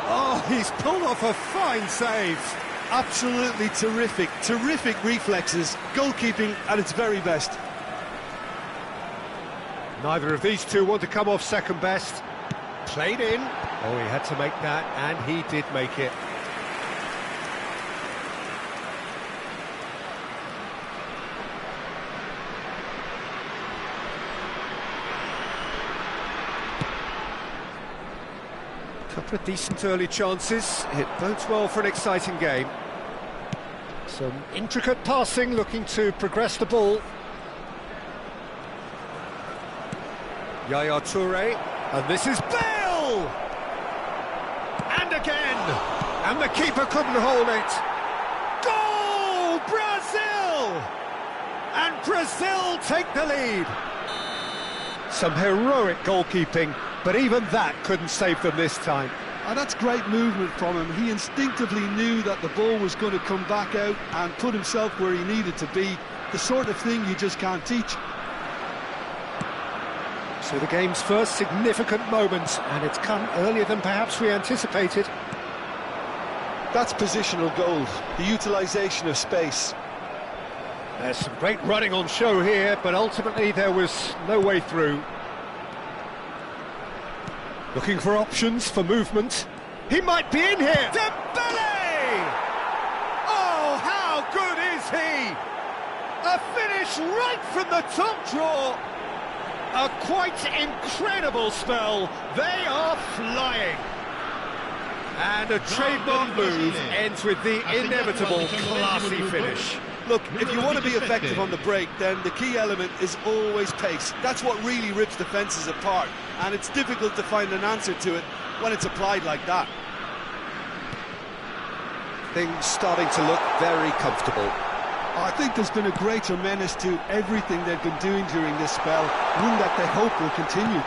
Oh, he's pulled off a fine save. Absolutely terrific, terrific reflexes. Goalkeeping at its very best. Neither of these two want to come off second best. Played in. Oh, he had to make that, and he did make it. Couple of decent early chances. It bodes well for an exciting game. Some intricate passing, looking to progress the ball. Yaya Toure, and this is Bale! And again! And the keeper couldn't hold it. Goal! Brazil! And Brazil take the lead. Some heroic goalkeeping, but even that couldn't save them this time. And that's great movement from him. He instinctively knew that the ball was going to come back out and put himself where he needed to be. The sort of thing you just can't teach. So the game's first significant moment, and it's come earlier than perhaps we anticipated. That's positional gold, the utilisation of space. There's some great running on show here, but ultimately there was no way through. Looking for options for movement. He might be in here! Dembele! Oh, how good is he? A finish right from the top draw. A quite incredible spell. They are flying. And a trademark move ends with the inevitable classy finish. Look, if you want to be effective on the break, then the key element is always pace. That's what really rips defences apart, and it's difficult to find an answer to it when it's applied like that. Things starting to look very comfortable. I think there's been a greater menace to everything they've been doing during this spell, one that they hope will continue.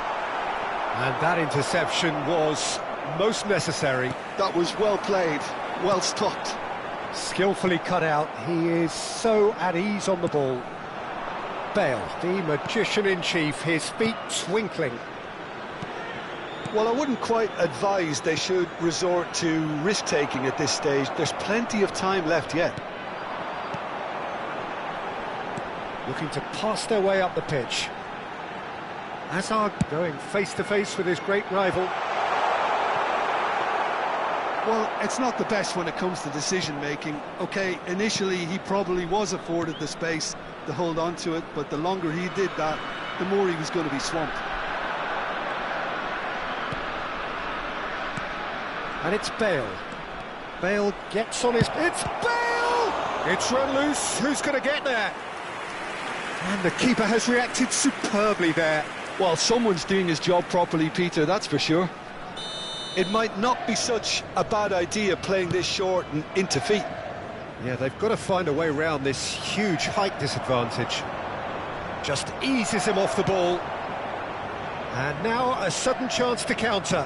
And that interception was most necessary. That was well played, well stopped. Skillfully cut out. He is so at ease on the ball. Bale, the magician-in-chief, his feet twinkling. Well, I wouldn't quite advise they should resort to risk-taking at this stage. There's plenty of time left yet. Looking to pass their way up the pitch. Hazard going face-to-face with his great rival. Well, it's not the best when it comes to decision-making. OK, initially he probably was afforded the space to hold on to it, but the longer he did that, the more he was going to be swamped. And it's Bale. Bale gets on his... It's Bale! It's run loose. Who's going to get there? And the keeper has reacted superbly there. Well, someone's doing his job properly, Peter, that's for sure. It might not be such a bad idea playing this short and into feet. Yeah, they've got to find a way around this huge height disadvantage. Just eases him off the ball. And now a sudden chance to counter.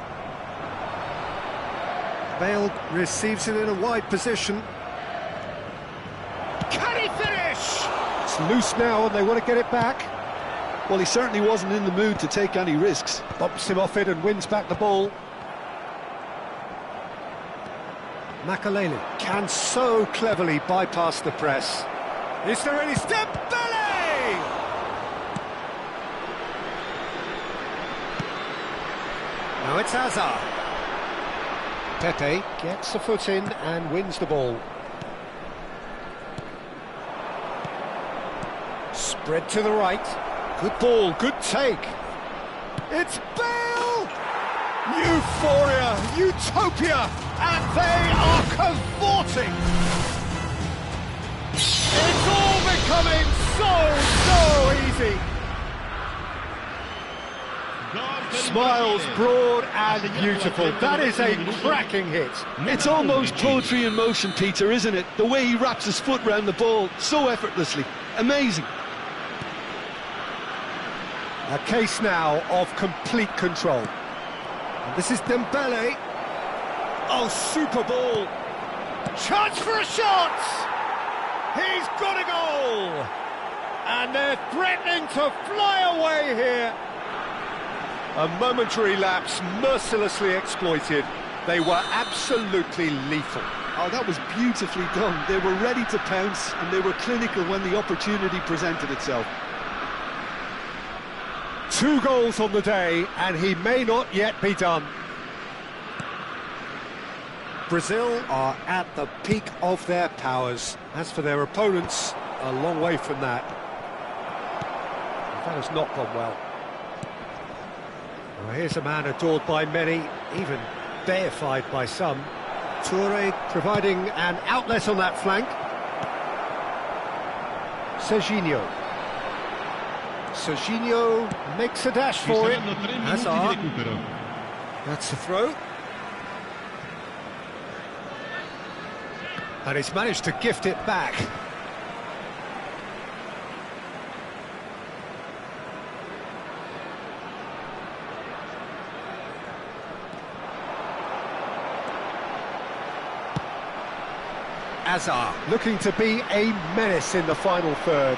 Bale receives it in a wide position. Can he finish? It's loose now and they want to get it back. Well, he certainly wasn't in the mood to take any risks. Bumps him off it and wins back the ball. Makalele can so cleverly bypass the press. Is there any step? Dembele! Now it's Hazard. Pepe gets a foot in and wins the ball. Spread to the right. Good ball, good take. It's Bale! Euphoria, utopia, and they are cavorting. It's all becoming so easy. Smiles broad and beautiful. That is a cracking hit. It's almost poetry in motion, Peter, isn't it? The way he wraps his foot round the ball so effortlessly. Amazing. A case now of complete control. And this is Dembele. Oh, super ball. Chance for a shot. He's got a goal. And they're threatening to fly away here. A momentary lapse mercilessly exploited. They were absolutely lethal. Oh, that was beautifully done. They were ready to pounce and they were clinical when the opportunity presented itself. 2 goals on the day, and he may not yet be done. Brazil are at the peak of their powers. As for their opponents, a long way from that. That has not gone well. Well, here's a man adored by many, even deified by some. Toure providing an outlet on that flank. Serginho. Serginho makes a dash for it. Hazard. That's the throw. And he's managed to gift it back. Hazard looking to be a menace in the final third.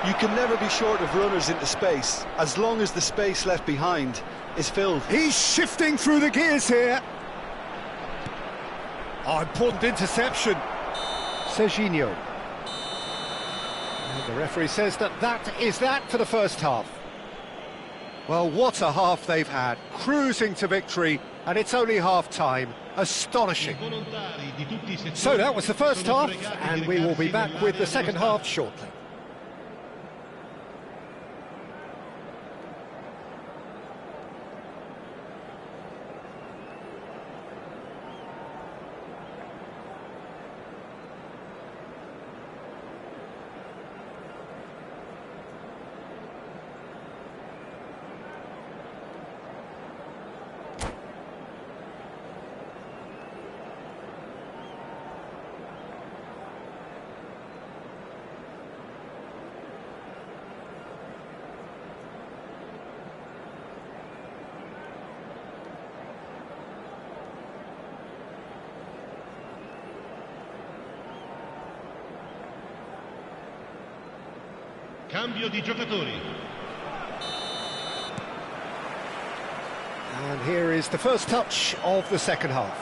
You can never be short of runners into space, as long as the space left behind is filled. He's shifting through the gears here. Oh, important interception. Serginho. And the referee says that is that for the first half. Well, what a half they've had. Cruising to victory, and it's only half-time. Astonishing. So that was the first half, and we will be back with the second half shortly. Cambio di giocatori. And here is the first touch of the second half.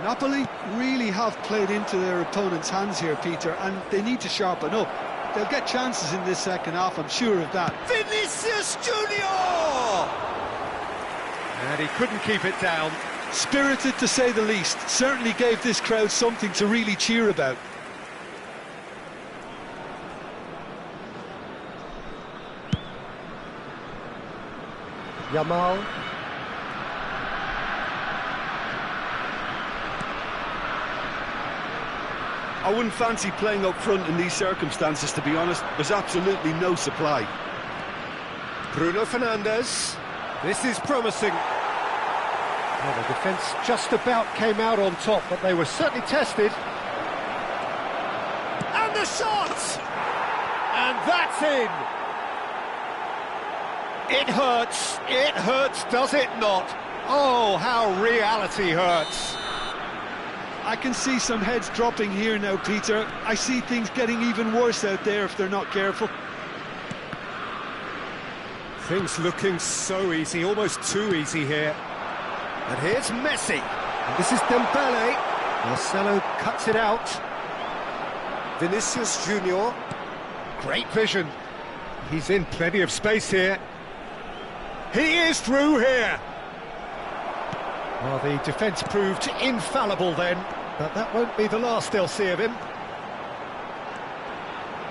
Napoli really have played into their opponent's hands here, Peter, and they need to sharpen up. They'll get chances in this second half, I'm sure of that. Vinicius Junior! And he couldn't keep it down. Spirited, to say the least. Certainly gave this crowd something to really cheer about. Yamal. I wouldn't fancy playing up front in these circumstances, to be honest. There's absolutely no supply. Bruno Fernandes. This is promising. Well, the defence just about came out on top, but they were certainly tested. And the shot! And that's in! It hurts, does it not? Oh, how reality hurts. I can see some heads dropping here now, Peter. I see things getting even worse out there if they're not careful. Things looking so easy, almost too easy here. And here's Messi. And this is Dembele. Marcelo cuts it out. Vinicius Junior. Great vision. He's in plenty of space here. He is through here. Well, the defence proved infallible then, but that won't be the last they'll see of him.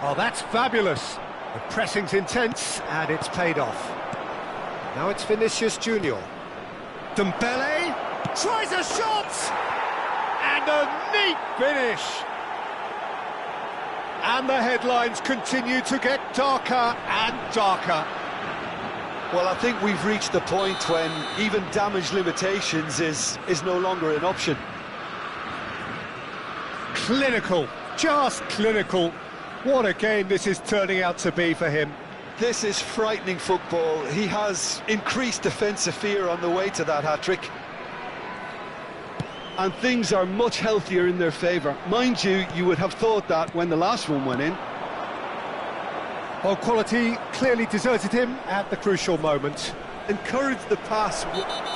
Oh, that's fabulous. The pressing's intense, and it's paid off. Now it's Vinicius Junior. Dembele tries a shot! And a neat finish! And the headlines continue to get darker and darker. Well, I think we've reached the point when even damage limitations is no longer an option. Clinical, just clinical. What a game this is turning out to be for him. This is frightening football. He has increased defensive fear on the way to that hat-trick. And things are much healthier in their favour. Mind you, you would have thought that when the last one went in. Well, quality clearly deserted him at the crucial moment. Encouraged the pass.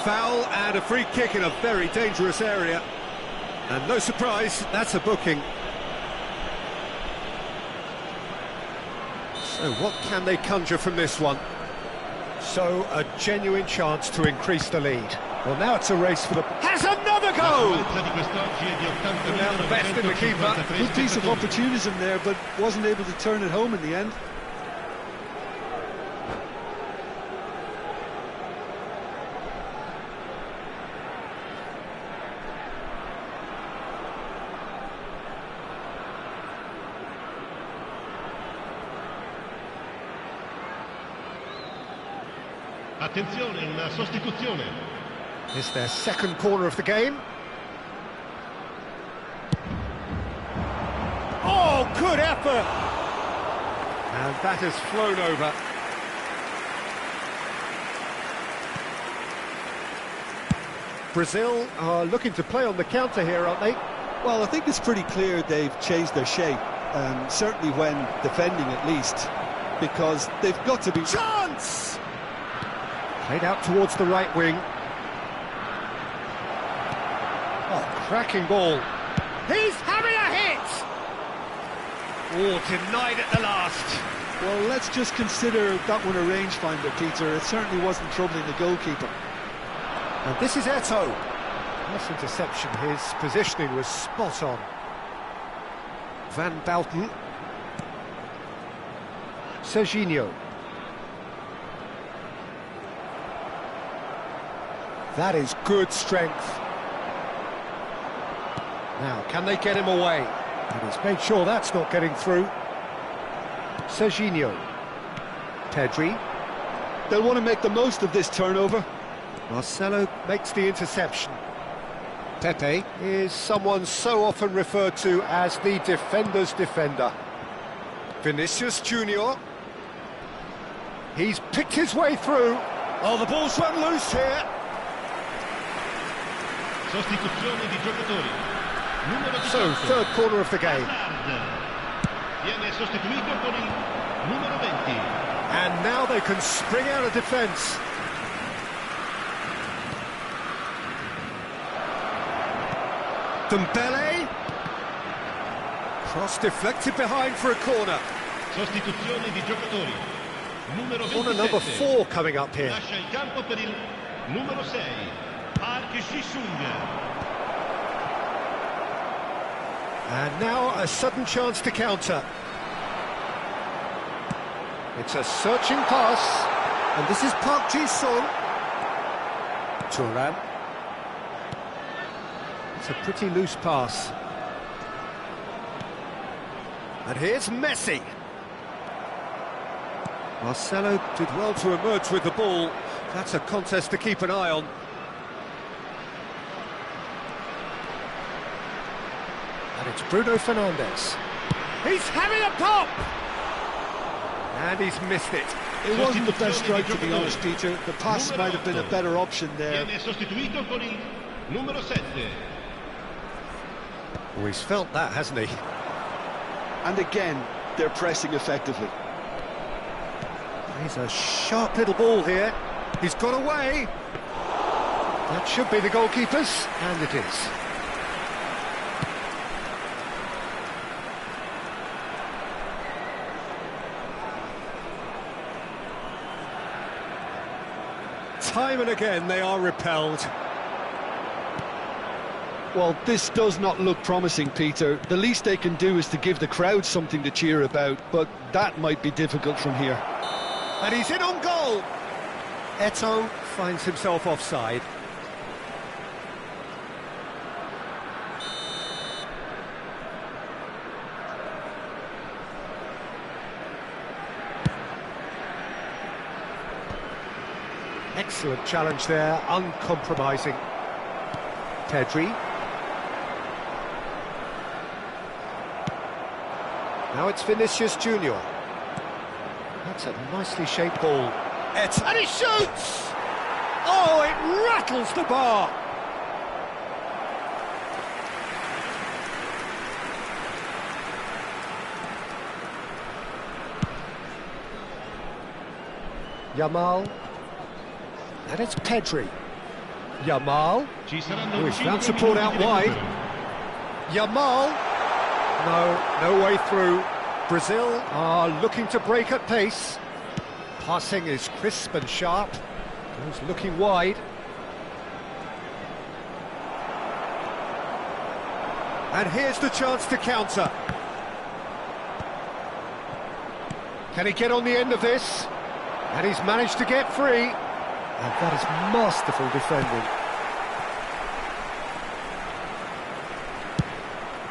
Foul and a free kick in a very dangerous area. And no surprise, that's a booking. So what can they conjure from this one? So a genuine chance to increase the lead. Well, now it's a race for the... Has another goal! Now the best in the keeper. Good piece of opportunism there, but wasn't able to turn it home in the end. Attenzione, una sostituzione. It's their second corner of the game. Oh, good effort! And that has flown over. Brazil are looking to play on the counter here, aren't they? Well, I think it's pretty clear they've changed their shape, certainly when defending at least, because they've got to be... Chance! Played out towards the right wing. Oh, cracking ball. He's having a hit! Oh, denied at the last. Well, let's just consider that one a rangefinder, Peter. It certainly wasn't troubling the goalkeeper. And this is Eto'o. Nice interception, his positioning was spot on. Van Bouten. Serginho. That is good strength. Now, can they get him away? And he's made sure that's not getting through. Serginho. Pedri. They'll want to make the most of this turnover. Marcelo makes the interception. Pepe is someone so often referred to as the defender's defender. Vinicius Junior. He's picked his way through. Oh, the ball's run loose here. Sostituzione di giocatori. Numero 18. So, third corner of the game. Hazard. Viene sostituito con il numero 20. And now they can spring out of defence. Dembele. Cross deflected behind for a corner. Sostituzione di giocatori. Numero 27. Corner number 4 coming up here. Lascia il campo per il numero 6. Park Ji-sung. And now a sudden chance to counter. It's a searching pass. And this is Park Ji-sung. Thuram. It's a pretty loose pass. And here's Messi. Marcelo did well to emerge with the ball. That's a contest to keep an eye on. And it's Bruno Fernandes. He's having a pop! And he's missed it. It wasn't the best strike, to be honest, Peter. The pass might have been a better option there. Viene sostituito con il numero 7. Oh, he's felt that, hasn't he? And again, they're pressing effectively. He's a sharp little ball here. He's got away. That should be the goalkeeper's, and it is. Time and again they are repelled. Well, this does not look promising, Peter. The least they can do is to give the crowd something to cheer about, but that might be difficult from here. And he's in on goal. Eto'o finds himself offside. Excellent challenge there, uncompromising. Pedri. Now it's Vinicius Junior. That's a nicely shaped ball. And he shoots! Oh, it rattles the bar! Yamal. And it's Pedri. Yamal. Ci saranno Oh, he's 5 found support out minuti di wide. recupero. Yamal. No way through. Brazil are looking to break at pace. Passing is crisp and sharp. Goes looking wide. And here's the chance to counter. Can he get on the end of this? And he's managed to get free. And that is masterful defending.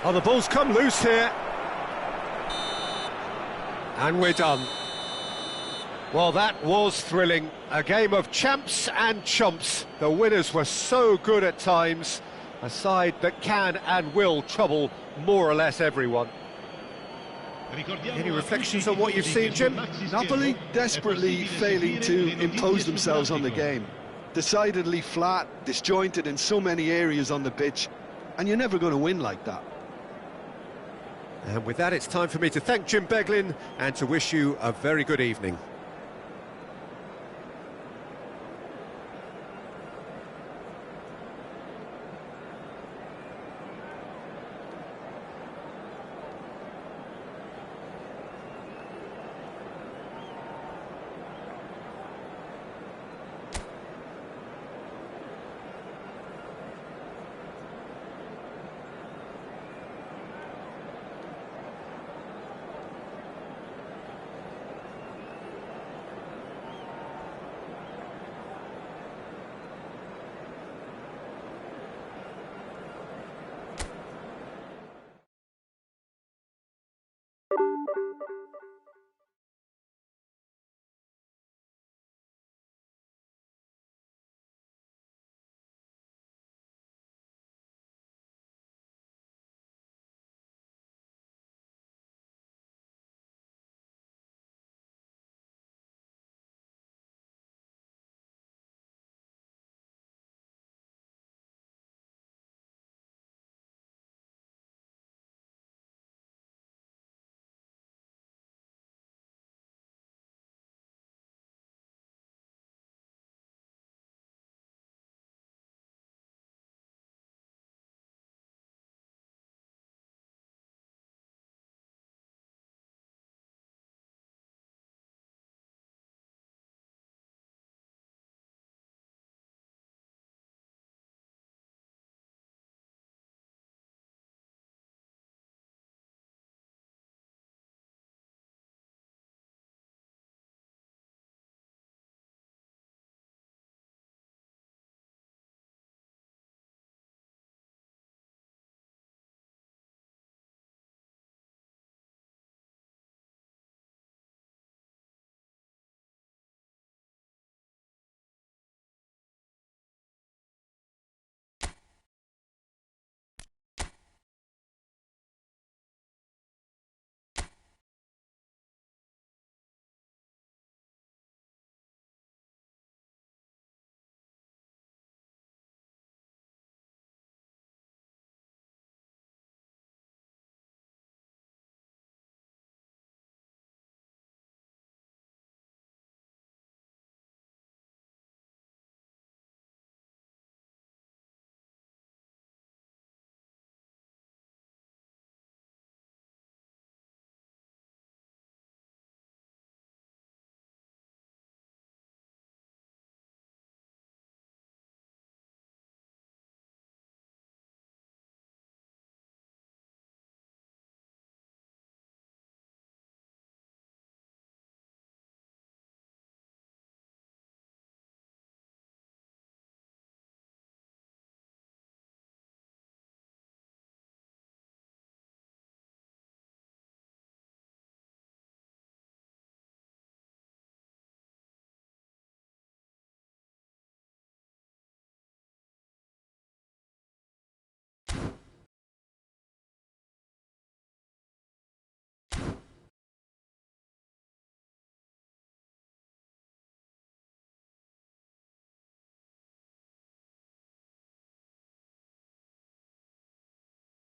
Oh, the ball's come loose here. And we're done. Well, that was thrilling. A game of champs and chumps. The winners were so good at times. A side that can and will trouble more or less everyone. Any reflections on what you've seen, Jim? Napoli desperately failing to impose themselves on the game. Decidedly flat, disjointed in so many areas on the pitch, and you're never going to win like that. And with that, it's time for me to thank Jim Beglin and to wish you a very good evening.